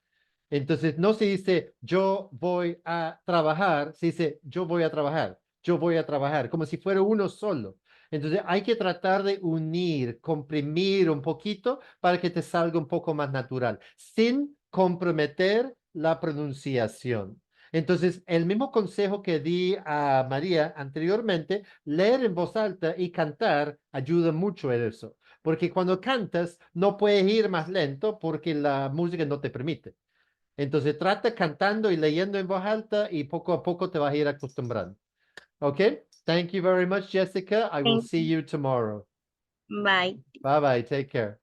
Entonces, no se dice yo voy a trabajar, se dice yo voy a trabajar, yo voy a trabajar, como si fuera uno solo. Entonces, hay que tratar de unir, comprimir un poquito para que te salga un poco más natural, sin comprometer la pronunciación. Entonces, el mismo consejo que di a María anteriormente, leer en voz alta y cantar ayuda mucho en eso. Porque cuando cantas, no puedes ir más lento porque la música no te permite. Entonces trata cantando y leyendo en voz alta y poco a poco te vas a ir acostumbrando. Okay? Thank you very much, Jessica. I will Thank see you tomorrow. Bye. Bye bye. Take care.